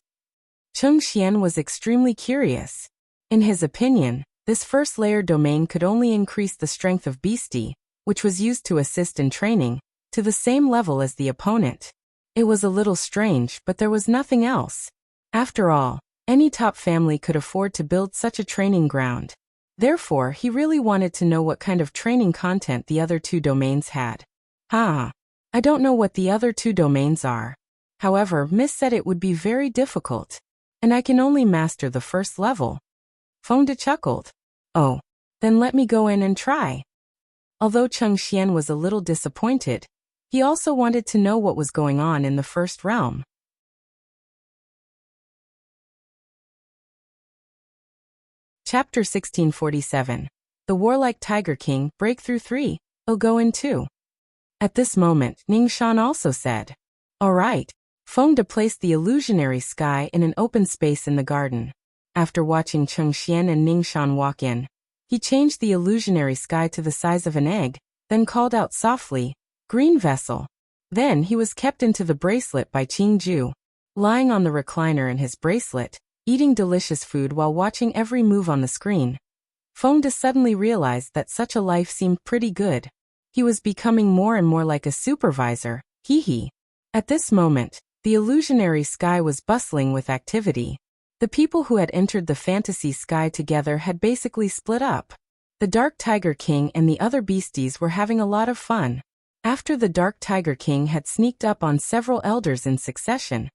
Cheng Xian was extremely curious. In his opinion, this first layer domain could only increase the strength of beastie, which was used to assist in training, to the same level as the opponent. It was a little strange, but there was nothing else. After all, any top family could afford to build such a training ground. Therefore, he really wanted to know what kind of training content the other 2 domains had. I don't know what the other 2 domains are. However, Miss said it would be very difficult, and I can only master the first level. Fonda chuckled. Oh, then let me go in and try. Although Cheng Xian was a little disappointed, he also wanted to know what was going on in the first realm. Chapter 1647. The Warlike Tiger King, Breakthrough 3, I'll go in too. At this moment, Ningshan also said. All right. Fonda placed the illusionary sky in an open space in the garden. After watching Cheng Xian and Ningshan walk in, he changed the illusionary sky to the size of an egg, then called out softly, Green vessel. Then he was kept into the bracelet by Qingju. Lying on the recliner in his bracelet, eating delicious food while watching every move on the screen, Fonda suddenly realized that such a life seemed pretty good. He was becoming more and more like a supervisor, hee. At this moment, the illusionary sky was bustling with activity. The people who had entered the fantasy sky together had basically split up. The Dark Tiger King and the other beasties were having a lot of fun. After the Dark Tiger King had sneaked up on several elders in succession,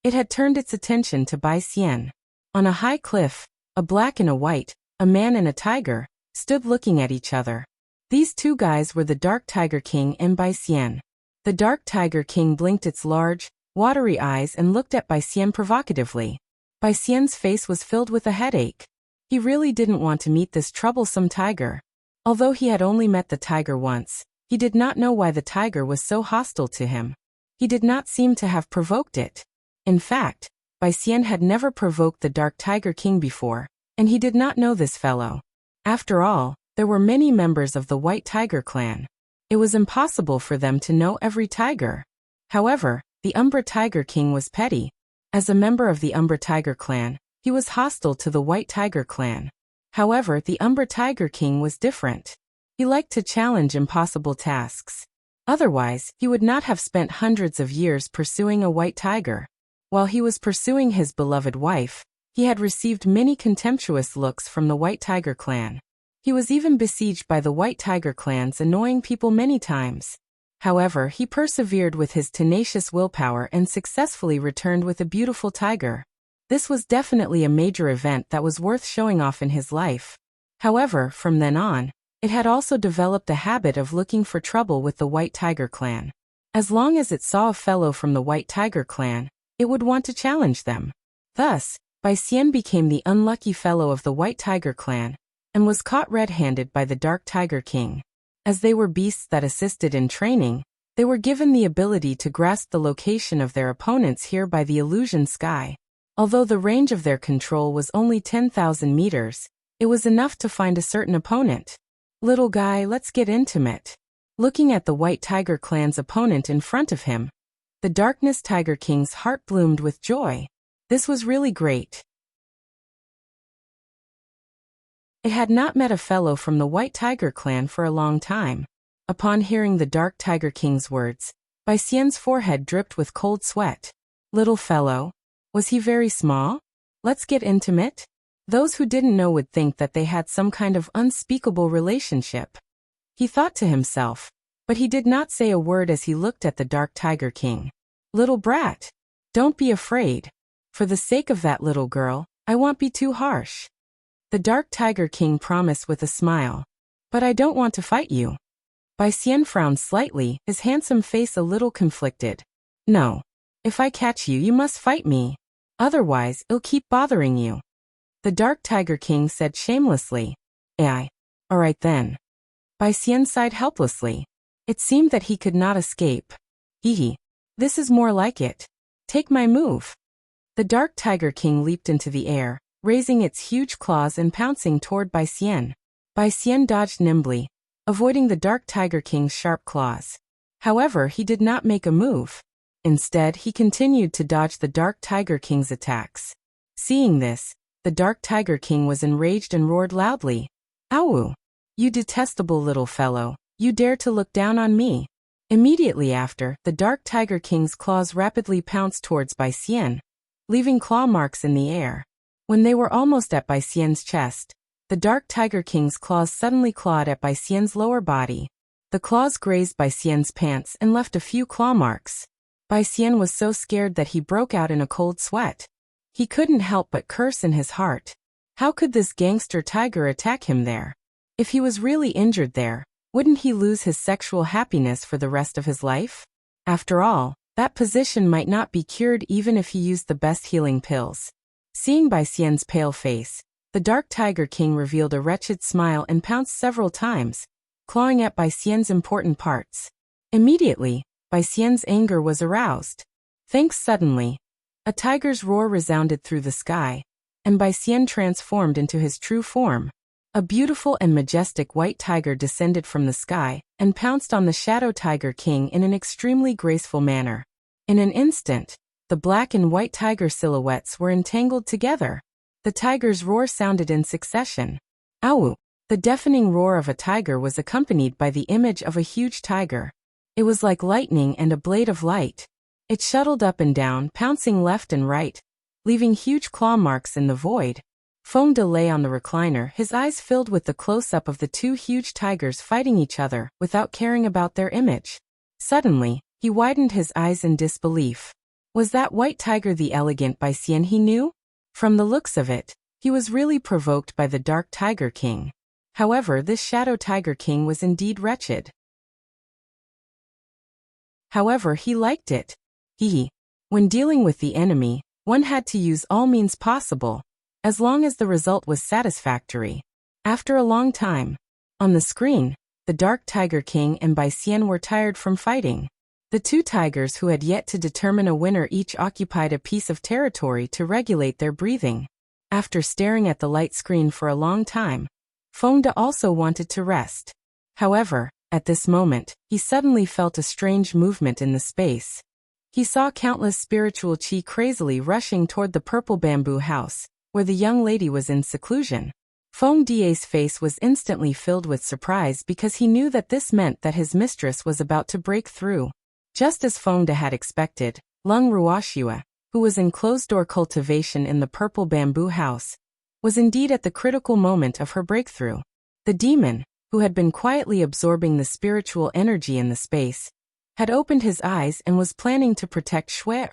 it had turned its attention to Bai Xian. On a high cliff, a black and a white, a man and a tiger, stood looking at each other. These 2 guys were the Dark Tiger King and Bai Xian. The Dark Tiger King blinked its large, watery eyes and looked at Bai Xian provocatively. Bai Xian's face was filled with a headache. He really didn't want to meet this troublesome tiger. Although he had only met the tiger once, he did not know why the tiger was so hostile to him. He did not seem to have provoked it. In fact, Bai Xian had never provoked the Dark Tiger King before, and he did not know this fellow. After all, there were many members of the White Tiger clan. It was impossible for them to know every tiger. However, the Umbra Tiger King was petty. As a member of the Umbra Tiger clan, he was hostile to the White Tiger clan. However, the Umbra Tiger King was different. He liked to challenge impossible tasks. Otherwise, he would not have spent hundreds of years pursuing a white tiger. While he was pursuing his beloved wife, he had received many contemptuous looks from the White Tiger clan. He was even besieged by the White Tiger clan's annoying people many times. However, he persevered with his tenacious willpower and successfully returned with a beautiful tiger. This was definitely a major event that was worth showing off in his life. However, from then on, it had also developed the habit of looking for trouble with the White Tiger clan. As long as it saw a fellow from the White Tiger clan, it would want to challenge them. Thus, Bai Xian became the unlucky fellow of the White Tiger clan, and was caught red-handed by the Dark Tiger King. As they were beasts that assisted in training, they were given the ability to grasp the location of their opponents here by the illusion sky. Although the range of their control was only 10,000 meters, it was enough to find a certain opponent. Little guy, let's get intimate. Looking at the White Tiger clan's opponent in front of him, the Darkness Tiger King's heart bloomed with joy. This was really great. It had not met a fellow from the White Tiger clan for a long time. Upon hearing the Dark Tiger King's words, Bai Xian's forehead dripped with cold sweat. Little fellow? Was he very small? Let's get intimate? Those who didn't know would think that they had some kind of unspeakable relationship. He thought to himself, but he did not say a word as he looked at the Dark Tiger King. Little brat, don't be afraid. For the sake of that little girl, I won't be too harsh. The Dark Tiger King promised with a smile. But I don't want to fight you. Bai Xian frowned slightly, his handsome face a little conflicted. No. If I catch you, you must fight me. Otherwise, it'll keep bothering you. The Dark Tiger King said shamelessly. All right then. Bai Xian sighed helplessly. It seemed that he could not escape. This is more like it. Take my move. The Dark Tiger King leaped into the air, raising its huge claws and pouncing toward Bai Xian. Bai Xian dodged nimbly, avoiding the Dark Tiger King's sharp claws. However, he did not make a move. Instead, he continued to dodge the Dark Tiger King's attacks. Seeing this, the Dark Tiger King was enraged and roared loudly. Ow! You detestable little fellow, you dare to look down on me. Immediately after, the Dark Tiger King's claws rapidly pounced towards Bai Xian, leaving claw marks in the air. When they were almost at Bai Xian's chest, the Dark Tiger King's claws suddenly clawed at Bai Xian's lower body. The claws grazed Bai Xian's pants and left a few claw marks. Bai Xian was so scared that he broke out in a cold sweat. He couldn't help but curse in his heart. How could this gangster tiger attack him there? If he was really injured there, wouldn't he lose his sexual happiness for the rest of his life? After all, that position might not be cured even if he used the best healing pills. Seeing Bai Xian's pale face, the Dark Tiger King revealed a wretched smile and pounced several times, clawing at Bai Xian's important parts. Immediately, Bai Xian's anger was aroused. Thanks suddenly, a tiger's roar resounded through the sky, and Bai Xian transformed into his true form. A beautiful and majestic white tiger descended from the sky and pounced on the Shadow Tiger King in an extremely graceful manner. In an instant, the black and white tiger silhouettes were entangled together. The tiger's roar sounded in succession. Ow! The deafening roar of a tiger was accompanied by the image of a huge tiger. It was like lightning and a blade of light. It shuttled up and down, pouncing left and right, leaving huge claw marks in the void. Feng De lay on the recliner, his eyes filled with the close-up of the two huge tigers fighting each other without caring about their image. Suddenly, he widened his eyes in disbelief. Was that white tiger the elegant Bai Xian he knew? From the looks of it, he was really provoked by the Dark Tiger King. However, this Shadow Tiger King was indeed wretched. However, he liked it. When dealing with the enemy, one had to use all means possible, as long as the result was satisfactory. After a long time, on the screen, the Dark Tiger King and Bai Xian were tired from fighting. The two tigers who had yet to determine a winner each occupied a piece of territory to regulate their breathing. After staring at the light screen for a long time, Feng De also wanted to rest. However, at this moment, he suddenly felt a strange movement in the space. He saw countless spiritual qi crazily rushing toward the purple bamboo house, where the young lady was in seclusion. Feng De's face was instantly filled with surprise because he knew that this meant that his mistress was about to break through. Just as Feng De had expected, Lung Ruoxia, who was in closed-door cultivation in the purple bamboo house, was indeed at the critical moment of her breakthrough. The demon, who had been quietly absorbing the spiritual energy in the space, had opened his eyes and was planning to protect Shui.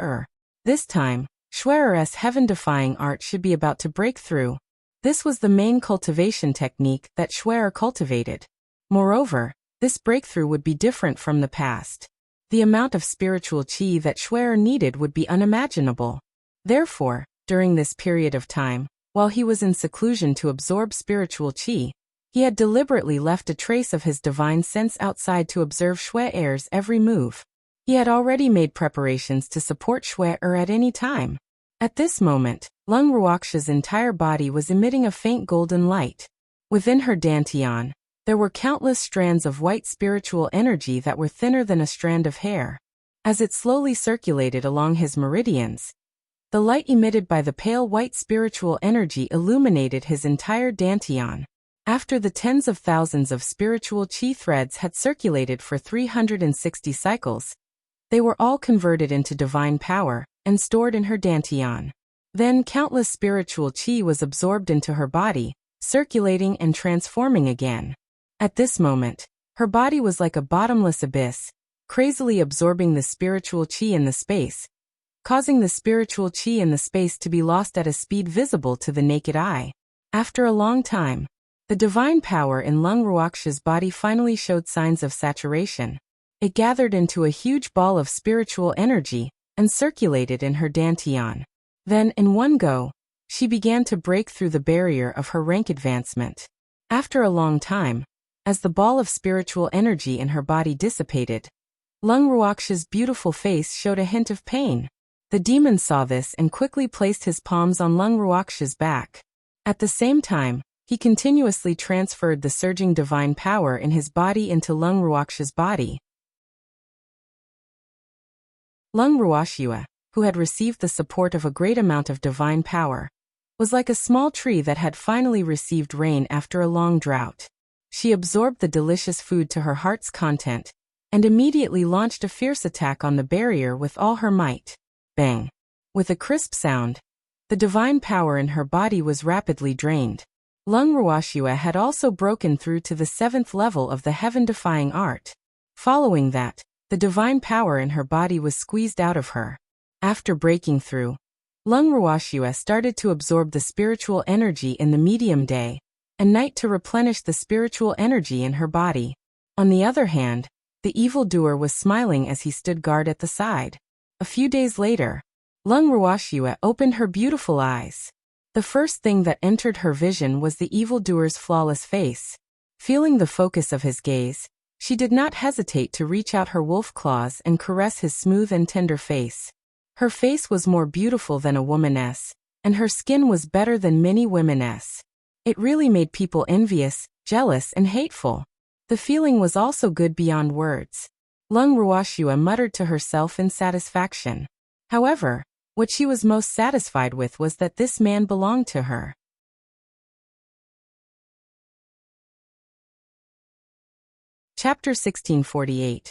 This time, Shui's heaven-defying art should be about to break through. This was the main cultivation technique that Shui cultivated. Moreover, this breakthrough would be different from the past. The amount of spiritual qi that Shui needed would be unimaginable. Therefore, during this period of time, while he was in seclusion to absorb spiritual qi, he had deliberately left a trace of his divine sense outside to observe Shui's every move. He had already made preparations to support Shui at any time. At this moment, Lung Ruoxia's entire body was emitting a faint golden light. Within her dantian, There were countless strands of white spiritual energy that were thinner than a strand of hair. As it slowly circulated along his meridians, the light emitted by the pale white spiritual energy illuminated his entire dantian. After the tens of thousands of spiritual chi threads had circulated for 360 cycles, they were all converted into divine power and stored in her dantian. Then countless spiritual chi was absorbed into her body, circulating and transforming again. At this moment, her body was like a bottomless abyss, crazily absorbing the spiritual chi in the space, causing the spiritual chi in the space to be lost at a speed visible to the naked eye. After a long time, the divine power in Lung Ruoxia's body finally showed signs of saturation. It gathered into a huge ball of spiritual energy and circulated in her dantian. Then, in one go, she began to break through the barrier of her rank advancement. After a long time, as the ball of spiritual energy in her body dissipated, Lung Ruoxia's beautiful face showed a hint of pain. The demon saw this and quickly placed his palms on Lung Ruoxia's back. At the same time, he continuously transferred the surging divine power in his body into Lung Ruoxia's body. Lung Ruoxia, who had received the support of a great amount of divine power, was like a small tree that had finally received rain after a long drought. She absorbed the delicious food to her heart's content, and immediately launched a fierce attack on the barrier with all her might. Bang! With a crisp sound, the divine power in her body was rapidly drained. Lung Ruoxia had also broken through to the 7th level of the heaven-defying art. Following that, the divine power in her body was squeezed out of her. After breaking through, Lung Ruoxia started to absorb the spiritual energy in the medium day and night to replenish the spiritual energy in her body. On the other hand, the evildoer was smiling as he stood guard at the side. A few days later, Lung Ruoxia opened her beautiful eyes. The first thing that entered her vision was the evildoer's flawless face. Feeling the focus of his gaze, she did not hesitate to reach out her wolf claws and caress his smooth and tender face. Her face was more beautiful than a woman's, and her skin was better than many women's. It really made people envious, jealous, and hateful. The feeling was also good beyond words. Lung Ruoxia muttered to herself in satisfaction. However, what she was most satisfied with was that this man belonged to her. Chapter 1648.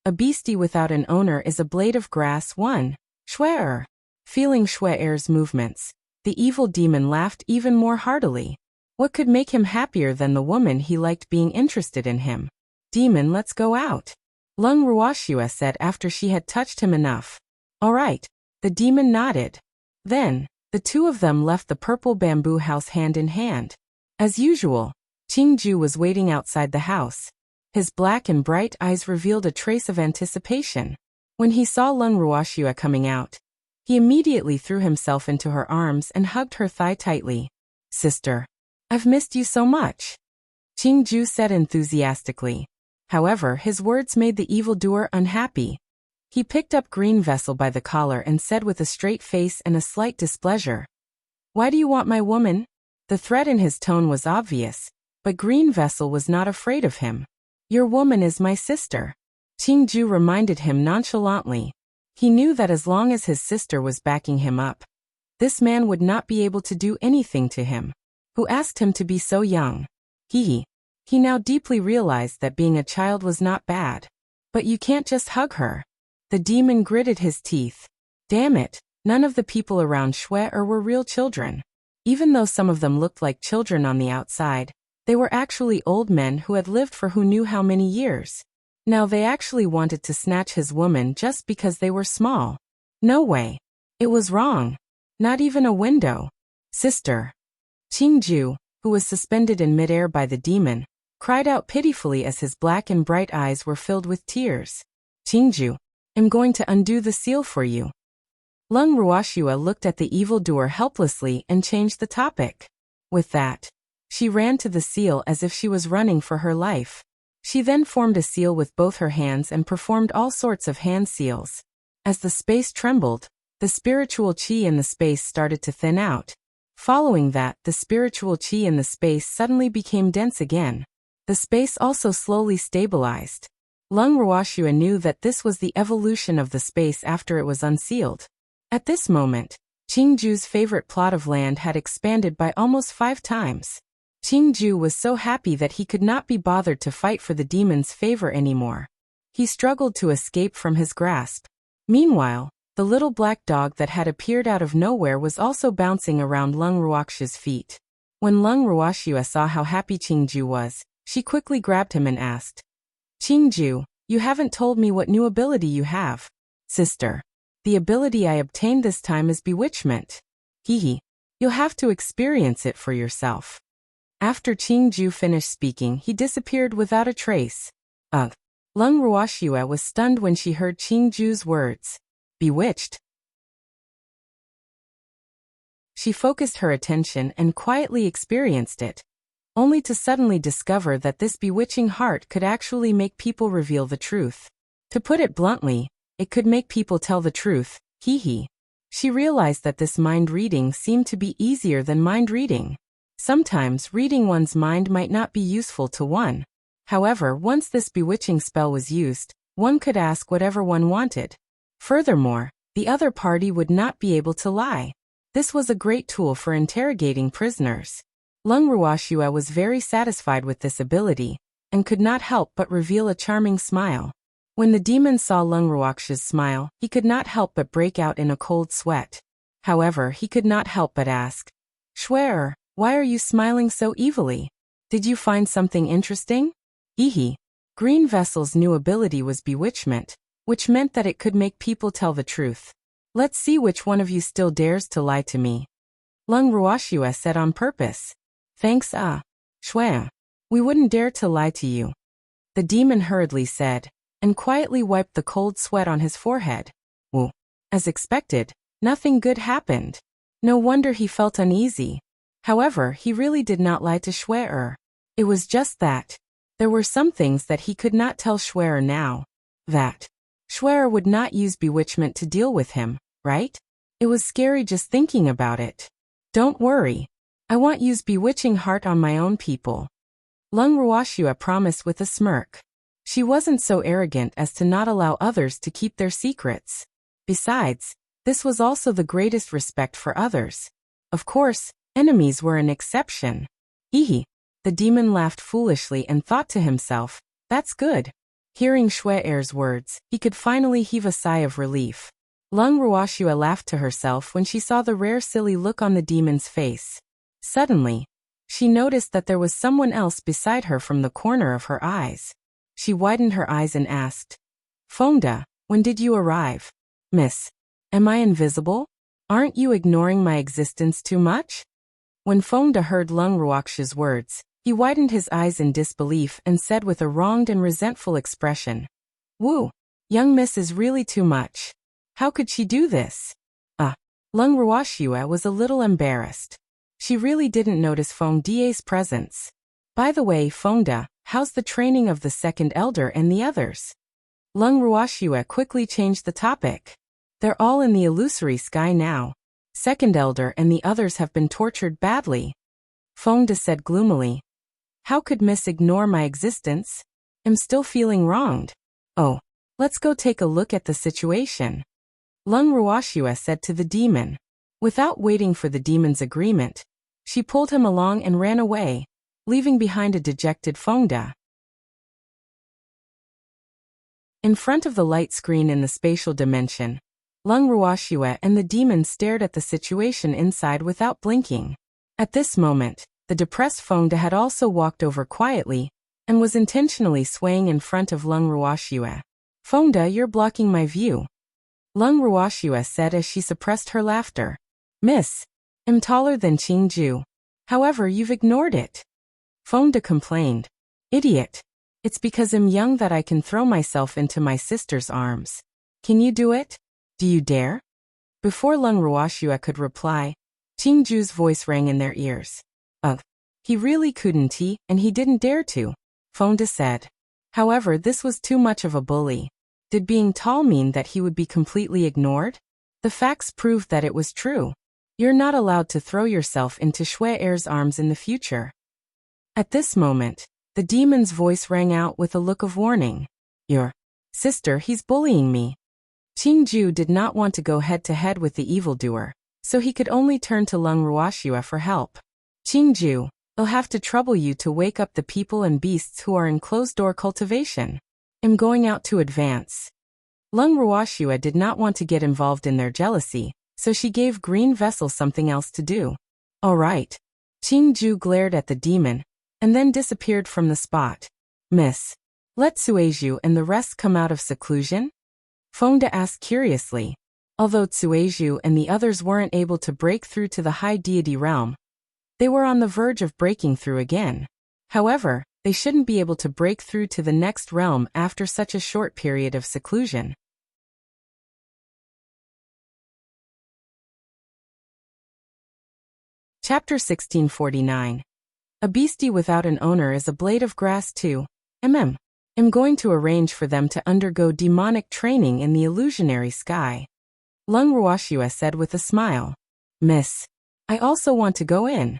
A beastie without an owner is a blade of grass. 1. Shui-er. Feeling Shui-er's movements, the evil demon laughed even more heartily. What could make him happier than the woman he liked being interested in him? Demon, let's go out, Lung Ruoxia said after she had touched him enough. All right, the demon nodded. Then, the two of them left the purple bamboo house hand in hand. As usual, Qingju was waiting outside the house. His black and bright eyes revealed a trace of anticipation. When he saw Lung Ruoxia coming out, he immediately threw himself into her arms and hugged her thigh tightly. Sister, I've missed you so much, Qingju said enthusiastically. However, his words made the evildoer unhappy. He picked up Green Vessel by the collar and said with a straight face and a slight displeasure, Why do you want my woman? The threat in his tone was obvious, but Green Vessel was not afraid of him. Your woman is my sister, Qingju reminded him nonchalantly. He knew that as long as his sister was backing him up, this man would not be able to do anything to him. Who asked him to be so young? He now deeply realized that being a child was not bad. But you can't just hug her. The demon gritted his teeth. Damn it, none of the people around Shui-er were real children. Even though some of them looked like children on the outside, they were actually old men who had lived for who knew how many years. Now they actually wanted to snatch his woman just because they were small. No way. It was wrong. Not even a window. Sister. Qingju, who was suspended in midair by the demon, cried out pitifully as his black and bright eyes were filled with tears. Qingju, I'm going to undo the seal for you. Lung Ruoxia looked at the evildoer helplessly and changed the topic. With that, she ran to the seal as if she was running for her life. She then formed a seal with both her hands and performed all sorts of hand seals. As the space trembled, the spiritual chi in the space started to thin out. Following that, the spiritual chi in the space suddenly became dense again. The space also slowly stabilized. Lung Ruoxue knew that this was the evolution of the space after it was unsealed. At this moment, Qingju's favorite plot of land had expanded by almost 5 times. Qingju was so happy that he could not be bothered to fight for the demon's favor anymore. He struggled to escape from his grasp. Meanwhile, the little black dog that had appeared out of nowhere was also bouncing around Lung Ruoxue's feet. When Lung Ruoxue saw how happy Qingju was, she quickly grabbed him and asked, "Qingju, you haven't told me what new ability you have." "Sister, the ability I obtained this time is bewitchment. Hehe. You'll have to experience it for yourself." After Qingju finished speaking, he disappeared without a trace. Ugh. Lung Ruoxue was stunned when she heard Qingju's words. Bewitched. She focused her attention and quietly experienced it, only to suddenly discover that this bewitching heart could actually make people reveal the truth. To put it bluntly, it could make people tell the truth, hehe. She realized that this mind reading seemed to be easier than mind reading. Sometimes reading one's mind might not be useful to one. However, once this bewitching spell was used, one could ask whatever one wanted. Furthermore, the other party would not be able to lie. This was a great tool for interrogating prisoners. Lung Ruoxue was very satisfied with this ability, and could not help but reveal a charming smile. When the demon saw Lung Ruoxue's smile, he could not help but break out in a cold sweat. However, he could not help but ask, "Schwer, why are you smiling so evilly? Did you find something interesting?" Hehe. Green Vessel's new ability was bewitchment, which meant that it could make people tell the truth. "Let's see which one of you still dares to lie to me," Lung Ruoxue said on purpose. "Thanks, Schwer. We wouldn't dare to lie to you," the demon hurriedly said, and quietly wiped the cold sweat on his forehead. Woo. As expected, nothing good happened. No wonder he felt uneasy. However, he really did not lie to Schwer. It was just that there were some things that he could not tell Schwer now. That Schwer would not use bewitchment to deal with him, right? It was scary just thinking about it. "Don't worry. I won't use bewitching heart on my own people," Lung Ruoxue promised with a smirk. She wasn't so arrogant as to not allow others to keep their secrets. Besides, this was also the greatest respect for others. Of course, enemies were an exception. Hehe. The demon laughed foolishly and thought to himself, "That's good." Hearing Schwer's words, he could finally heave a sigh of relief. Lung Ruoxue laughed to herself when she saw the rare silly look on the demon's face. Suddenly, she noticed that there was someone else beside her from the corner of her eyes. She widened her eyes and asked, "Fonda, when did you arrive?" "Miss, am I invisible? Aren't you ignoring my existence too much?" When Fonda heard Lung Ruoxue's words, he widened his eyes in disbelief and said with a wronged and resentful expression, "Woo, young miss is really too much. How could she do this?" Lung Ruoxue was a little embarrassed. She really didn't notice Fonda's presence. "By the way, Fonda, how's the training of the second elder and the others?" Lung Ruoxue quickly changed the topic. "They're all in the illusory sky now. Second elder and the others have been tortured badly," Fonda said gloomily. "How could Miss ignore my existence? I'm still feeling wronged." "Oh, let's go take a look at the situation," Lung Ruoxue said to the demon. Without waiting for the demon's agreement, she pulled him along and ran away, leaving behind a dejected Fonda. In front of the light screen in the spatial dimension, Lung Ruoxue and the demon stared at the situation inside without blinking. At this moment, the depressed Fonda had also walked over quietly and was intentionally swaying in front of Lung Ruoxue. "Fonda, you're blocking my view," Lung Ruoxue said as she suppressed her laughter. "Miss, I'm taller than Qingju. However, you've ignored it," Fonda complained. "Idiot. It's because I'm young that I can throw myself into my sister's arms. Can you do it? Do you dare?" Before Lung Ruoxue could reply, Qingju's voice rang in their ears. "Ugh. He really couldn't, and he didn't dare to," Fonda said. However, this was too much of a bully. Did being tall mean that he would be completely ignored? The facts proved that it was true. You're not allowed to throw yourself into Schwer's arms in the future. At this moment, The demon's voice rang out with a look of warning. Your sister, he's bullying me. Qingju did not want to go head-to-head with the evildoer, so he could only turn to Lung Ruoxua for help. Qingju, I'll have to trouble you to wake up the people and beasts who are in closed-door cultivation. I'm going out to advance. Lung Ruoxua did not want to get involved in their jealousy, so she gave Green Vessel something else to do. All right. Qingju glared at the demon, and then disappeared from the spot. Miss, let Sueju and the rest come out of seclusion? Fengde asked curiously. Although Sueju and the others weren't able to break through to the high deity realm, they were on the verge of breaking through again. However, they shouldn't be able to break through to the next realm after such a short period of seclusion. Chapter 1649. A beastie without an owner is a blade of grass too. I'm going to arrange for them to undergo demonic training in the illusionary sky. Lung Ruoxua said with a smile. Miss, I also want to go in.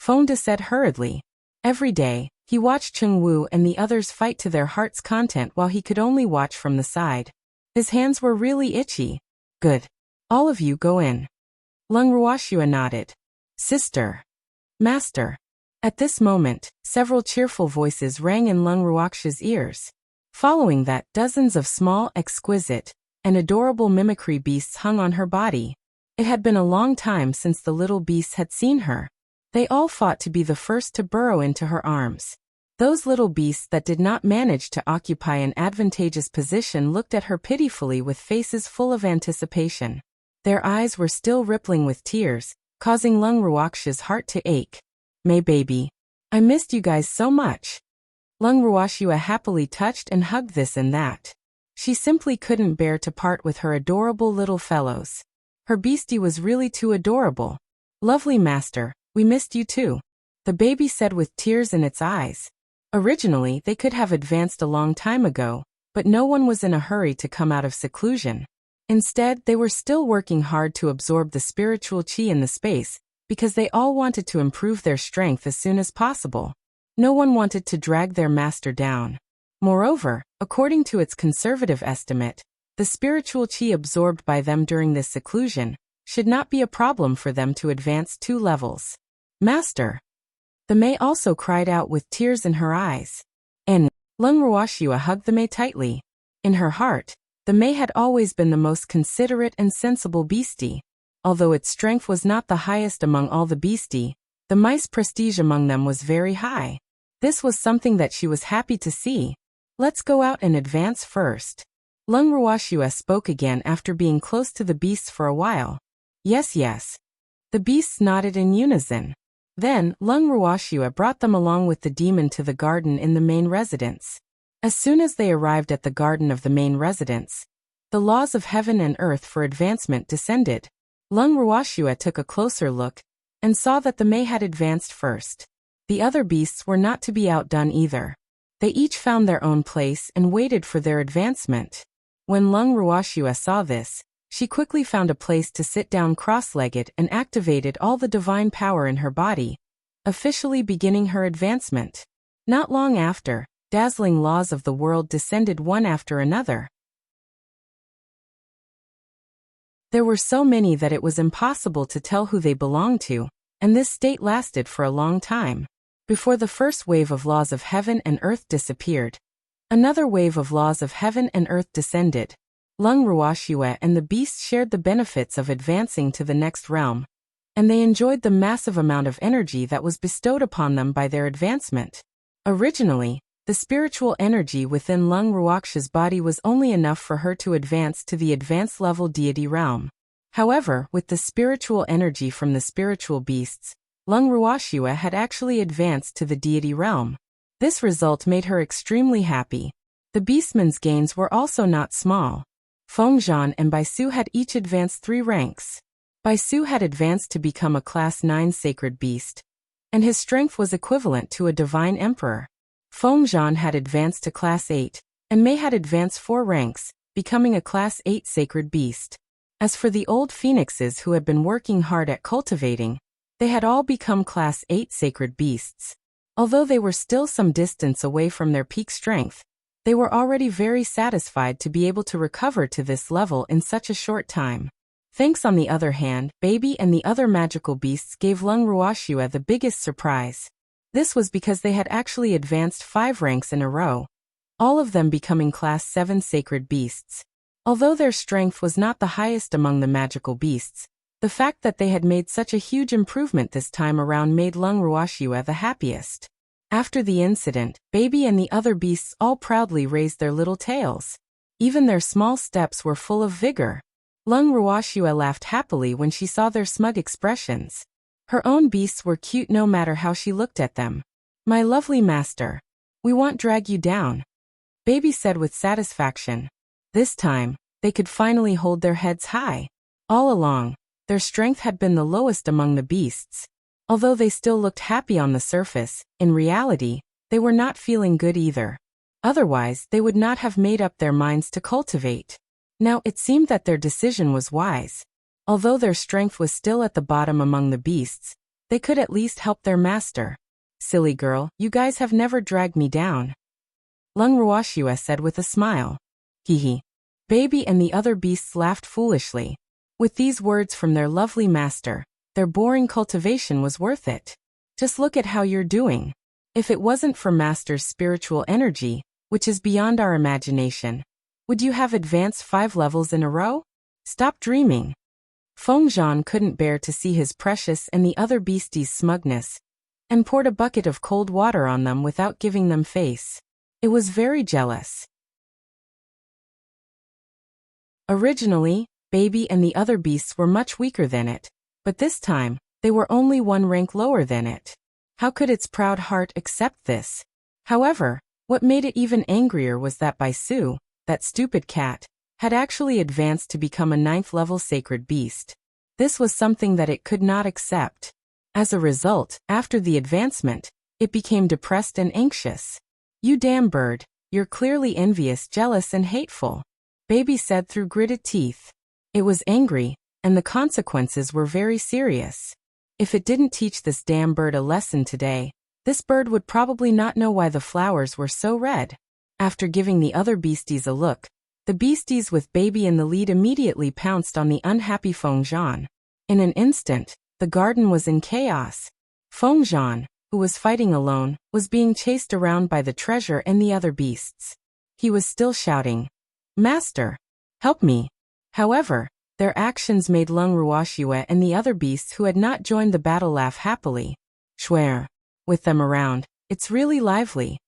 Fengde said hurriedly. Every day, he watched Chengwu and the others fight to their heart's content while he could only watch from the side. His hands were really itchy. Good. All of you go in. Lung Ruoxua nodded. Sister. Master. At this moment, several cheerful voices rang in Lung Ruoxua's ears. Following that, dozens of small, exquisite, and adorable mimicry beasts hung on her body. It had been a long time since the little beasts had seen her. They all fought to be the first to burrow into her arms. Those little beasts that did not manage to occupy an advantageous position looked at her pitifully with faces full of anticipation. Their eyes were still rippling with tears, causing Lung Ruoxua's heart to ache. May baby, I missed you guys so much. Lung Ruoxua happily touched and hugged this and that. She simply couldn't bear to part with her adorable little fellows. Her beastie was really too adorable. Lovely master, we missed you too. The baby said with tears in its eyes. Originally, they could have advanced a long time ago, but no one was in a hurry to come out of seclusion. Instead, they were still working hard to absorb the spiritual qi in the space, because they all wanted to improve their strength as soon as possible. No one wanted to drag their master down. Moreover, according to its conservative estimate, the spiritual qi absorbed by them during this seclusion should not be a problem for them to advance 2 levels. Master! The Mei also cried out with tears in her eyes. And Lung Ruoxua hugged the Mei tightly. In her heart, the Mei had always been the most considerate and sensible beastie. Although its strength was not the highest among all the beastie, the mice prestige among them was very high. This was something that she was happy to see. Let's go out and advance first. Lung Ruoxua spoke again after being close to the beasts for a while. Yes, yes. The beasts nodded in unison. Then, Lung Ruoxua brought them along with the demon to the garden in the main residence. As soon as they arrived at the garden of the main residence, the laws of heaven and earth for advancement descended. Lung Ruoxua took a closer look, and saw that the Mei had advanced first. The other beasts were not to be outdone either. They each found their own place and waited for their advancement. When Lung Ruoxua saw this, she quickly found a place to sit down cross-legged and activated all the divine power in her body, officially beginning her advancement. Not long after, dazzling laws of the world descended one after another. There were so many that it was impossible to tell who they belonged to, and this state lasted for a long time. Before the first wave of laws of heaven and earth disappeared, another wave of laws of heaven and earth descended. Lung Ruoxua and the beasts shared the benefits of advancing to the next realm, and they enjoyed the massive amount of energy that was bestowed upon them by their advancement. Originally, the spiritual energy within Lung Ruoxua's body was only enough for her to advance to the advanced level deity realm. However, with the spiritual energy from the spiritual beasts, Lung Ruoxua had actually advanced to the deity realm. This result made her extremely happy. The beastman's gains were also not small. Fengzhan and Baisu had each advanced 3 ranks. Baisu had advanced to become a Class 9 sacred beast, and his strength was equivalent to a divine emperor. Fengzhan had advanced to Class 8, and Mei had advanced 4 ranks, becoming a Class 8 sacred beast. As for the old phoenixes who had been working hard at cultivating, they had all become Class 8 sacred beasts. Although they were still some distance away from their peak strength, they were already very satisfied to be able to recover to this level in such a short time. Thanks. On the other hand, Baby and the other magical beasts gave Lung Ruoxue the biggest surprise. This was because they had actually advanced 5 ranks in a row, all of them becoming Class 7 sacred beasts. Although their strength was not the highest among the magical beasts, the fact that they had made such a huge improvement this time around made Lung Ruoxue the happiest. After the incident, Baby and the other beasts all proudly raised their little tails. Even their small steps were full of vigor. Lung Ruoxue laughed happily when she saw their smug expressions. Her own beasts were cute no matter how she looked at them. "My lovely master, we won't drag you down," Baby said with satisfaction. This time, they could finally hold their heads high. All along, their strength had been the lowest among the beasts. Although they still looked happy on the surface, in reality, they were not feeling good either. Otherwise, they would not have made up their minds to cultivate. Now, it seemed that their decision was wise. Although their strength was still at the bottom among the beasts, they could at least help their master. "Silly girl, you guys have never dragged me down," Lung Ruoxue said with a smile. Hee. Baby and the other beasts laughed foolishly. With these words from their lovely master, their boring cultivation was worth it. Just look at how you're doing. If it wasn't for Master's spiritual energy, which is beyond our imagination, would you have advanced 5 levels in a row? Stop dreaming. Fengzhan couldn't bear to see his precious and the other beasties' smugness, and poured a bucket of cold water on them without giving them face. It was very jealous. Originally, Baby and the other beasts were much weaker than it, but this time, they were only 1 rank lower than it. How could its proud heart accept this? However, what made it even angrier was that Baisu, that stupid cat, had actually advanced to become a 9th-level sacred beast. This was something that it could not accept. As a result, after the advancement, it became depressed and anxious. "You damn bird, you're clearly envious, jealous and hateful," Baby said through gritted teeth. It was angry, and the consequences were very serious. If it didn't teach this damn bird a lesson today, this bird would probably not know why the flowers were so red. After giving the other beasties a look, the beasties with Baby in the lead immediately pounced on the unhappy Fengzhan. In an instant, the garden was in chaos. Fengzhan, who was fighting alone, was being chased around by the treasure and the other beasts. He was still shouting, "Master, help me!" However, their actions made Lung Ruoxue and the other beasts who had not joined the battle laugh happily. "Schwer. With them around, it's really lively."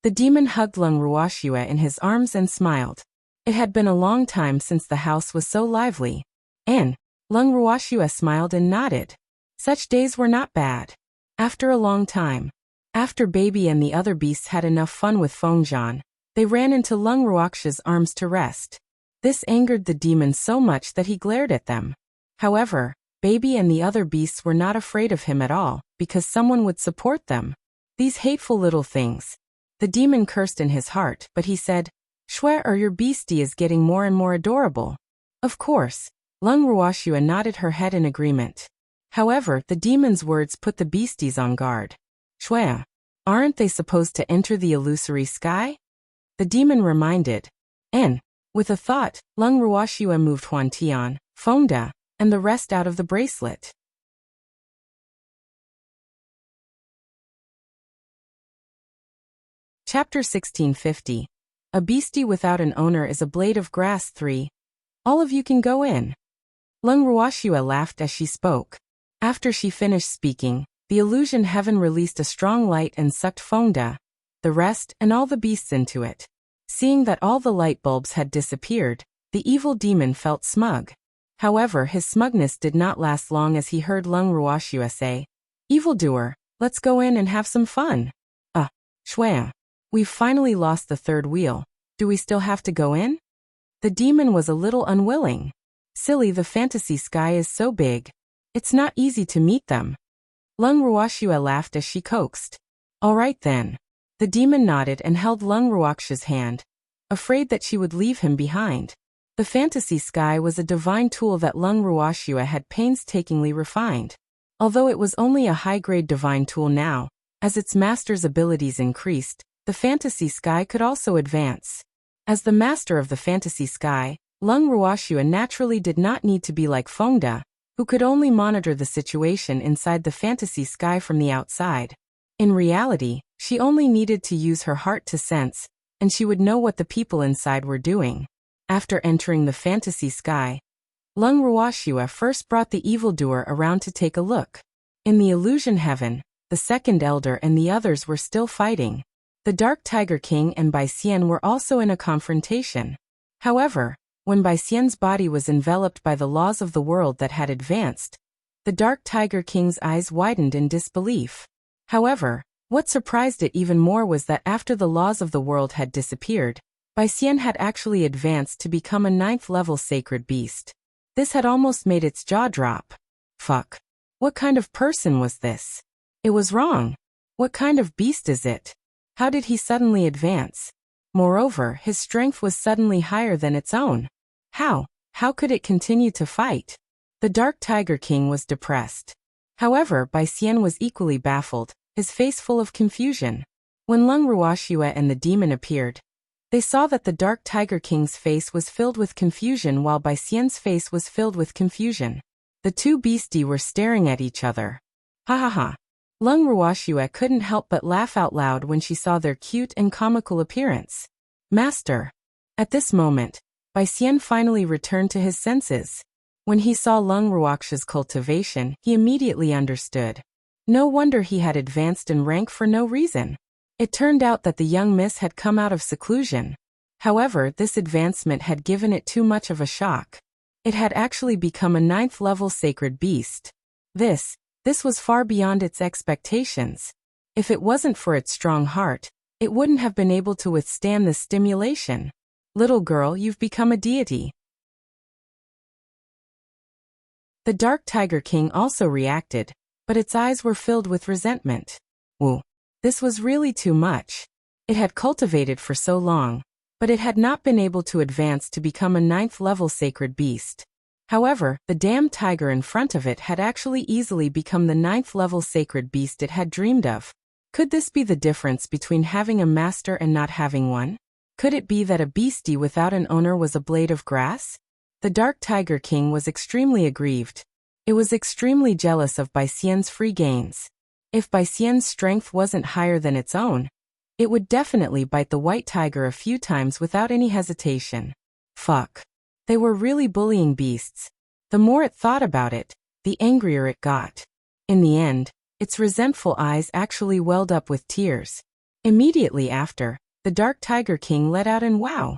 The demon hugged Lung Ruoxue in his arms and smiled. It had been a long time since the house was so lively. And Lung Ruoxue smiled and nodded. Such days were not bad. After a long time, after Baby and the other beasts had enough fun with Fengzhan, they ran into Lung Ruoxue's arms to rest. This angered the demon so much that he glared at them. However, Baby and the other beasts were not afraid of him at all, because someone would support them. These hateful little things. The demon cursed in his heart, but he said, "Schwer, or your beastie is getting more and more adorable." Of course, Lung Ruoxue nodded her head in agreement. However, the demon's words put the beasties on guard. "Schwer, aren't they supposed to enter the illusory sky?" The demon reminded. And, with a thought, Lung Ruoxue moved Huantian, Fengda, and the rest out of the bracelet. Chapter 1650. A beastie without an owner is a blade of grass. 3. All of you can go in. Lung Ruoxue laughed as she spoke. After she finished speaking, the illusion heaven released a strong light and sucked Fengda, the rest, and all the beasts into it. Seeing that all the light bulbs had disappeared, the evil demon felt smug. However, his smugness did not last long as he heard Lung Ruoxue say, "Evildoer, let's go in and have some fun." Schwer. We've finally lost the 3rd wheel. Do we still have to go in?" The demon was a little unwilling. "Silly, the fantasy sky is so big. It's not easy to meet them." Lung Ruoxue laughed as she coaxed. "All right then." The demon nodded and held Lung Ruoxue's hand, afraid that she would leave him behind. The fantasy sky was a divine tool that Lung Ruoxue had painstakingly refined. Although it was only a high-grade divine tool now, As its master's abilities increased, the fantasy sky could also advance. As the master of the fantasy sky, Lung Ruoxue naturally did not need to be like Fengde, who could only monitor the situation inside the fantasy sky from the outside. In reality, she only needed to use her heart to sense, and she would know what the people inside were doing. After entering the fantasy sky, Lung Ruoxue first brought the evildoer around to take a look. In the illusion heaven, the second elder and the others were still fighting. The Dark Tiger King and Bai Xian were also in a confrontation. However, when Bai Xian's body was enveloped by the laws of the world that had advanced, the Dark Tiger King's eyes widened in disbelief. However, what surprised it even more was that after the laws of the world had disappeared, Bai Xian had actually advanced to become a 9th-level sacred beast. This had almost made its jaw drop. Fuck. What kind of person was this? It was wrong. What kind of beast is it? How did he suddenly advance? Moreover, his strength was suddenly higher than its own. How could it continue to fight? The Dark Tiger King was depressed. However, Bai Xian was equally baffled, his face full of confusion. When Lung Ruoxue and the demon appeared, they saw that the Dark Tiger King's face was filled with confusion while Bai Xian's face was filled with confusion. The two beasties were staring at each other. Ha ha ha. Lung Ruoxue couldn't help but laugh out loud when she saw their cute and comical appearance. Master. At this moment, Bai Xian finally returned to his senses. When he saw Lung Ruoxue's cultivation, he immediately understood. No wonder he had advanced in rank for no reason. It turned out that the young miss had come out of seclusion. However, this advancement had given it too much of a shock. It had actually become a 9th-level sacred beast. This was far beyond its expectations. If it wasn't for its strong heart, it wouldn't have been able to withstand this stimulation. Little girl, you've become a deity. The Dark Tiger King also reacted, but its eyes were filled with resentment. Woo. This was really too much. It had cultivated for so long, but it had not been able to advance to become a 9th-level sacred beast. However, the damn tiger in front of it had actually easily become the 9th-level sacred beast it had dreamed of. Could this be the difference between having a master and not having one? Could it be that a beastie without an owner was a blade of grass? The Dark Tiger King was extremely aggrieved. It was extremely jealous of Bai Xian's free gains. If Bai Xian's strength wasn't higher than its own, it would definitely bite the white tiger a few times without any hesitation. Fuck. They were really bullying beasts. The more it thought about it, the angrier it got. In the end, its resentful eyes actually welled up with tears. Immediately after, the Dark Tiger King let out an wow.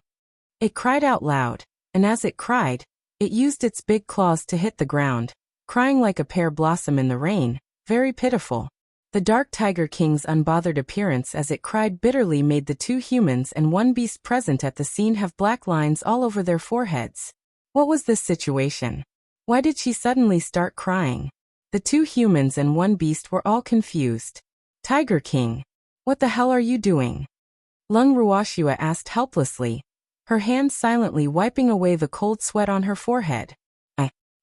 It cried out loud, and as it cried, it used its big claws to hit the ground, crying like a pear blossom in the rain, very pitiful. The Dark Tiger King's unbothered appearance as it cried bitterly made the two humans and one beast present at the scene have black lines all over their foreheads. What was this situation? Why did she suddenly start crying? The two humans and one beast were all confused. Tiger King, what the hell are you doing? Lung Ruoxue asked helplessly, her hand silently wiping away the cold sweat on her forehead.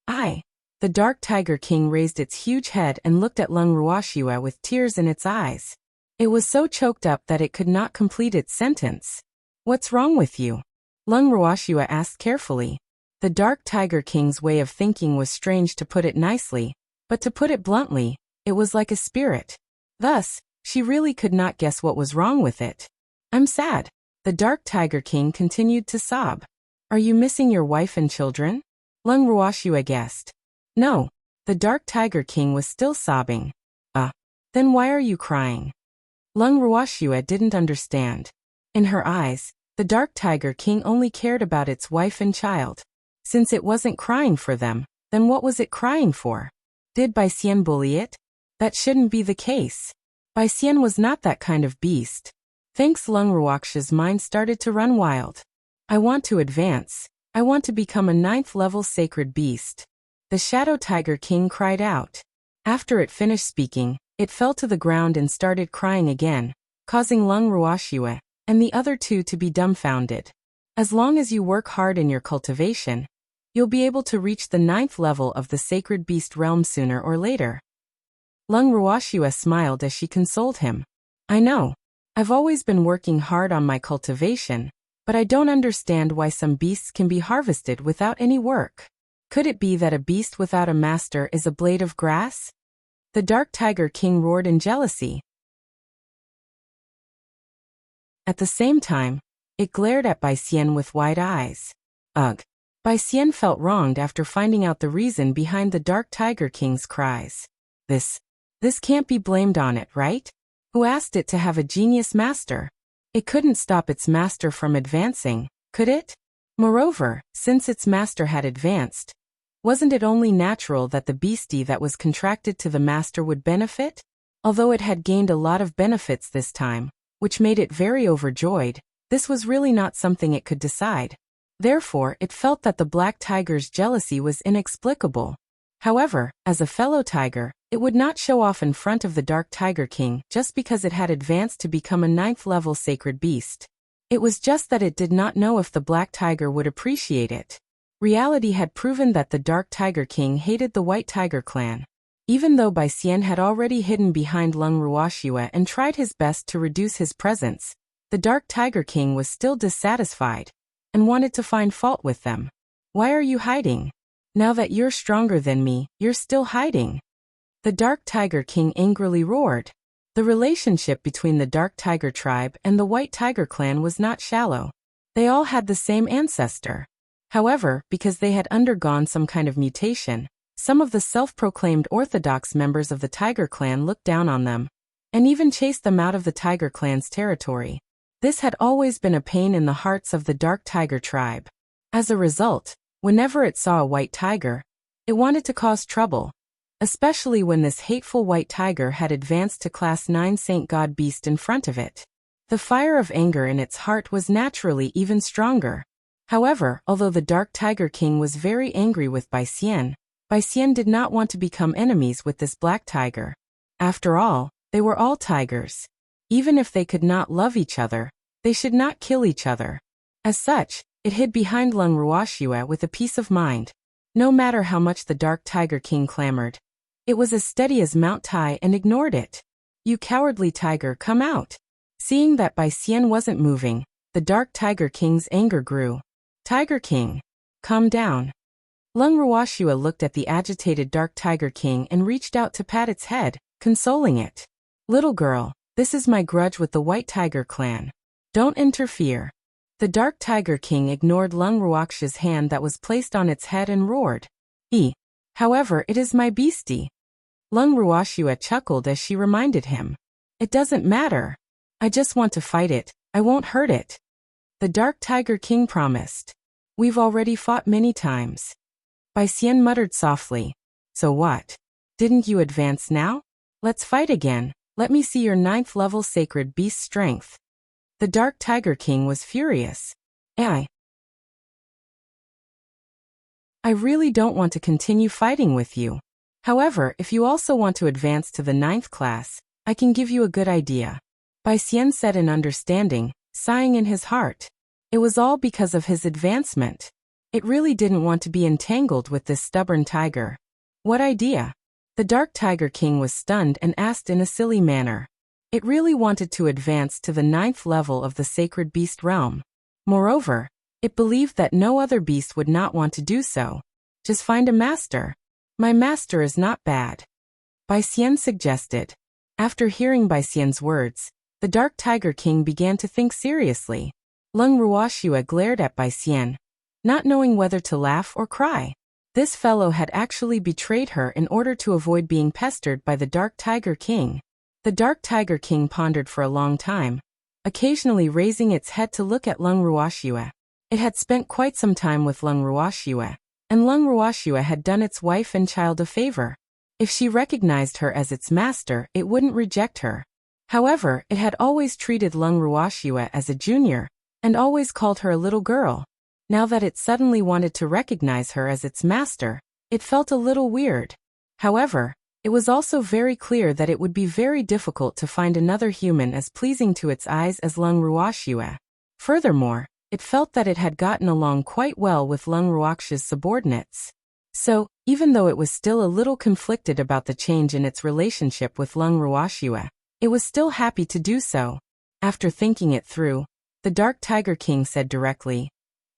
I. The Dark Tiger King raised its huge head and looked at Lung Ruoxue with tears in its eyes. It was so choked up that it could not complete its sentence. What's wrong with you? Lung Ruoxue asked carefully. The Dark Tiger King's way of thinking was strange to put it nicely, but to put it bluntly, it was like a spirit. Thus, she really could not guess what was wrong with it. I'm sad. The Dark Tiger King continued to sob. Are you missing your wife and children? Lung Ruoxue guessed. No. The Dark Tiger King was still sobbing. Then why are you crying? Lung Ruoxue didn't understand. In her eyes, the Dark Tiger King only cared about its wife and child. Since it wasn't crying for them, then what was it crying for? Did Bai Xian bully it? That shouldn't be the case. Bai Xian was not that kind of beast. Thanks. Lung Ruoxue's mind started to run wild. I want to advance. I want to become a 9th-level sacred beast. The Shadow Tiger King cried out. After it finished speaking, it fell to the ground and started crying again, causing Lung Ruoxue and the other two to be dumbfounded. As long as you work hard in your cultivation, you'll be able to reach the 9th level of the sacred beast realm sooner or later. Lung Ruoxue smiled as she consoled him. I know. I've always been working hard on my cultivation, but I don't understand why some beasts can be harvested without any work. Could it be that a beast without a master is a blade of grass? The Dark Tiger King roared in jealousy. At the same time, it glared at Bai Xian with wide eyes. Ugh. Bai Xian felt wronged after finding out the reason behind the Dark Tiger King's cries. This can't be blamed on it, right? Who asked it to have a genius master? It couldn't stop its master from advancing, could it? Moreover, since its master had advanced, wasn't it only natural that the beastie that was contracted to the master would benefit? Although it had gained a lot of benefits this time, which made it very overjoyed, this was really not something it could decide. Therefore, it felt that the black tiger's jealousy was inexplicable. However, as a fellow tiger, it would not show off in front of the Dark Tiger King just because it had advanced to become a 9th-level sacred beast. It was just that it did not know if the black tiger would appreciate it. Reality had proven that the Dark Tiger King hated the White Tiger clan. Even though Bai Xian had already hidden behind Lung Ruoxue and tried his best to reduce his presence, the Dark Tiger King was still dissatisfied and wanted to find fault with them. Why are you hiding? Now that you're stronger than me, you're still hiding. The Dark Tiger King angrily roared. The relationship between the Dark Tiger tribe and the White Tiger clan was not shallow. They all had the same ancestor. However, because they had undergone some kind of mutation, some of the self-proclaimed orthodox members of the Tiger clan looked down on them, and even chased them out of the Tiger clan's territory. This had always been a pain in the hearts of the Dark Tiger tribe. As a result, whenever it saw a white tiger, it wanted to cause trouble, especially when this hateful white tiger had advanced to Class 9 Saint God beast in front of it. The fire of anger in its heart was naturally even stronger. However, although the Dark Tiger King was very angry with Bai Xian did not want to become enemies with this black tiger. After all, they were all tigers. Even if they could not love each other, they should not kill each other. As such, it hid behind Lung Ruoxue with a peace of mind. No matter how much the Dark Tiger King clamored, it was as steady as Mount Tai and ignored it. You cowardly tiger, come out. Seeing that Bai Xian wasn't moving, the Dark Tiger King's anger grew. Tiger King, calm down. Lung Ruoxue looked at the agitated Dark Tiger King and reached out to pat its head, consoling it. Little girl, this is my grudge with the White Tiger clan. Don't interfere. The Dark Tiger King ignored Lung Ruoxue's hand that was placed on its head and roared. However, it is my beastie. Lung Ruoxue chuckled as she reminded him. It doesn't matter. I just want to fight it, I won't hurt it. The Dark Tiger King promised. We've already fought many times. Bai Xian muttered softly. So what? Didn't you advance now? Let's fight again. Let me see your 9th-level sacred beast strength. The Dark Tiger King was furious. I really don't want to continue fighting with you. However, if you also want to advance to the 9th class, I can give you a good idea. Bai Xian said in understanding, sighing in his heart. It was all because of his advancement. It really didn't want to be entangled with this stubborn tiger. What idea? The Dark Tiger King was stunned and asked in a silly manner. It really wanted to advance to the 9th level of the sacred beast realm. Moreover, it believed that no other beast would not want to do so. Just find a master. My master is not bad. Bai Xian suggested. After hearing Bai Xian's words, the Dark Tiger King began to think seriously. Lung Ruoxue glared at Bai Xian, not knowing whether to laugh or cry. This fellow had actually betrayed her in order to avoid being pestered by the Dark Tiger King. The Dark Tiger King pondered for a long time, occasionally raising its head to look at Lung Ruoxue. It had spent quite some time with Lung Ruoxue, and Lung Ruoxue had done its wife and child a favor. If she recognized her as its master, it wouldn't reject her. However, it had always treated Lung Ruoxue as a junior, and always called her a little girl. Now that it suddenly wanted to recognize her as its master, it felt a little weird. However, it was also very clear that it would be very difficult to find another human as pleasing to its eyes as Lung Ruoxue. Furthermore, it felt that it had gotten along quite well with Lung Ruoxue's subordinates. So, Even though it was still a little conflicted about the change in its relationship with Lung Ruoxue, it was still happy to do so. After thinking it through, the Dark Tiger King said directly,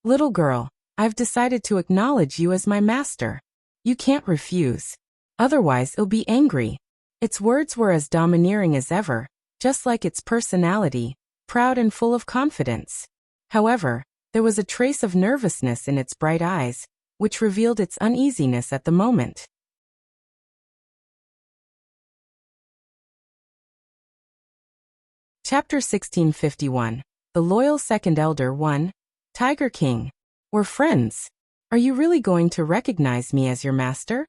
"Little girl, I've decided to acknowledge you as my master. You can't refuse. Otherwise it'll be angry." Its words were as domineering as ever, just like its personality, proud and full of confidence. However, there was a trace of nervousness in its bright eyes, which revealed its uneasiness at the moment. Chapter 1651. The Loyal Second Elder 1. Tiger King. We're friends. Are you really going to recognize me as your master?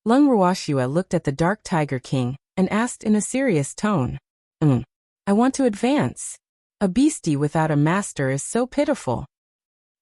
Lung Ruoxue looked at the Dark Tiger King and asked in a serious tone. I want to advance. A beastie without a master is so pitiful.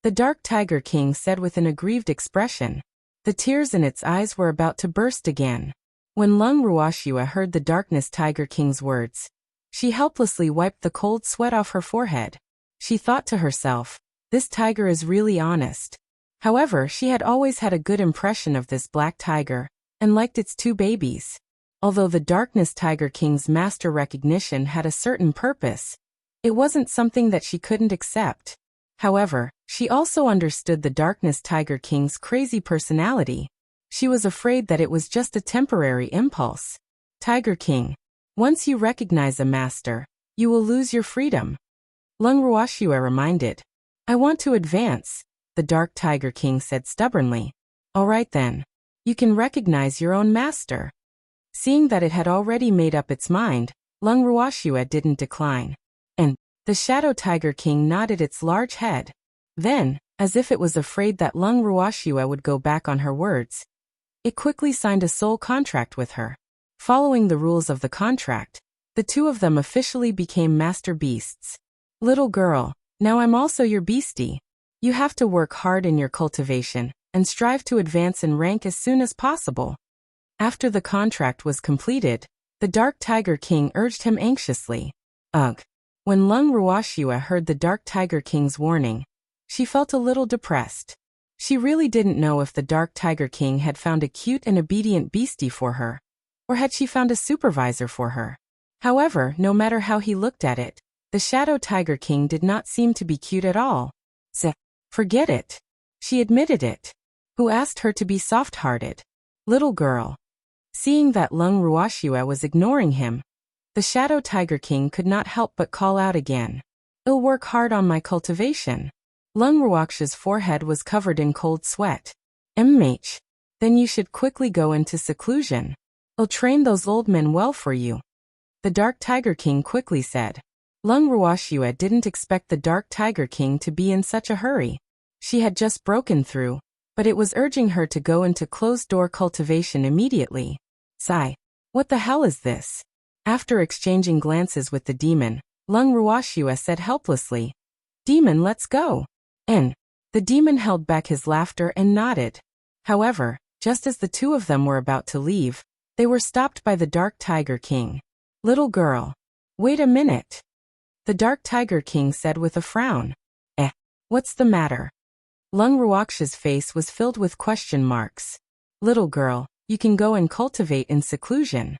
The Dark Tiger King said with an aggrieved expression. The tears in its eyes were about to burst again. When Lung Ruoxue heard the Darkness Tiger King's words, she helplessly wiped the cold sweat off her forehead. She thought to herself, this tiger is really honest. However, she had always had a good impression of this black tiger, and liked its two babies. Although the Darkness Tiger King's master recognition had a certain purpose, it wasn't something that she couldn't accept. However, she also understood the Darkness Tiger King's crazy personality. She was afraid that it was just a temporary impulse. Tiger King, once you recognize a master, you will lose your freedom. Lung Ruoxue reminded. I want to advance, the Dark Tiger King said stubbornly. All right then. You can recognize your own master. Seeing that it had already made up its mind, Lung Ruoxue didn't decline. And the Shadow Tiger King nodded its large head. Then, as if it was afraid that Lung Ruoxue would go back on her words, it quickly signed a soul contract with her. Following the rules of the contract, the two of them officially became master beasts. Little girl, now I'm also your beastie. You have to work hard in your cultivation, and strive to advance in rank as soon as possible. After the contract was completed, the Dark Tiger King urged him anxiously. Ugh. When Lung Ruoxue heard the Dark Tiger King's warning, she felt a little depressed. She really didn't know if the Dark Tiger King had found a cute and obedient beastie for her, or had she found a supervisor for her. However, no matter how he looked at it, the Shadow Tiger King did not seem to be cute at all. Forget it. She admitted it. Who asked her to be soft-hearted? Little girl. Seeing that Lung Ruoxue was ignoring him, the Shadow Tiger King could not help but call out again. I'll work hard on my cultivation. Lung Ruoxue's forehead was covered in cold sweat. Then you should quickly go into seclusion. I'll train those old men well for you. The Dark Tiger King quickly said. Lung Ruoxue didn't expect the Dark Tiger King to be in such a hurry. She had just broken through, but it was urging her to go into closed-door cultivation immediately. Sigh. What the hell is this? After exchanging glances with the demon, Lung Ruoxue said helplessly, Demon, let's go. And the demon held back his laughter and nodded. However, just as the two of them were about to leave, they were stopped by the Dark Tiger King. Little girl. Wait a minute. The Dark Tiger King said with a frown. What's the matter? Lung Ruoxue's face was filled with question marks. Little girl, you can go and cultivate in seclusion.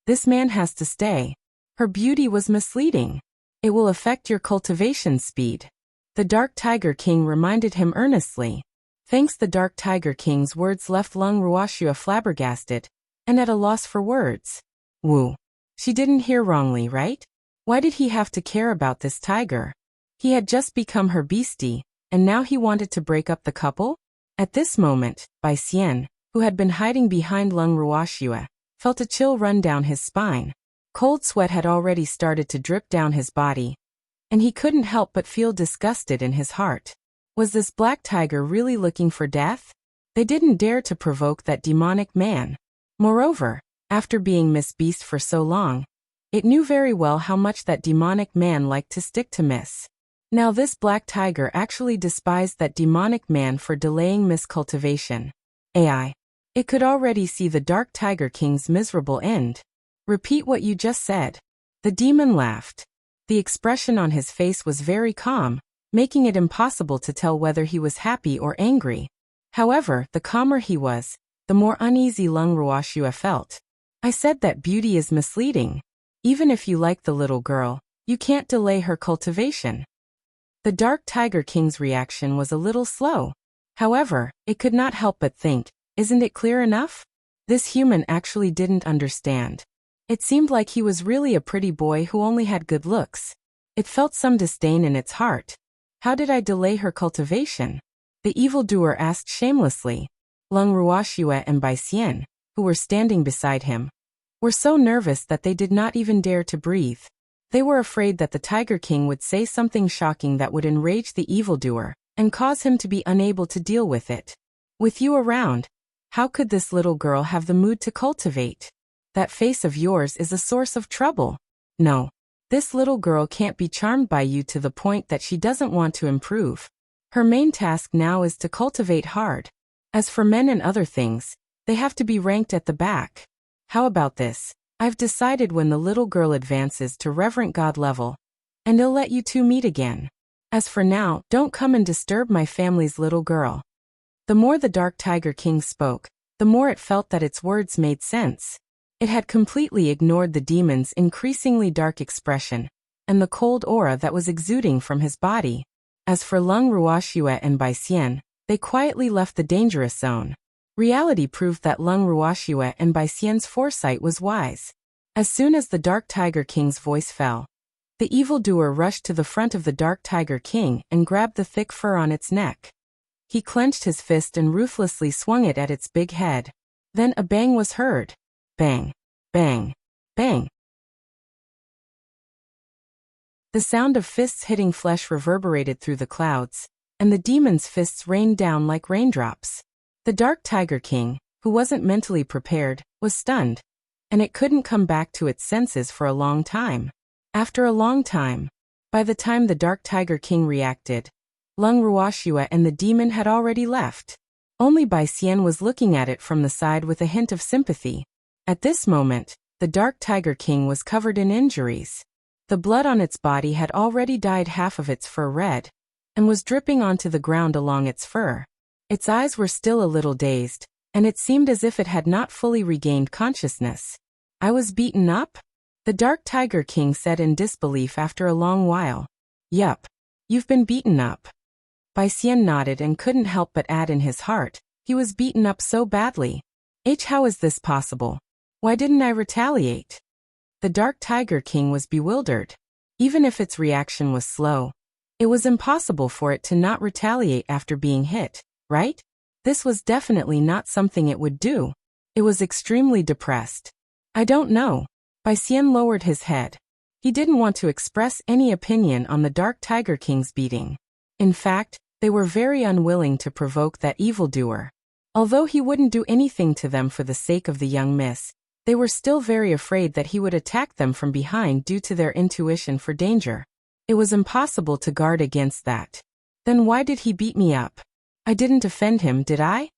This man has to stay. Her beauty was misleading. It will affect your cultivation speed. The Dark Tiger King reminded him earnestly. Thanks, the Dark Tiger King's words left Lung Ruoxue flabbergasted, and at a loss for words. Woo. She didn't hear wrongly, right? Why did he have to care about this tiger? He had just become her beastie, and now he wanted to break up the couple? At this moment, Bai Xian, who had been hiding behind Lung Ruoxue, felt a chill run down his spine. Cold sweat had already started to drip down his body, and he couldn't help but feel disgusted in his heart. Was this black tiger really looking for death? They didn't dare to provoke that demonic man. Moreover, after being Miss Beast for so long, it knew very well how much that demonic man liked to stick to Miss. Now this black tiger actually despised that demonic man for delaying Miss cultivation. It could already see the Dark Tiger King's miserable end. Repeat what you just said. The demon laughed. The expression on his face was very calm, making it impossible to tell whether he was happy or angry. However, the calmer he was, the more uneasy Lung Ruoxue felt. I said that beauty is misleading. Even if you like the little girl, you can't delay her cultivation. The Dark Tiger King's reaction was a little slow. However, it could not help but think, isn't it clear enough? This human actually didn't understand. It seemed like he was really a pretty boy who only had good looks. It felt some disdain in its heart. How did I delay her cultivation? The evildoer asked shamelessly. Lung Ruoxue and Bai Xian, who were standing beside him, were so nervous that they did not even dare to breathe. They were afraid that the Tiger King would say something shocking that would enrage the evildoer and cause him to be unable to deal with it. With you around, how could this little girl have the mood to cultivate? That face of yours is a source of trouble. No. This little girl can't be charmed by you to the point that she doesn't want to improve. Her main task now is to cultivate hard. As for men and other things, they have to be ranked at the back. How about this? I've decided when the little girl advances to Reverend God level, and I'll let you two meet again. As for now, don't come and disturb my family's little girl. The more the Dark Tiger King spoke, the more it felt that its words made sense. It had completely ignored the demon's increasingly dark expression and the cold aura that was exuding from his body. As for Lung Ruoxue and Bai Xian, they quietly left the dangerous zone. Reality proved that Lung Ruoxue and Bai Xian's foresight was wise. As soon as the Dark Tiger King's voice fell, the evildoer rushed to the front of the Dark Tiger King and grabbed the thick fur on its neck. He clenched his fist and ruthlessly swung it at its big head. Then a bang was heard. Bang, bang, bang. The sound of fists hitting flesh reverberated through the clouds, and the demon's fists rained down like raindrops. The Dark Tiger King, who wasn't mentally prepared, was stunned, and it couldn't come back to its senses for a long time. After a long time, by the time the Dark Tiger King reacted, Lung Ruoxue and the demon had already left. Only Bai Xian was looking at it from the side with a hint of sympathy. At this moment, the Dark Tiger King was covered in injuries. The blood on its body had already dyed half of its fur red, and was dripping onto the ground along its fur. Its eyes were still a little dazed, and it seemed as if it had not fully regained consciousness. I was beaten up? The Dark Tiger King said in disbelief after a long while. Yup. You've been beaten up. Bai Xian nodded and couldn't help but add in his heart, he was beaten up so badly. How is this possible? Why didn't I retaliate? The Dark Tiger King was bewildered. Even if its reaction was slow, it was impossible for it to not retaliate after being hit, right? This was definitely not something it would do. It was extremely depressed. I don't know. Bai Xian lowered his head. He didn't want to express any opinion on the Dark Tiger King's beating. In fact, they were very unwilling to provoke that evildoer. Although he wouldn't do anything to them for the sake of the young miss, they were still very afraid that he would attack them from behind due to their intuition for danger. It was impossible to guard against that. Then why did he beat me up? I didn't offend him, did I?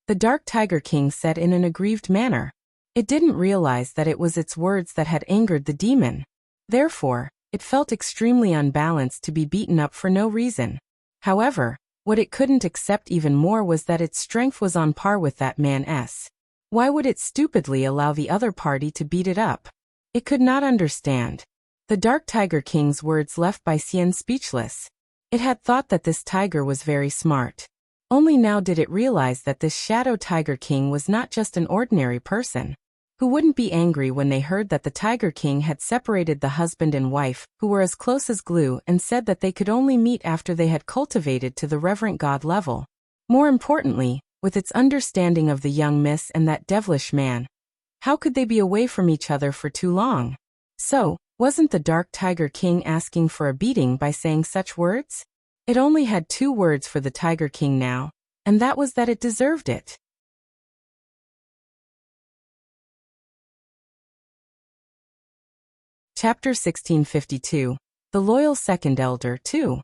The Dark Tiger King said in an aggrieved manner. It didn't realize that it was its words that had angered the demon. Therefore, it felt extremely unbalanced to be beaten up for no reason. However, what it couldn't accept even more was that its strength was on par with that man's. Why would it stupidly allow the other party to beat it up? It could not understand. The Dark Tiger King's words left Bai Xian speechless. It had thought that this tiger was very smart. Only now did it realize that this Shadow Tiger King was not just an ordinary person, who wouldn't be angry when they heard that the Tiger King had separated the husband and wife, who were as close as glue, and said that they could only meet after they had cultivated to the Reverend God level. More importantly, with its understanding of the young miss and that devilish man, how could they be away from each other for too long? So, wasn't the Dark Tiger King asking for a beating by saying such words? It only had two words for the Tiger King now, and that was that it deserved it. Chapter 1652. The Loyal Second Elder, 2.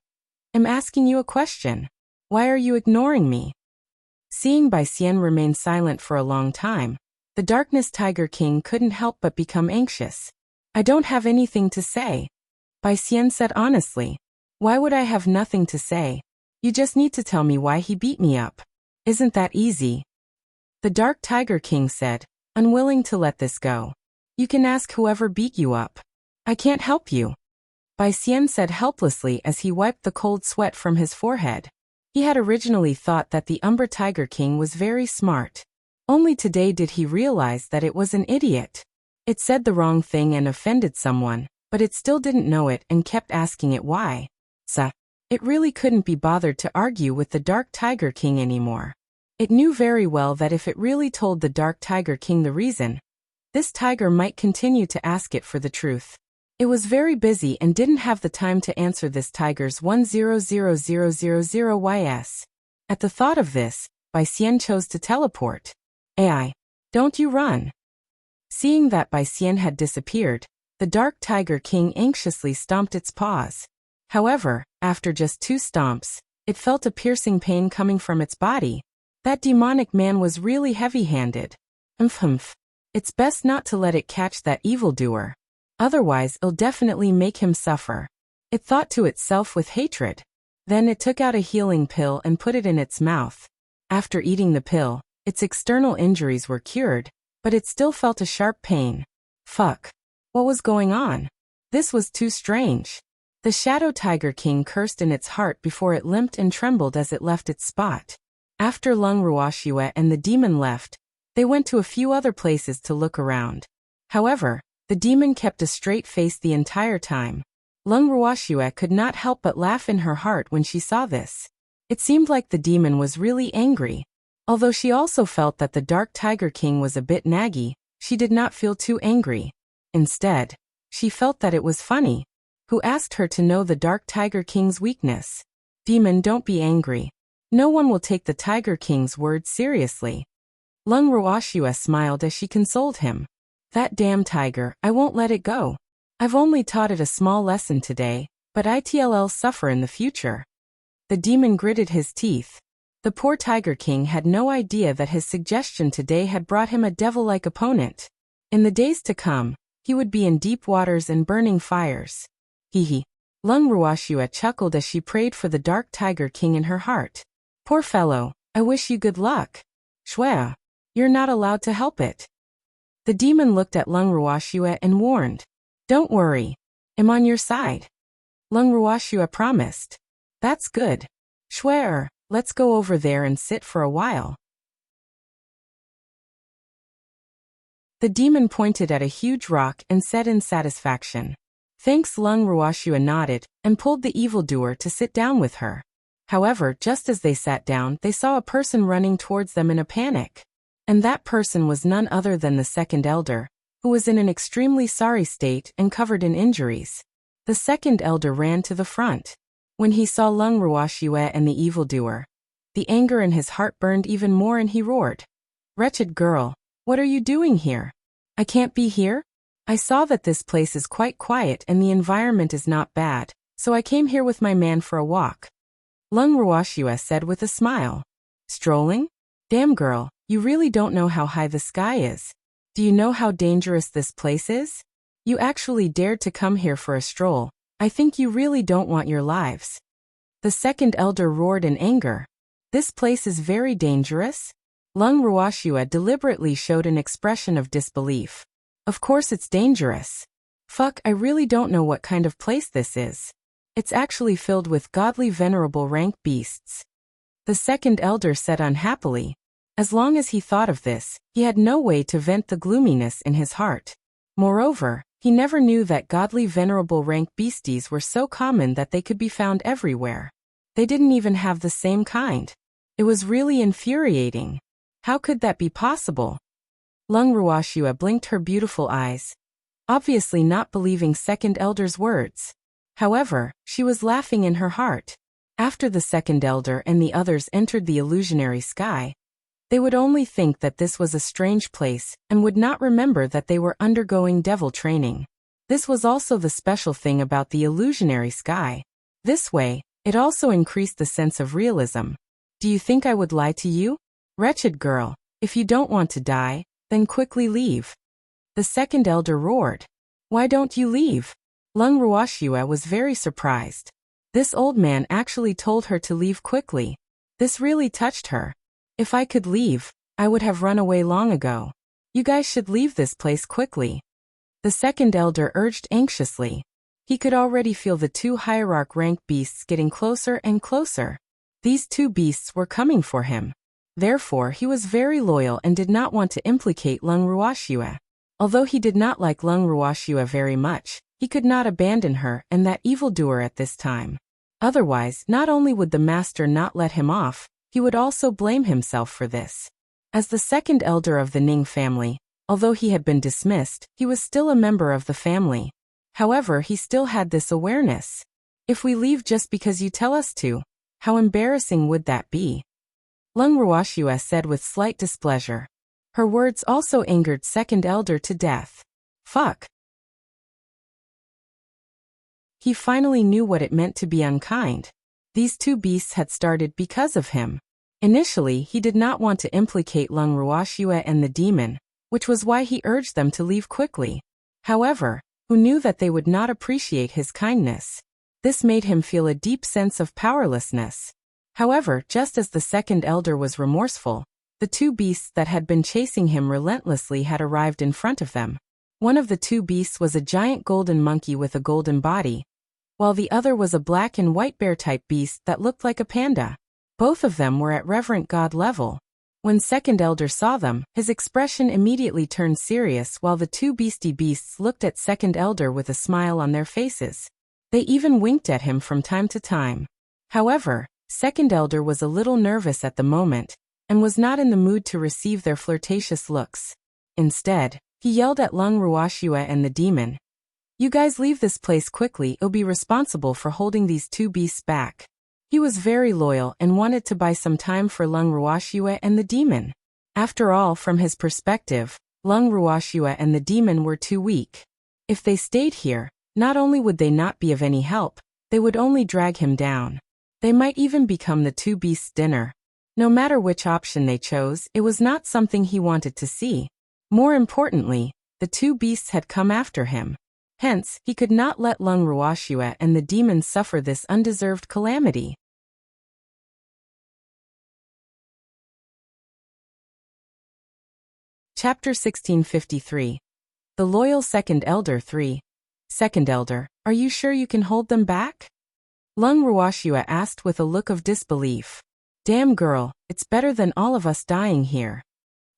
I'm asking you a question. Why are you ignoring me? Seeing Bai Xian remain silent for a long time, the Darkness Tiger King couldn't help but become anxious. I don't have anything to say, Bai Xian said honestly. Why would I have nothing to say? You just need to tell me why he beat me up. Isn't that easy? The Dark Tiger King said, unwilling to let this go. You can ask whoever beat you up. I can't help you. Bai Xian said helplessly as he wiped the cold sweat from his forehead. He had originally thought that the Umber Tiger King was very smart. Only today did he realize that it was an idiot. It said the wrong thing and offended someone, but it still didn't know it and kept asking it why. It really couldn't be bothered to argue with the Dark Tiger King anymore. It knew very well that if it really told the Dark Tiger King the reason, this tiger might continue to ask it for the truth. It was very busy and didn't have the time to answer this tiger's 1000000 ys. At the thought of this, Bai Xian chose to teleport. AI, don't you run. Seeing that Bai Xian had disappeared, the Dark Tiger King anxiously stomped its paws. However, after just 2 stomps, it felt a piercing pain coming from its body. That demonic man was really heavy-handed. Humph. It's best not to let it catch that evildoer. Otherwise it'll definitely make him suffer. It thought to itself with hatred. Then it took out a healing pill and put it in its mouth. After eating the pill, its external injuries were cured, but it still felt a sharp pain. Fuck. What was going on? This was too strange. The Shadow Tiger King cursed in its heart before it limped and trembled as it left its spot. After Lung Ruoxue and the demon left, they went to a few other places to look around. However, the demon kept a straight face the entire time. Lung Ruoxue could not help but laugh in her heart when she saw this. It seemed like the demon was really angry. Although she also felt that the Dark Tiger King was a bit naggy, she did not feel too angry. Instead, she felt that it was funny. Who asked her to know the Dark Tiger King's weakness? Demon, don't be angry. No one will take the Tiger King's words seriously. Lung Ruoxue smiled as she consoled him. That damn tiger, I won't let it go. I've only taught it a small lesson today, but it'll suffer in the future. The demon gritted his teeth. The poor Tiger King had no idea that his suggestion today had brought him a devil-like opponent. In the days to come, he would be in deep waters and burning fires. Hee. Lung Ruoxue chuckled as she prayed for the Dark Tiger King in her heart. Poor fellow, I wish you good luck. Shwea, you're not allowed to help it. The demon looked at Lung Ruoxue and warned. Don't worry. I'm on your side. Lung Ruoxue promised. That's good. Shwea, let's go over there and sit for a while. The demon pointed at a huge rock and said in satisfaction. Thanks. Lung Ruoxue nodded and pulled the evildoer to sit down with her. However, just as they sat down, they saw a person running towards them in a panic. And that person was none other than the second elder, who was in an extremely sorry state and covered in injuries. The second elder ran to the front. When he saw Lung Ruoxue and the evildoer, the anger in his heart burned even more and he roared. Wretched girl, what are you doing here? I can't be here? I saw that this place is quite quiet and the environment is not bad, so I came here with my man for a walk. Lung Ruoxue said with a smile. Strolling? Damn girl, you really don't know how high the sky is. Do you know how dangerous this place is? You actually dared to come here for a stroll. I think you really don't want your lives. The second elder roared in anger. This place is very dangerous? Lung Ruoxue deliberately showed an expression of disbelief. Of course it's dangerous. Fuck, I really don't know what kind of place this is. It's actually filled with godly venerable rank beasts. The second elder said unhappily. As long as he thought of this, he had no way to vent the gloominess in his heart. Moreover, he never knew that godly venerable rank beasties were so common that they could be found everywhere. They didn't even have the same kind. It was really infuriating. How could that be possible? Lung Ruoxue blinked her beautiful eyes, obviously not believing second elder's words. However, she was laughing in her heart. After the second elder and the others entered the illusionary sky, they would only think that this was a strange place and would not remember that they were undergoing devil training. This was also the special thing about the illusionary sky. This way, it also increased the sense of realism. Do you think I would lie to you? Wretched girl, if you don't want to die, then quickly leave. The second elder roared. Why don't you leave? Lung Ruoxue was very surprised. This old man actually told her to leave quickly. This really touched her. If I could leave, I would have run away long ago. You guys should leave this place quickly. The second elder urged anxiously. He could already feel the two hierarch rank beasts getting closer and closer. These two beasts were coming for him. Therefore, he was very loyal and did not want to implicate Lung Ruoxue. Although he did not like Lung Ruoxue very much, he could not abandon her and that evildoer at this time. Otherwise, not only would the master not let him off, he would also blame himself for this. As the second elder of the Ning family, although he had been dismissed, he was still a member of the family. However, he still had this awareness. If we leave just because you tell us to, how embarrassing would that be? Lung Ruoxue said with slight displeasure. Her words also angered second elder to death. Fuck. He finally knew what it meant to be unkind. These two beasts had started because of him. Initially, he did not want to implicate Lung Ruoxue and the demon, which was why he urged them to leave quickly. However, who knew that they would not appreciate his kindness? This made him feel a deep sense of powerlessness. However, just as the second elder was remorseful, the two beasts that had been chasing him relentlessly had arrived in front of them. One of the two beasts was a giant golden monkey with a golden body, while the other was a black and white bear-type beast that looked like a panda. Both of them were at reverent god level. When second elder saw them, his expression immediately turned serious while the two beastie beasts looked at second elder with a smile on their faces. They even winked at him from time to time. However, second elder was a little nervous at the moment, and was not in the mood to receive their flirtatious looks. Instead, he yelled at Lung Ruoxue and the demon. You guys leave this place quickly or be responsible for holding these two beasts back. He was very loyal and wanted to buy some time for Lung Ruoxue and the demon. After all, from his perspective, Lung Ruoxue and the demon were too weak. If they stayed here, not only would they not be of any help, they would only drag him down. They might even become the two beasts' dinner. No matter which option they chose, it was not something he wanted to see. More importantly, the two beasts had come after him. Hence, he could not let Lung Ruoxue and the demon suffer this undeserved calamity. Chapter 1653. The Loyal Second Elder 3. Second Elder, are you sure you can hold them back? Lung Ruoxue asked with a look of disbelief. Damn girl, it's better than all of us dying here.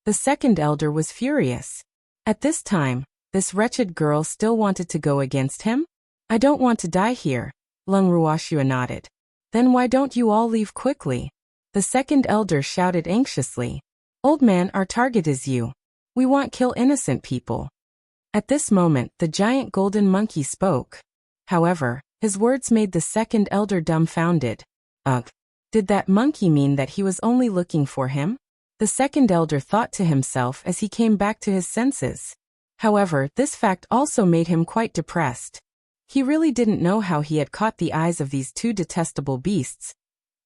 The second elder was furious. At this time, this wretched girl still wanted to go against him? I don't want to die here, Lung Ruoxue nodded. Then why don't you all leave quickly? The second elder shouted anxiously. Old man, our target is you. We won't kill innocent people. At this moment, the giant golden monkey spoke. However, his words made the second elder dumbfounded. Ugh. Did that monkey mean that he was only looking for him? The second elder thought to himself as he came back to his senses. However, this fact also made him quite depressed. He really didn't know how he had caught the eyes of these two detestable beasts.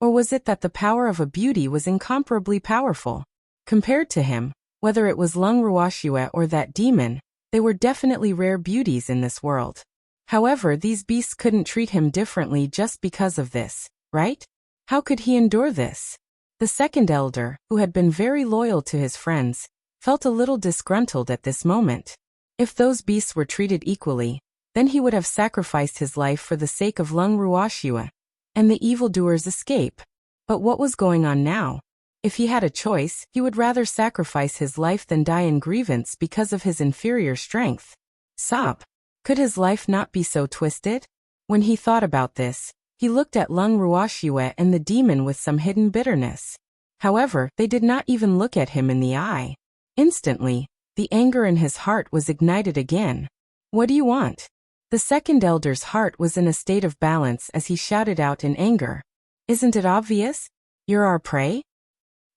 Or was it that the power of a beauty was incomparably powerful? Compared to him, whether it was Lung Ruoxue or that demon, they were definitely rare beauties in this world. However, these beasts couldn't treat him differently just because of this, right? How could he endure this? The second elder, who had been very loyal to his friends, felt a little disgruntled at this moment. If those beasts were treated equally, then he would have sacrificed his life for the sake of Lung Ruoxue and the evildoer's escape. But what was going on now? If he had a choice, he would rather sacrifice his life than die in grievance because of his inferior strength. Sob. Could his life not be so twisted? When he thought about this, he looked at Lung Ruoxue and the demon with some hidden bitterness. However, they did not even look at him in the eye. Instantly, the anger in his heart was ignited again. What do you want? The second elder's heart was in a state of balance as he shouted out in anger. Isn't it obvious? You're our prey?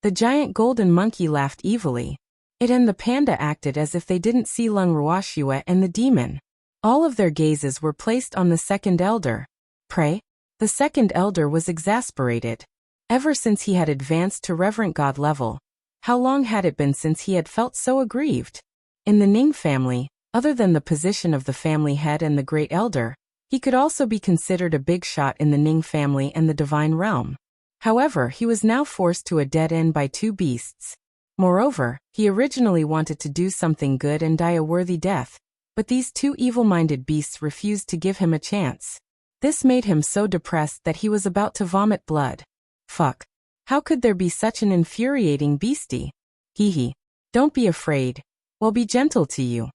The giant golden monkey laughed evilly. It and the panda acted as if they didn't see Lung Ruoxue and the demon. All of their gazes were placed on the second elder. Prey? The second elder was exasperated. Ever since he had advanced to reverent god level, how long had it been since he had felt so aggrieved? In the Ning family, other than the position of the family head and the great elder, He could also be considered a big shot in the Ning family and the divine realm. However, he was now forced to a dead end by two beasts. Moreover, he originally wanted to do something good and die a worthy death, but these two evil-minded beasts refused to give him a chance. This made him so depressed that he was about to vomit blood. Fuck. How could there be such an infuriating beastie? Hee. Don't be afraid. We'll be gentle to you.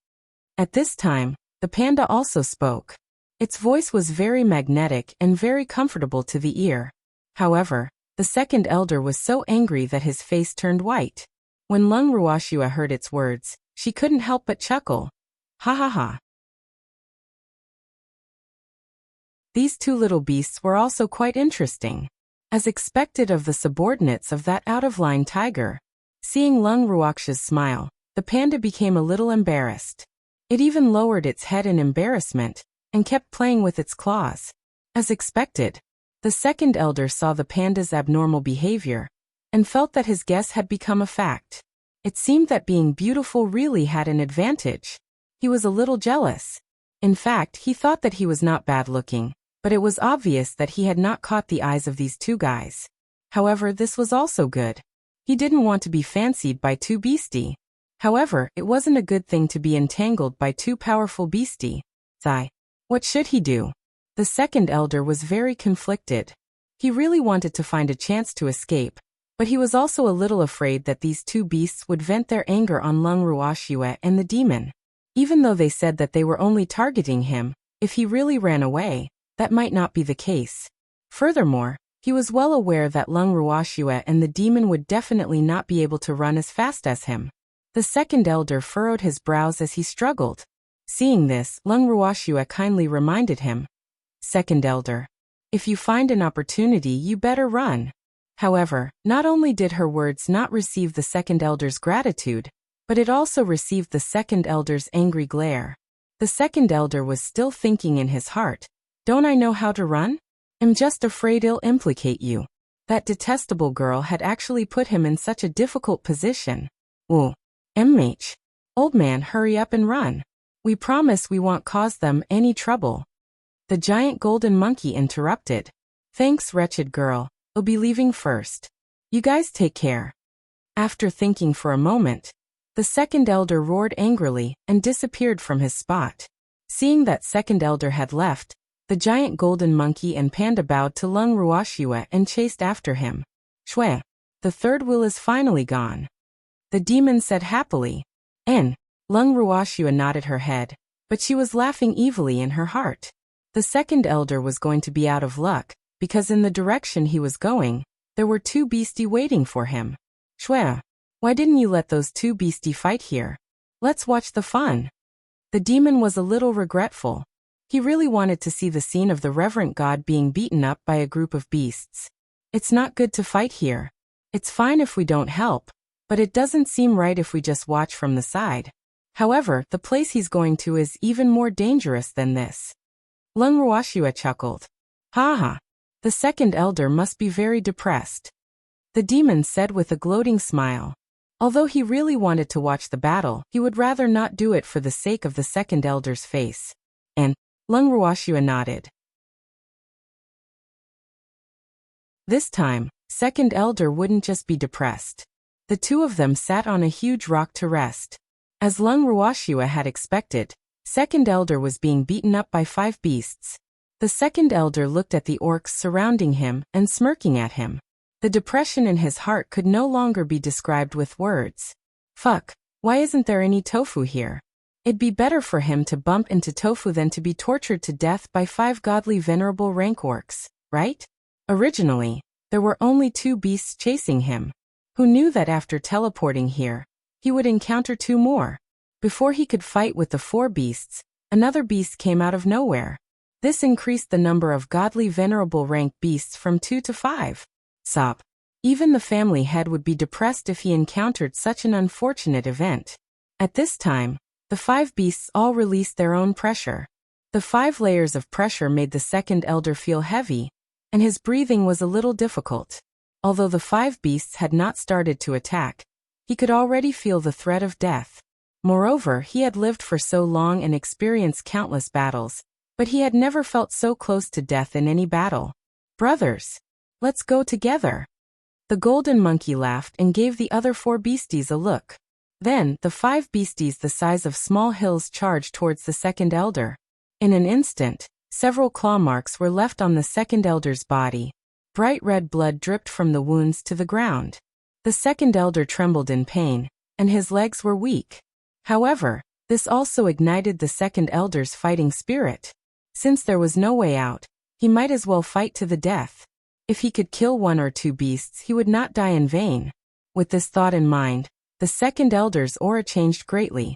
At this time, the panda also spoke. Its voice was very magnetic and very comfortable to the ear. However, the second elder was so angry that his face turned white. When Lung Ruoxua heard its words, she couldn't help but chuckle. Ha ha ha. These two little beasts were also quite interesting. As expected of the subordinates of that out-of-line tiger. Seeing Lung Ruoxia's smile, the panda became a little embarrassed. It even lowered its head in embarrassment, and kept playing with its claws. As expected, the second elder saw the panda's abnormal behavior, and felt that his guess had become a fact. It seemed that being beautiful really had an advantage. He was a little jealous. In fact, he thought that he was not bad-looking, but it was obvious that he had not caught the eyes of these two guys. However, this was also good. He didn't want to be fancied by two beastie. However, it wasn't a good thing to be entangled by two powerful beastie. What should he do? The second elder was very conflicted. He really wanted to find a chance to escape, but he was also a little afraid that these two beasts would vent their anger on Lung Ruoxua and the demon. Even though they said that they were only targeting him, if he really ran away, that might not be the case. Furthermore, he was well aware that Lung Ruoxua and the demon would definitely not be able to run as fast as him. The second elder furrowed his brows as he struggled. Seeing this, Lung Ruoxua kindly reminded him. Second elder. If you find an opportunity, you better run. However, not only did her words not receive the second elder's gratitude, but it also received the second elder's angry glare. The second elder was still thinking in his heart, don't I know how to run? I'm just afraid it'll implicate you. That detestable girl had actually put him in such a difficult position. Ooh. MH. Old man, hurry up and run. We promise we won't cause them any trouble. The giant golden monkey interrupted. Thanks, wretched girl. I'll be leaving first. You guys take care. After thinking for a moment, the second elder roared angrily and disappeared from his spot. Seeing that second elder had left, the giant golden monkey and panda bowed to Lung Ruoxua and chased after him. Shwe. The third wheel is finally gone. The demon said happily. Lung Ruoxua nodded her head, but she was laughing evilly in her heart. The second elder was going to be out of luck, because in the direction he was going, there were two beastie waiting for him. Shwe. Why didn't you let those two beastie fight here? Let's watch the fun. The demon was a little regretful. He really wanted to see the scene of the reverent god being beaten up by a group of beasts. It's not good to fight here. It's fine if we don't help, but it doesn't seem right if we just watch from the side. However, the place he's going to is even more dangerous than this. Lung Ruoxua chuckled. Ha ha. The second elder must be very depressed. The demon said with a gloating smile. Although he really wanted to watch the battle, he would rather not do it for the sake of the second elder's face. Lung Ruoxua nodded. This time, second elder wouldn't just be depressed. The two of them sat on a huge rock to rest. As Lung Ruoxua had expected, second elder was being beaten up by 5 beasts. The second elder looked at the orcs surrounding him and smirking at him. The depression in his heart could no longer be described with words. Fuck, why isn't there any tofu here? It'd be better for him to bump into tofu than to be tortured to death by 5 godly venerable rank orcs, right? Originally, there were only 2 beasts chasing him. Who knew that after teleporting here, he would encounter 2 more? Before he could fight with the 4 beasts, another beast came out of nowhere. This increased the number of godly venerable rank beasts from 2 to 5. Sop. Even the family head would be depressed if he encountered such an unfortunate event. At this time, the 5 beasts all released their own pressure. The 5 layers of pressure made the second elder feel heavy, and his breathing was a little difficult. Although the 5 beasts had not started to attack, he could already feel the threat of death. Moreover, he had lived for so long and experienced countless battles, but he had never felt so close to death in any battle. Brothers, let's go together. The golden monkey laughed and gave the other 4 beasties a look. Then, the 5 beasties the size of small hills charged towards the second elder. In an instant, several claw marks were left on the second elder's body. Bright red blood dripped from the wounds to the ground. The second elder trembled in pain, and his legs were weak. However, this also ignited the second elder's fighting spirit. Since there was no way out, he might as well fight to the death. If he could kill 1 or 2 beasts, he would not die in vain. With this thought in mind, the second elder's aura changed greatly.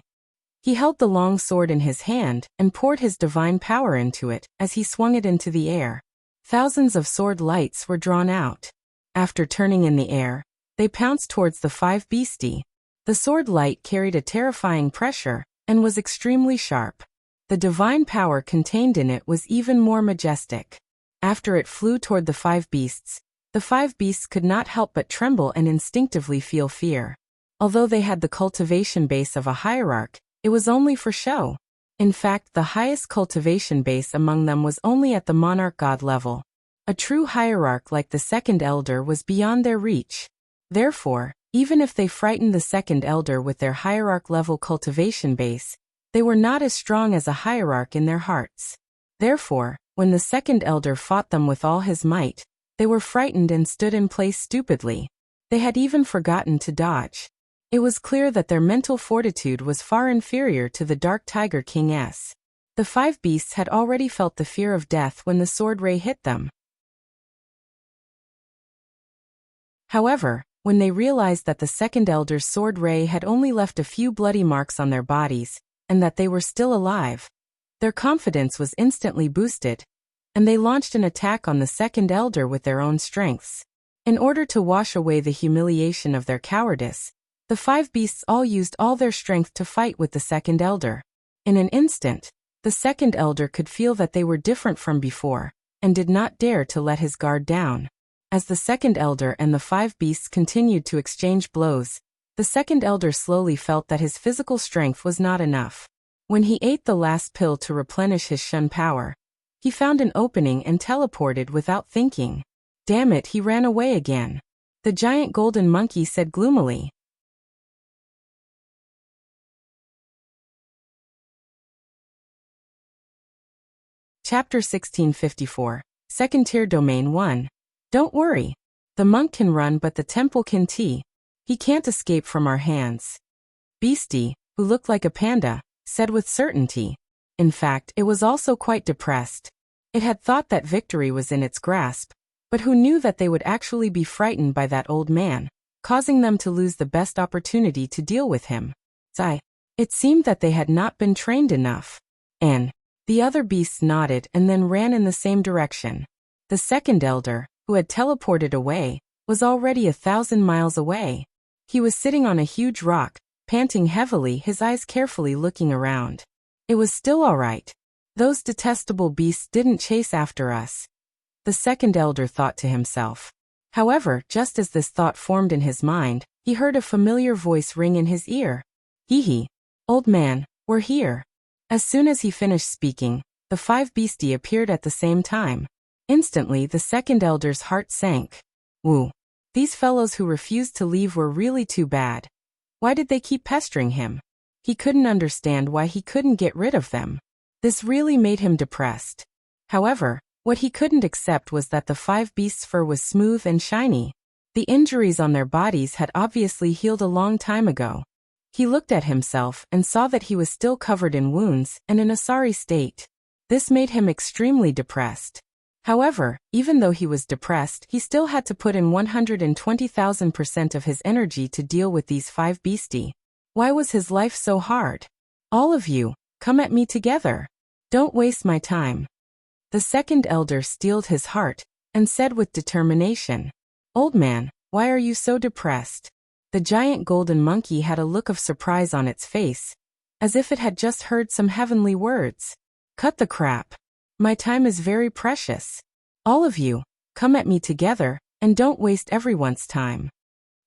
He held the long sword in his hand and poured his divine power into it as he swung it into the air. Thousands of sword lights were drawn out. After turning in the air, they pounced towards the 5 beastie. The sword light carried a terrifying pressure and was extremely sharp. The divine power contained in it was even more majestic. After it flew toward the 5 beasts, the 5 beasts could not help but tremble and instinctively feel fear. Although they had the cultivation base of a hierarch, it was only for show. In fact, the highest cultivation base among them was only at the monarch god level. A true hierarch like the second elder was beyond their reach. Therefore, even if they frightened the second elder with their hierarch level cultivation base, they were not as strong as a hierarch in their hearts. Therefore, when the second elder fought them with all his might, they were frightened and stood in place stupidly. They had even forgotten to dodge. It was clear that their mental fortitude was far inferior to the Dark Tiger King's. The 5 beasts had already felt the fear of death when the sword ray hit them. However, when they realized that the second elder's sword ray had only left a few bloody marks on their bodies, and that they were still alive, their confidence was instantly boosted, and they launched an attack on the second elder with their own strengths. In order to wash away the humiliation of their cowardice, the 5 beasts all used all their strength to fight with the second elder. In an instant, the second elder could feel that they were different from before, and did not dare to let his guard down. As the second elder and the 5 beasts continued to exchange blows, the second elder slowly felt that his physical strength was not enough. When he ate the last pill to replenish his Shun power, he found an opening and teleported without thinking. Damn it, he ran away again. The giant golden monkey said gloomily. Chapter 1654, Second Tier Domain 1. Don't worry. The monk can run but the temple can tee. He can't escape from our hands. Beastie, who looked like a panda, said with certainty. In fact, it was also quite depressed. It had thought that victory was in its grasp, but who knew that they would actually be frightened by that old man, causing them to lose the best opportunity to deal with him. It seemed that they had not been trained enough. And the other beasts nodded and then ran in the same direction. The second elder, who had teleported away, was already 1,000 miles away. He was sitting on a huge rock, panting heavily, his eyes carefully looking around. It was still all right. Those detestable beasts didn't chase after us. The second elder thought to himself. However, just as this thought formed in his mind, he heard a familiar voice ring in his ear. Hee, old man, we're here. As soon as he finished speaking, the 5 beastie appeared at the same time. Instantly, the second elder's heart sank. Woo. These fellows who refused to leave were really too bad. Why did they keep pestering him? He couldn't understand why he couldn't get rid of them. This really made him depressed. However, what he couldn't accept was that the 5 beasts' fur was smooth and shiny. The injuries on their bodies had obviously healed a long time ago. He looked at himself and saw that he was still covered in wounds and in a sorry state. This made him extremely depressed. However, even though he was depressed, he still had to put in 120,000% of his energy to deal with these 5 beastie. Why was his life so hard? All of you, come at me together. Don't waste my time. The second elder steeled his heart and said with determination, Old man, why are you so depressed? The giant golden monkey had a look of surprise on its face, as if it had just heard some heavenly words. Cut the crap. My time is very precious. All of you, come at me together, and don't waste everyone's time.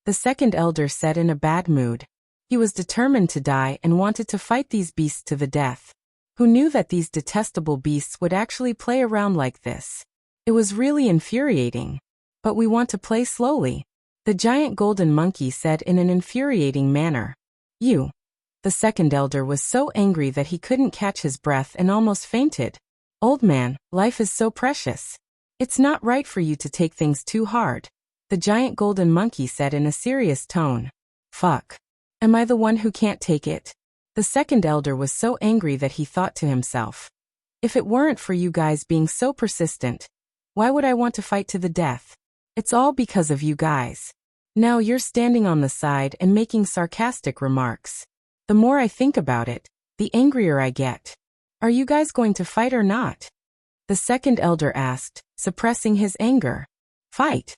The second elder said in a bad mood. He was determined to die and wanted to fight these beasts to the death. Who knew that these detestable beasts would actually play around like this? It was really infuriating. But we want to play slowly, the giant golden monkey said in an infuriating manner. You. The second elder was so angry that he couldn't catch his breath and almost fainted. Old man, life is so precious. It's not right for you to take things too hard, the giant golden monkey said in a serious tone. Fuck. Am I the one who can't take it? The second elder was so angry that he thought to himself. If it weren't for you guys being so persistent, why would I want to fight to the death? It's all because of you guys. Now you're standing on the side and making sarcastic remarks. The more I think about it, the angrier I get. Are you guys going to fight or not? The second elder asked, suppressing his anger. Fight.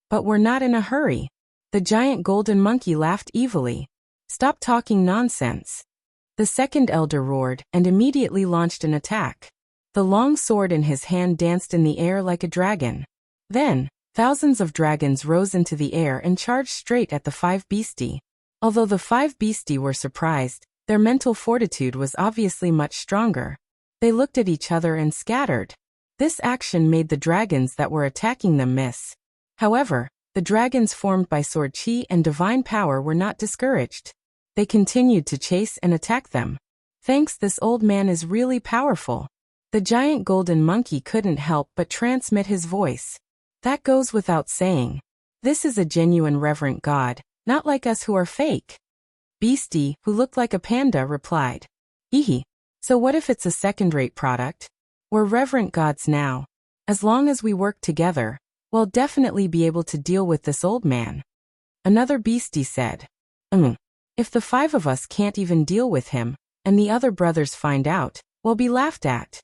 But we're not in a hurry. The giant golden monkey laughed evilly. Stop talking nonsense. The second elder roared and immediately launched an attack. The long sword in his hand danced in the air like a dragon. Then, thousands of dragons rose into the air and charged straight at the five beastie. Although the five beastie were surprised, their mental fortitude was obviously much stronger. They looked at each other and scattered. This action made the dragons that were attacking them miss. However, the dragons formed by sword chi and divine power were not discouraged. They continued to chase and attack them. Thanks, this old man is really powerful. The giant golden monkey couldn't help but transmit his voice. That goes without saying. This is a genuine reverent god, not like us who are fake. Beastie, who looked like a panda, replied. Ehe. So what if it's a second-rate product? We're reverent gods now. As long as we work together, we'll definitely be able to deal with this old man. Another beastie said. If the five of us can't even deal with him, and the other brothers find out, we'll be laughed at.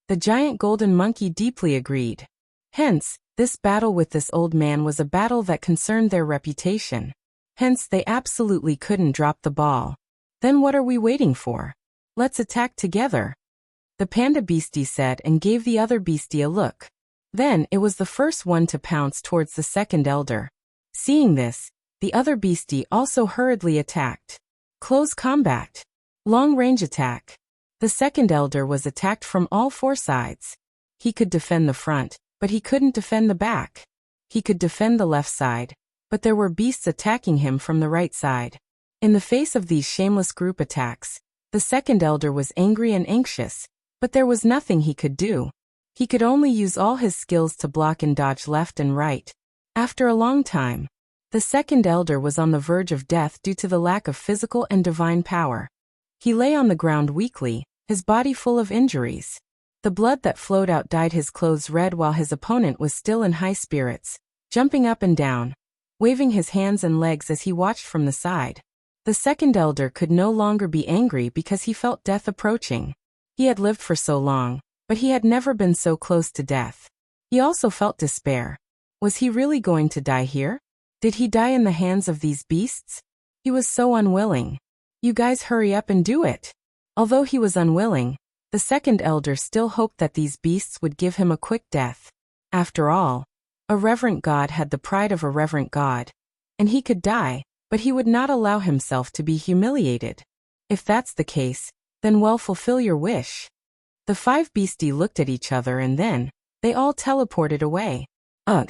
The giant golden monkey deeply agreed. Hence, this battle with this old man was a battle that concerned their reputation. Hence, they absolutely couldn't drop the ball. Then what are we waiting for? Let's attack together. The panda beastie said and gave the other beastie a look. Then it was the first one to pounce towards the second elder. Seeing this, the other beastie also hurriedly attacked. Close combat. Long-range attack. The second elder was attacked from all four sides. He could defend the front, but he couldn't defend the back. He could defend the left side, but there were beasts attacking him from the right side. In the face of these shameless group attacks, the second elder was angry and anxious, but there was nothing he could do. He could only use all his skills to block and dodge left and right. After a long time, the second elder was on the verge of death due to the lack of physical and divine power. He lay on the ground weakly, his body full of injuries. The blood that flowed out dyed his clothes red while his opponent was still in high spirits, jumping up and down, waving his hands and legs as he watched from the side. The second elder could no longer be angry because he felt death approaching. He had lived for so long, but he had never been so close to death. He also felt despair. Was he really going to die here? Did he die in the hands of these beasts? He was so unwilling. You guys hurry up and do it. Although he was unwilling, the second elder still hoped that these beasts would give him a quick death. After all, a reverent god had the pride of a reverent god, and he could die, but he would not allow himself to be humiliated. If that's the case, then well, fulfill your wish. The five beastie looked at each other and then, they all teleported away. Ugh.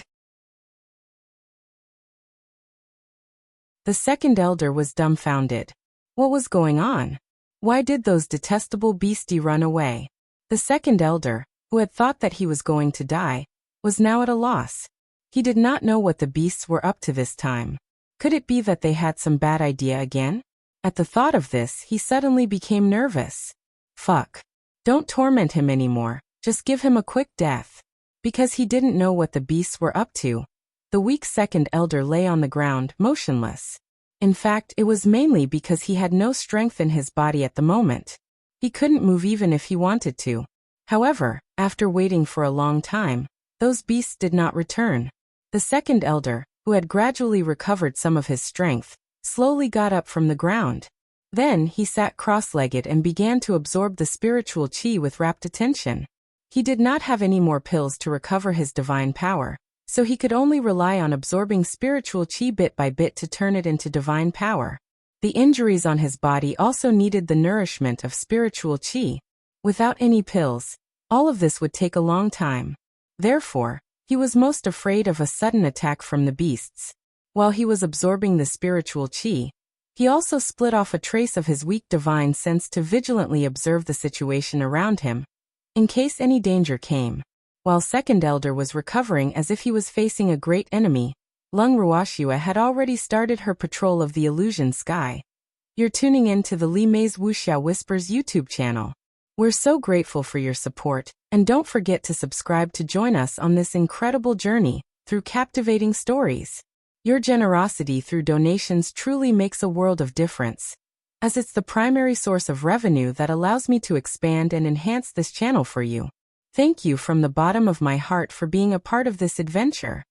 The second elder was dumbfounded. What was going on? Why did those detestable beastie run away? The second elder, who had thought that he was going to die, was now at a loss. He did not know what the beasts were up to this time. Could it be that they had some bad idea again? At the thought of this, he suddenly became nervous. Fuck. Don't torment him anymore, just give him a quick death. Because he didn't know what the beasts were up to, the weak second elder lay on the ground, motionless. In fact, it was mainly because he had no strength in his body at the moment. He couldn't move even if he wanted to. However, after waiting for a long time, those beasts did not return. The second elder, who had gradually recovered some of his strength, slowly got up from the ground. Then he sat cross-legged and began to absorb the spiritual chi with rapt attention. He did not have any more pills to recover his divine power, so he could only rely on absorbing spiritual chi bit by bit to turn it into divine power. The injuries on his body also needed the nourishment of spiritual qi. Without any pills, all of this would take a long time. Therefore, he was most afraid of a sudden attack from the beasts. While he was absorbing the spiritual qi, he also split off a trace of his weak divine sense to vigilantly observe the situation around him, in case any danger came. While Second Elder was recovering as if he was facing a great enemy, Lung Ruoxia had already started her patrol of the illusion sky. You're tuning in to the Li Mei's Wuxia Whispers YouTube channel. We're so grateful for your support, and don't forget to subscribe to join us on this incredible journey through captivating stories. Your generosity through donations truly makes a world of difference, as it's the primary source of revenue that allows me to expand and enhance this channel for you. Thank you from the bottom of my heart for being a part of this adventure.